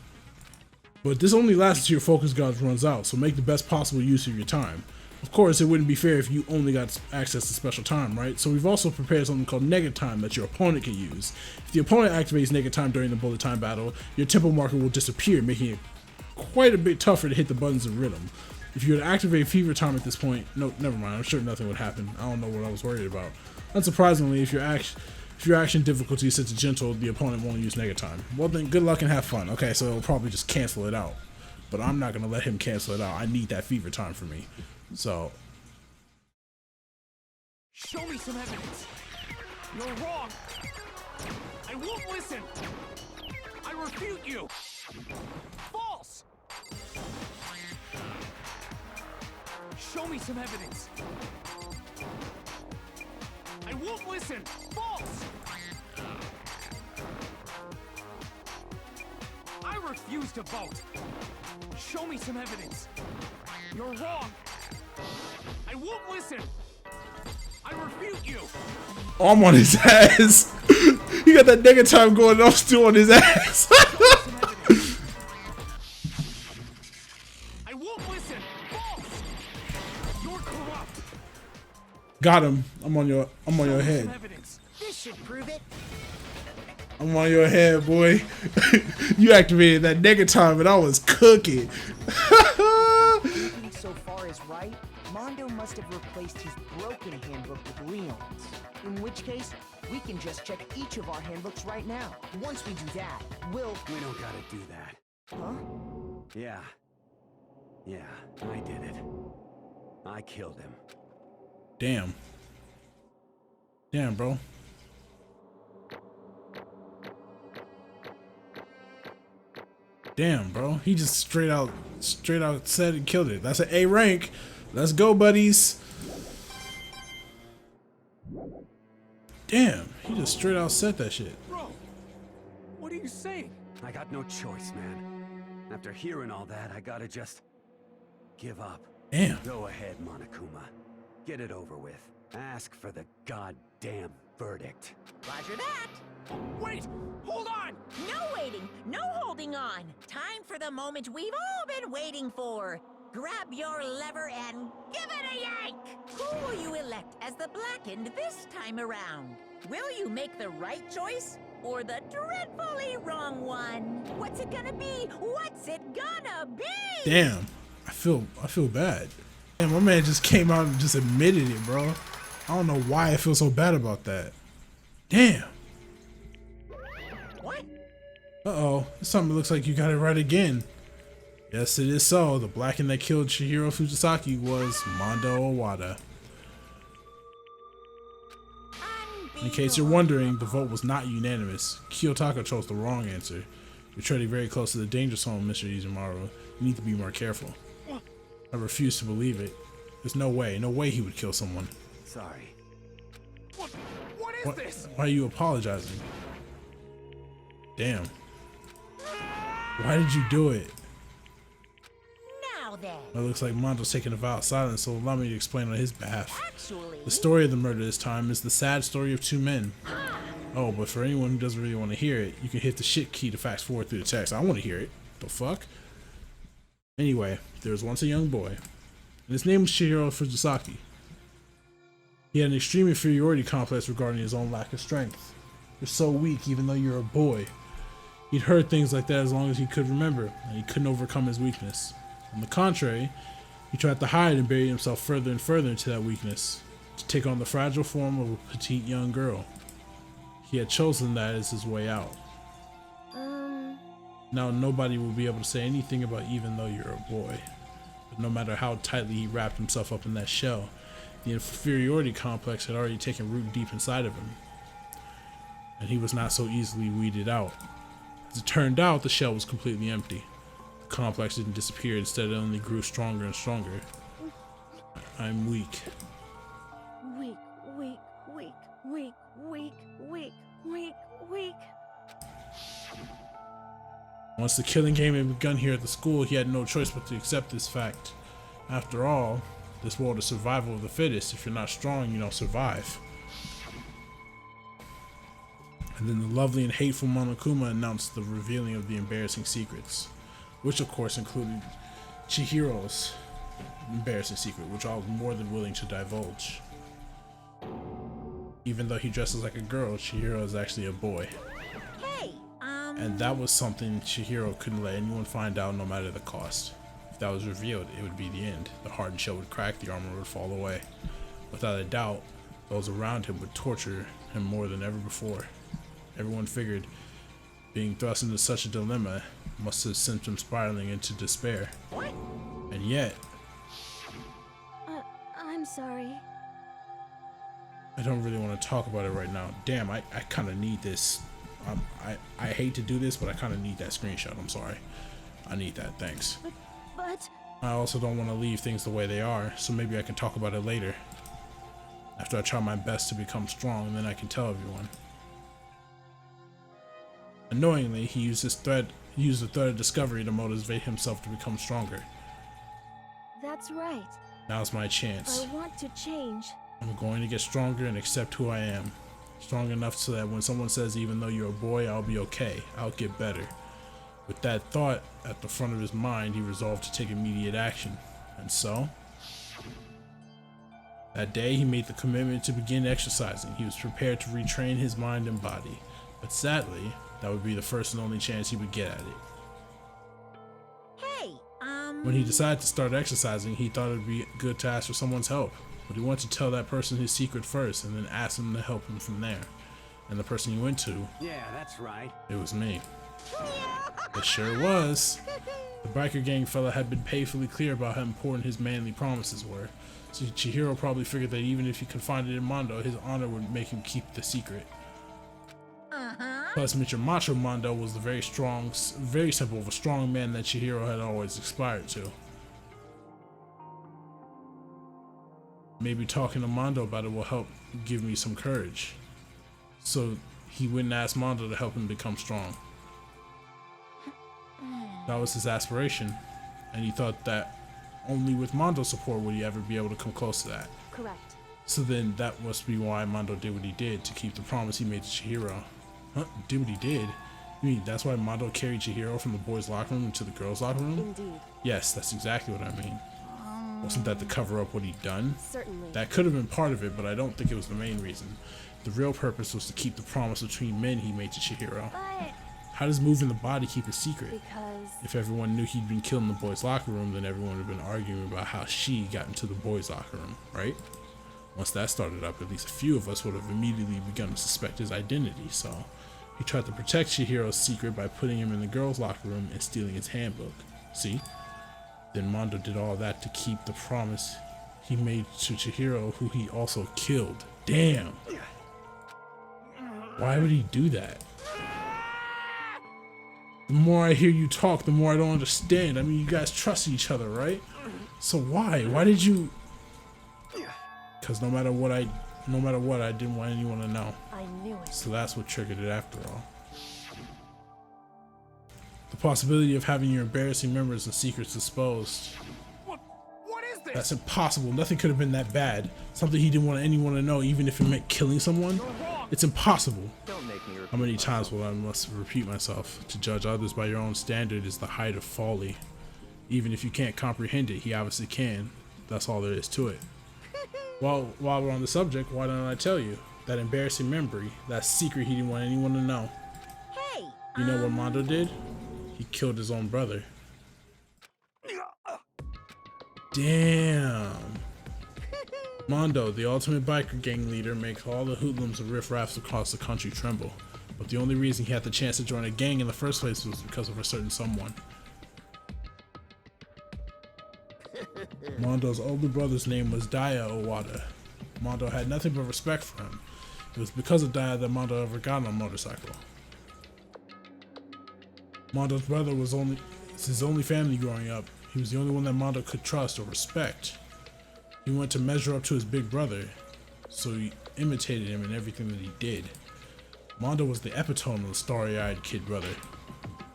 But this only lasts until your focus gauge runs out, so make the best possible use of your time. Of course, it wouldn't be fair if you only got access to special time, right? So we've also prepared something called nega time that your opponent can use. If the opponent activates nega time during the bullet time battle, your tempo marker will disappear, making it quite a bit tougher to hit the buttons in rhythm. If you were to activate fever time at this point, no, never mind, I'm sure nothing would happen. I don't know what I was worried about. Unsurprisingly, if your action difficulty is set to gentle, the opponent won't use nega time. Well then, good luck and have fun. Okay, so it'll probably just cancel it out. But I'm not going to let him cancel it out. I need that fever time for me. So, show me some evidence. You're wrong. I won't listen. I refute you. False. Show me some evidence. I won't listen. False. I refuse to vote. Show me some evidence. You're wrong. I won't listen. I refute you. Oh, I'm on his ass. He got that nigga time going off still on his ass. I won't listen. False. You're corrupt. Got him. I'm on your head. This should prove it. I'm on your head, boy. You activated that nigga time and I was cooking. Everything so far is right. Mondo must have replaced his broken handbook with Leon's. In which case, we can just check each of our handbooks right now. Once we do that, we don't gotta do that. Huh? Yeah, I did it. I killed him. Damn, bro. Damn, bro. He just straight out said and killed it. That's an A rank. Let's go, buddies. Damn, he just straight out said that shit. Bro, what are you saying? I got no choice, man. After hearing all that, I gotta just give up. Damn. Go ahead, Monokuma. Get it over with. Ask for the goddamn verdict. Roger that. Wait! Hold on! No waiting! No holding on! Time for the moment we've all been waiting for! Grab your lever and give it a yank! Who will you elect as the Blackened this time around? Will you make the right choice or the dreadfully wrong one? What's it gonna be? What's it gonna be? Damn. I feel bad. Damn, my man just came out and just admitted it, bro. I don't know why I feel so bad about that. Damn. What? Uh-oh. Something looks like you got it right again. Yes, it is so. The Blackened that killed Chihiro Fujisaki was Mondo Owada. In case you're wondering, the vote was not unanimous. Kiyotaka chose the wrong answer. You're treading very close to the danger zone, Mr. Izumaru. You need to be more careful. I refuse to believe it. There's no way he would kill someone. Sorry. What is this? Why are you apologizing? Damn. Why did you do it? Now then. It looks like Mondo's taking a vow of silence, so allow me to explain on his behalf. Actually, The story of the murder this time is the sad story of two men. Oh, but for anyone who doesn't really want to hear it, you can hit the shit key to fast forward through the text. I want to hear it. The fuck? Anyway, there was once a young boy, and his name was Chihiro Fujisaki. He had an extreme inferiority complex regarding his own lack of strength. You're so weak even though you're a boy. He'd heard things like that as long as he could remember, and he couldn't overcome his weakness. On the contrary, he tried to hide and bury himself further and further into that weakness, to take on the fragile form of a petite young girl. He had chosen that as his way out. Now nobody will be able to say anything about even though you're a boy. But no matter how tightly he wrapped himself up in that shell, the inferiority complex had already taken root deep inside of him. And he was not so easily weeded out. As it turned out, the shell was completely empty. The complex didn't disappear, instead it only grew stronger and stronger. I'm weak. Weak, weak, weak, weak, weak, weak, weak, weak. Once the killing game had begun here at the school, he had no choice but to accept this fact. After all, this world is survival of the fittest. If you're not strong, you don't survive. And then the lovely and hateful Monokuma announced the revealing of the embarrassing secrets, which of course included Chihiro's embarrassing secret, which I was more than willing to divulge. Even though he dresses like a girl, Chihiro is actually a boy. Hey, And that was something Chihiro couldn't let anyone find out, no matter the cost. If that was revealed, it would be the end. The hardened shell would crack, the armor would fall away. Without a doubt, those around him would torture him more than ever before. Everyone figured being thrust into such a dilemma must have sent him spiraling into despair. What? And yet, I'm sorry. I don't really want to talk about it right now. Damn, I kind of need this. I hate to do this, but I kind of need that screenshot. I'm sorry. I need that, thanks. But I also don't want to leave things the way they are, so maybe I can talk about it later. After I try my best to become strong, and then I can tell everyone. Annoyingly, he used his threat use the threat of discovery to motivate himself to become stronger. That's right. Now's my chance. I want to change. I'm going to get stronger and accept who I am. Strong enough so that when someone says, even though you're a boy, I'll be okay. I'll get better. With that thought at the front of his mind, he resolved to take immediate action. And so, that day he made the commitment to begin exercising. He was prepared to retrain his mind and body. But sadly, that would be the first and only chance he would get at it. Hey, When he decided to start exercising, he thought it would be good to ask for someone's help. But he wanted to tell that person his secret first and then ask them to help him from there. And the person he went to, Yeah, that's right. it was me. It sure was. The biker gang fella had been painfully clear about how important his manly promises were. So Chihiro probably figured that even if he confided in Mondo, his honor would make him keep the secret. Plus, Mr. Macho Mondo was the very simple of a strong man that Chihiro had always aspired to. Maybe talking to Mondo about it will help give me some courage. So he wouldn't ask Mondo to help him become strong. That was his aspiration, and he thought that only with Mondo's support would he ever be able to come close to that. Correct. So then that must be why Mondo did what he did, to keep the promise he made to Chihiro. Huh? Did what he did? You mean that's why Mondo carried Chihiro from the boys' locker room into the girls' locker room? Indeed. Yes, that's exactly what I mean. Wasn't that to cover up what he'd done? Certainly. That could have been part of it, but I don't think it was the main reason. The real purpose was to keep the promise between men he made to Chihiro. But How does moving the body keep it secret? because If everyone knew he'd been killed in the boys' locker room, then everyone would have been arguing about how she got into the boys' locker room, right? Once that started up, at least a few of us would have immediately begun to suspect his identity, so he tried to protect Chihiro's secret by putting him in the girls' locker room and stealing his handbook. See? Then Mondo did all that to keep the promise he made to Chihiro, who he also killed. Damn! Why would he do that? The more I hear you talk, the more I don't understand. I mean, you guys trust each other, right? So why? Why did you? Because no matter what, I didn't want anyone to know. I knew it. So that's what triggered it after all. The possibility of having your embarrassing memories and secrets exposed. What is this? That's impossible. Nothing could have been that bad. Something he didn't want anyone to know, even if it meant killing someone. It's impossible. Don't make me How many times will I must repeat myself? To judge others by your own standard is the height of folly. Even if you can't comprehend it, he obviously can. That's all there is to it. Well, while we're on the subject, why don't I tell you? That embarrassing memory, that secret he didn't want anyone to know. Hey, You know what Mondo did? He killed his own brother. Damn. Mondo, the ultimate biker gang leader, makes all the hoodlums and riffraffs across the country tremble. But the only reason he had the chance to join a gang in the first place was because of a certain someone. Mondo's older brother's name was Daya Owada. Mondo had nothing but respect for him. It was because of Daya that Mondo ever got on a motorcycle. Mondo's brother was his only family growing up. He was the only one that Mondo could trust or respect. He wanted to measure up to his big brother, so he imitated him in everything that he did. Mondo was the epitome of the starry-eyed kid brother.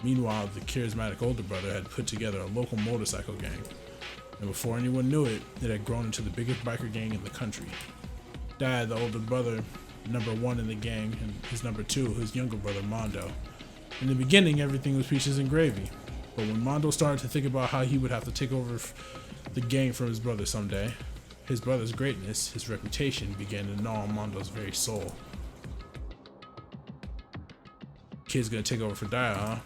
Meanwhile, the charismatic older brother had put together a local motorcycle gang, and before anyone knew it, it had grown into the biggest biker gang in the country. Dad, the older brother, number one in the gang, and his number two, his younger brother, Mondo. In the beginning, everything was peaches and gravy, but when Mondo started to think about how he would have to take over the gang from his brother someday, his brother's greatness, his reputation, began to gnaw on Mondo's very soul. Kid's gonna take over for Daya, huh?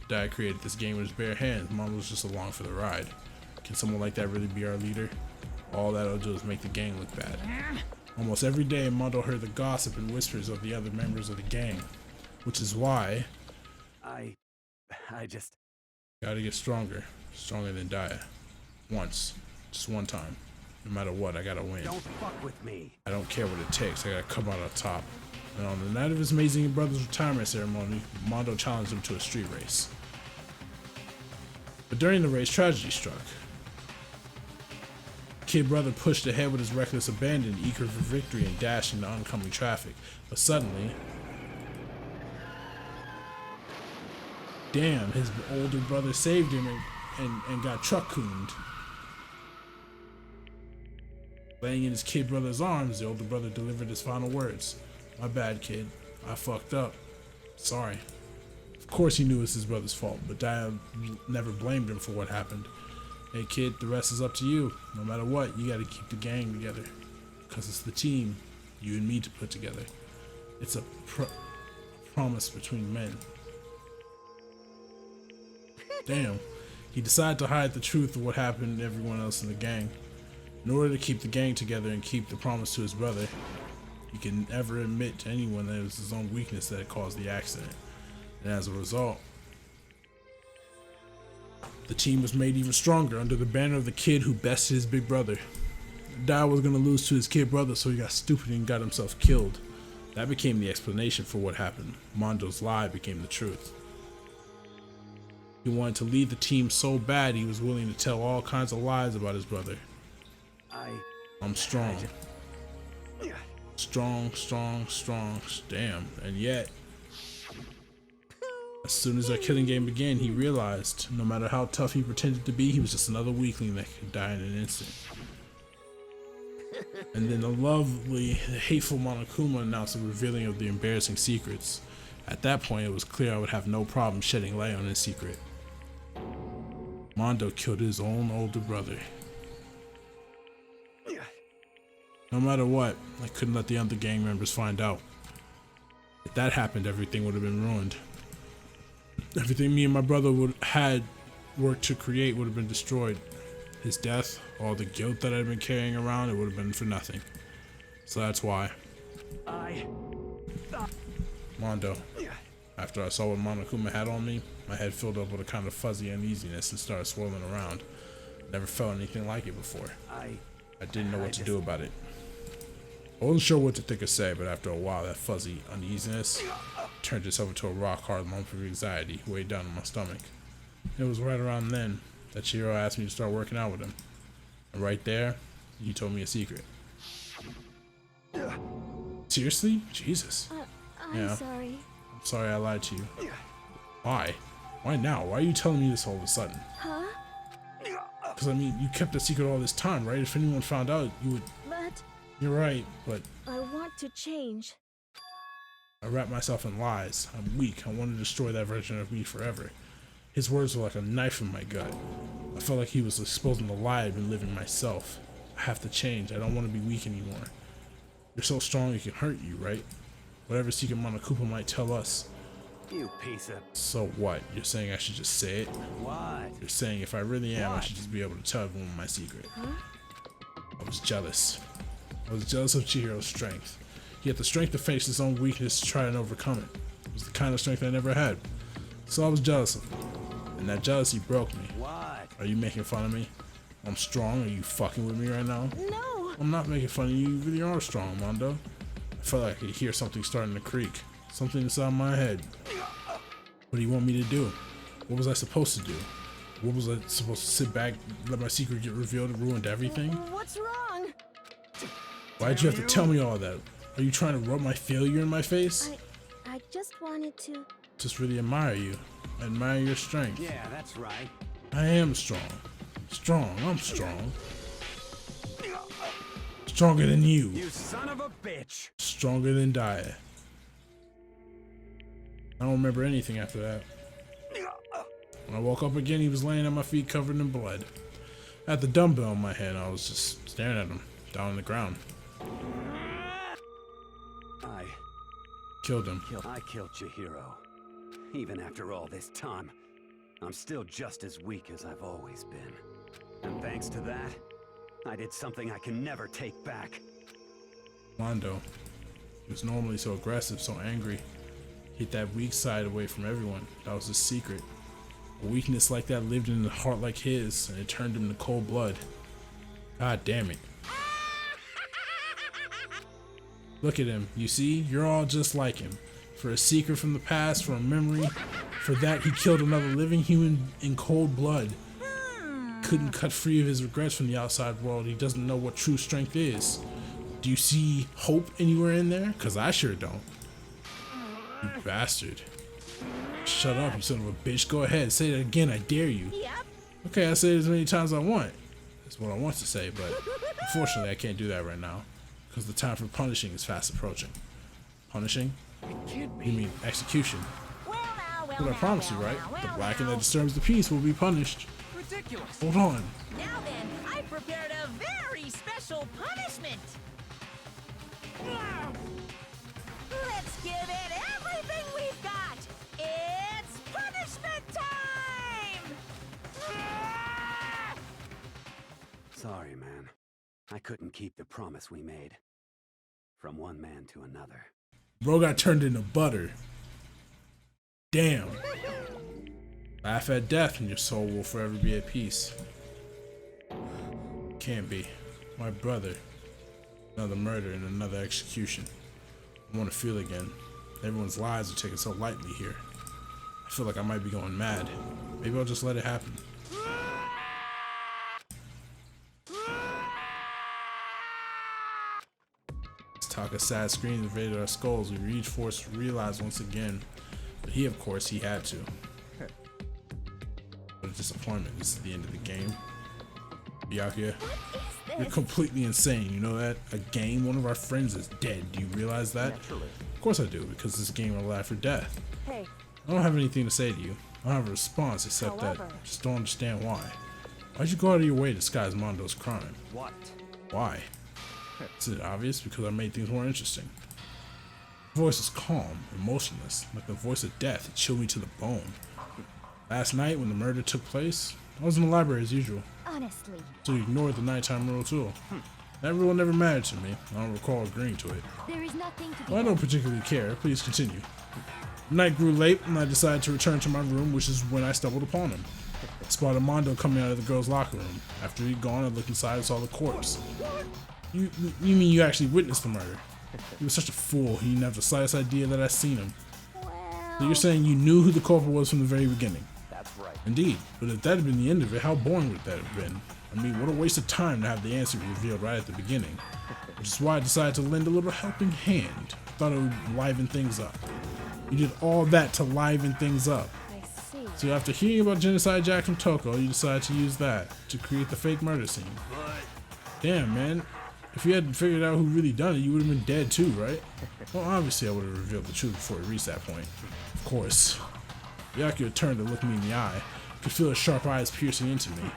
Daya created this game with his bare hands. Mondo was just along for the ride. Can someone like that really be our leader? All that'll do is make the gang look bad. Almost every day, Mondo heard the gossip and whispers of the other members of the gang, which is why I just gotta get stronger than Daya. Once, just one time. No matter what, I gotta win. Don't fuck with me. I don't care what it takes. I gotta come out on top. And on the night of his amazing brother's retirement ceremony, Mondo challenged him to a street race. But during the race, tragedy struck. Kid brother pushed ahead with his reckless abandon, eager for victory and dashed into oncoming traffic. But suddenly, damn, his older brother saved him and got truck-cooned. Laying in his kid brother's arms, the older brother delivered his final words. My bad, kid. I fucked up. Sorry. Of course he knew it was his brother's fault, but Dad never blamed him for what happened. Hey kid, the rest is up to you. No matter what, you gotta keep the gang together. Cause it's the team, you and me, to put together. It's a promise between men. Damn. He decided to hide the truth of what happened to everyone else in the gang. In order to keep the gang together and keep the promise to his brother, he can never admit to anyone that it was his own weakness that caused the accident. And as a result, the team was made even stronger under the banner of the kid who bested his big brother. Dad was going to lose to his kid brother, so he got stupid and got himself killed. That became the explanation for what happened. Mondo's lie became the truth. He wanted to lead the team so bad he was willing to tell all kinds of lies about his brother. I'm strong. Strong. Damn. And yet, as soon as our killing game began, he realized no matter how tough he pretended to be, he was just another weakling that could die in an instant. And then the lovely, hateful Monokuma announced the revealing of the embarrassing secrets. At that point, it was clear I would have no problem shedding light on his secret. Mondo killed his own older brother. No matter what, I couldn't let the other gang members find out. If that happened, everything would have been ruined. Everything me and my brother had worked to create would have been destroyed. His death, all the guilt that I'd been carrying around, it would have been for nothing. So that's why. Mondo. After I saw what Monokuma had on me, my head filled up with a kind of fuzzy uneasiness and started swirling around. Never felt anything like it before. I didn't know what to do about it. I wasn't sure what to think or say, but after a while that fuzzy uneasiness turned itself into a rock-hard lump of anxiety weighed down in my stomach. It was right around then that Chihiro asked me to start working out with him. And right there, he told me a secret. Seriously? Jesus. I'm sorry. I'm sorry I lied to you. Why? Why now? Why are you telling me this all of a sudden? Huh? Because, I mean, you kept a secret all this time, right? If anyone found out, you would... But... You're right, but... I want to change. I wrapped myself in lies. I'm weak. I want to destroy that version of me forever. His words were like a knife in my gut. I felt like he was exposing the lie I'd been living myself. I have to change. I don't want to be weak anymore. You're so strong it can hurt you, right? Whatever secret Monokuma might tell us. You piece of... So what? You're saying I should just say it? What? You're saying if I really am, I should just be able to tell everyone my secret. Huh? I was jealous. I was jealous of Chihiro's strength. He had the strength to face his own weakness to try and overcome it. It was the kind of strength I never had. So I was jealous of him. And that jealousy broke me. What? Are you making fun of me? I'm strong. Are you fucking with me right now? No! I'm not making fun of you. You really are strong, Mondo. I felt like I could hear something starting to creak. Something inside my head. What do you want me to do? What was I supposed to do? What was I supposed to sit back, let my secret get revealed and ruined everything? What's wrong? Why'd you have to tell me all that? Are you trying to rub my failure in my face? I just wanted to... Just really admire you. I admire your strength. Yeah, that's right. I am strong. Strong. I'm strong. Stronger than you. You son of a bitch. Stronger than Daya. I don't remember anything after that. When I woke up again, he was laying at my feet covered in blood. I had the dumbbell in my hand. I was just staring at him, down on the ground. I killed him. I killed Chihiro. Even after all this time, I'm still just as weak as I've always been. And thanks to that, I did something I can never take back. Mondo. He was normally so aggressive, so angry. Hid that weak side away from everyone. That was his secret. A weakness like that lived in a heart like his, and it turned him to cold blood. God damn it. Look at him. You see? You're all just like him. For a secret from the past, for a memory. For that, he killed another living human in cold blood. Couldn't cut free of his regrets from the outside world. He doesn't know what true strength is. Do you see hope anywhere in there? Because I sure don't. You bastard. Shut up, you son of a bitch. Go ahead, say it again, I dare you. Yep. Okay, I say it as many times as I want. That's what I want to say, but unfortunately I can't do that right now. Because the time for punishing is fast approaching. Punishing? You mean execution. But I promise you, right? The blacking that disturbs the peace will be punished. Ridiculous. Hold on. Now then, I prepared a very special punishment. Let's give it everything we've got. It's punishment time! Sorry, man. I couldn't keep the promise we made. From one man to another. Bro got turned into butter. Damn. Laugh at death and your soul will forever be at peace. Can't be. My brother. Another murder and another execution. I want to feel again. Everyone's lives are taken so lightly here. I feel like I might be going mad. Maybe I'll just let it happen. Let's talk of sad screams invaded our skulls. We reached force to realize once again. But he, of course, he had to. What a disappointment. This is the end of the game. Byakuya, you're completely insane. You know that? A game, one of our friends is dead. Do you realize that? Naturally. Of course I do, because this game will live for death. Hey, I don't have anything to say to you. I don't have a response except that I just don't understand why. Why'd you go out of your way to disguise Mondo's crime? What? Why? Is it obvious? Because I made things more interesting. The voice is calm, emotionless, like the voice of death. It chilled me to the bone. Last night, when the murder took place, I was in the library as usual. Honestly. So you ignored the nighttime rule too. That rule never mattered to me. I don't recall agreeing to it. There is nothing to be Well, I don't particularly care. Please continue. The night grew late, and I decided to return to my room, which is when I stumbled upon him. I spotted Mondo coming out of the girls' locker room. After he'd gone, I looked inside and saw the corpse. You mean you actually witnessed the murder? He was such a fool. He didn't have the slightest idea that I'd seen him. So you're saying you knew who the culprit was from the very beginning? That's right. Indeed. But if that had been the end of it, how boring would that have been? I mean, what a waste of time to have the answer revealed right at the beginning. Which is why I decided to lend a little helping hand. Thought it would liven things up. You did all that to liven things up. I see. So after hearing about Genocide Jack from Toko, you decided to use that to create the fake murder scene. Damn, man. If you hadn't figured out who really done it, you would have been dead too, right? Well, obviously I would have revealed the truth before it reached that point. Of course. Byakuya turned to look me in the eye. I could feel his sharp eyes piercing into me.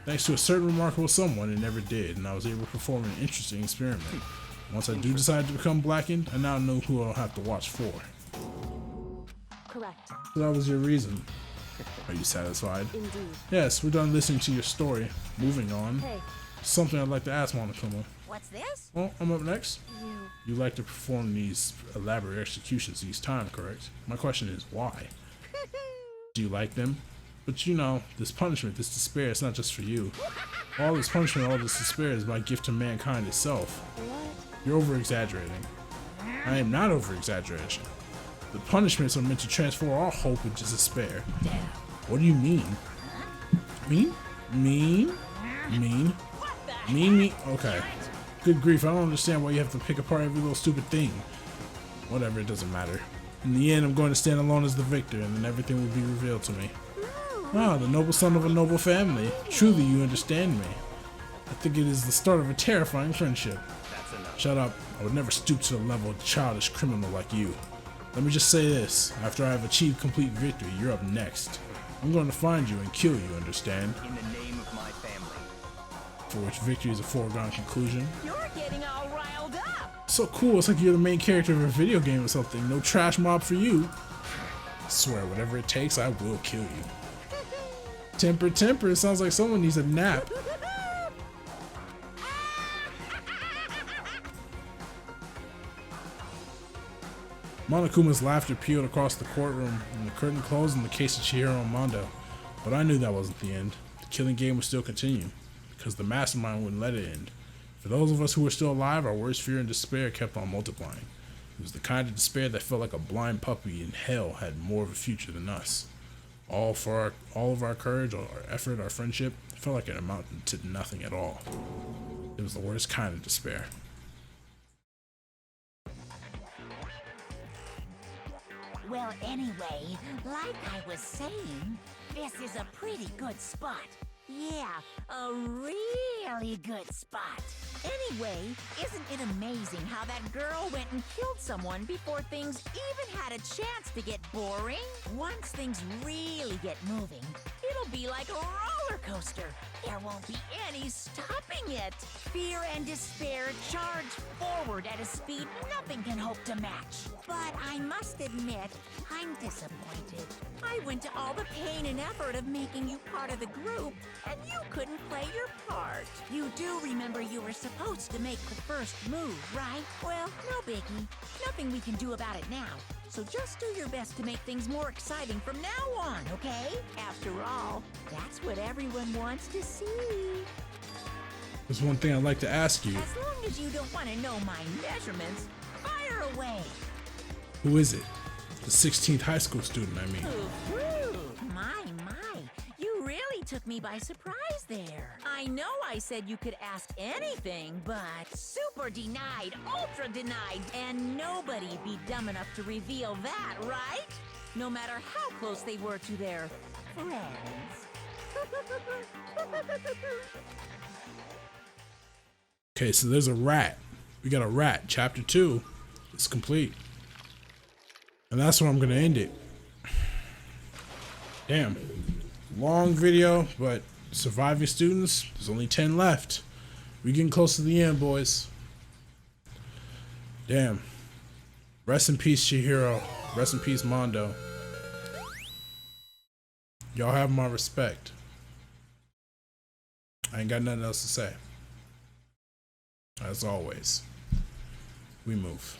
Thanks to a certain remarkable someone, it never did, and I was able to perform an interesting experiment. Once I do decide to become blackened, I now know who I'll have to watch for. Correct. So that was your reason. Are you satisfied? Indeed. Yes, we're done listening to your story. Moving on. Hey, Something I'd like to ask Monokuma. What's this? Well, I'm up next. you. You like to perform these elaborate executions each time, correct? My question is, why? Do you like them? But you know, this punishment, this despair, it's not just for you. All this punishment, all this despair is my gift to mankind itself. What? You're over-exaggerating. I am not over-exaggeration. The punishments are meant to transform our hope into despair. What do you mean? Mean? Mean? Mean? Mean? Okay. Good grief, I don't understand why you have to pick apart every little stupid thing. Whatever, it doesn't matter. In the end, I'm going to stand alone as the victor, and then everything will be revealed to me. Ah, the noble son of a noble family. Truly, you understand me. I think it is the start of a terrifying friendship. That's enough. Shut up. I would never stoop to the level of a childish criminal like you. Let me just say this. After I have achieved complete victory, you're up next. I'm going to find you and kill you, understand? In the name of my family. For which victory is a foregone conclusion. You're getting all riled up. So cool, it's like you're the main character of a video game or something. No trash mob for you. I swear, whatever it takes, I will kill you. Temper, temper, it sounds like someone needs a nap. Monokuma's laughter peeled across the courtroom, and the curtain closed in the case of Chihiro and Mondo. But I knew that wasn't the end. The killing game would still continue, because the mastermind wouldn't let it end. For those of us who were still alive, our worst fear and despair kept on multiplying. It was the kind of despair that felt like a blind puppy in hell had more of a future than us. All of our courage, all our effort, our friendship, it felt like it amounted to nothing at all. It was the worst kind of despair. Well, anyway, like I was saying, this is a pretty good spot. Yeah, a really good spot. Anyway, isn't it amazing how that girl went and killed someone before things even had a chance to get boring? Once things really get moving, it'll be like a roller coaster. There won't be any stopping it. Fear and despair charge forward at a speed nothing can hope to match. But I must admit, I'm disappointed. I went to all the pain and effort of making you part of the group, and you couldn't play your part. You do remember you were supposed to make the first move, right? Well, no biggie. Nothing we can do about it now. So just do your best to make things more exciting from now on, okay? After all, that's what everyone wants to see. There's one thing I'd like to ask you. As long as you don't want to know my measurements, fire away. Who is it? The 16th high school student, I mean. Ooh, my. You really took me by surprise there. I know I said you could ask anything, but super denied, ultra denied, and nobody'd be dumb enough to reveal that, right? No matter how close they were to their friends. Okay, so there's a rat. We got a rat. Chapter 2 is complete. And that's where I'm going to end it. Damn. Long video, but surviving students, there's only 10 left. We're getting close to the end, boys. Damn. Rest in peace, Chihiro. Rest in peace, Mondo. Y'all have my respect. I ain't got nothing else to say. As always, we move.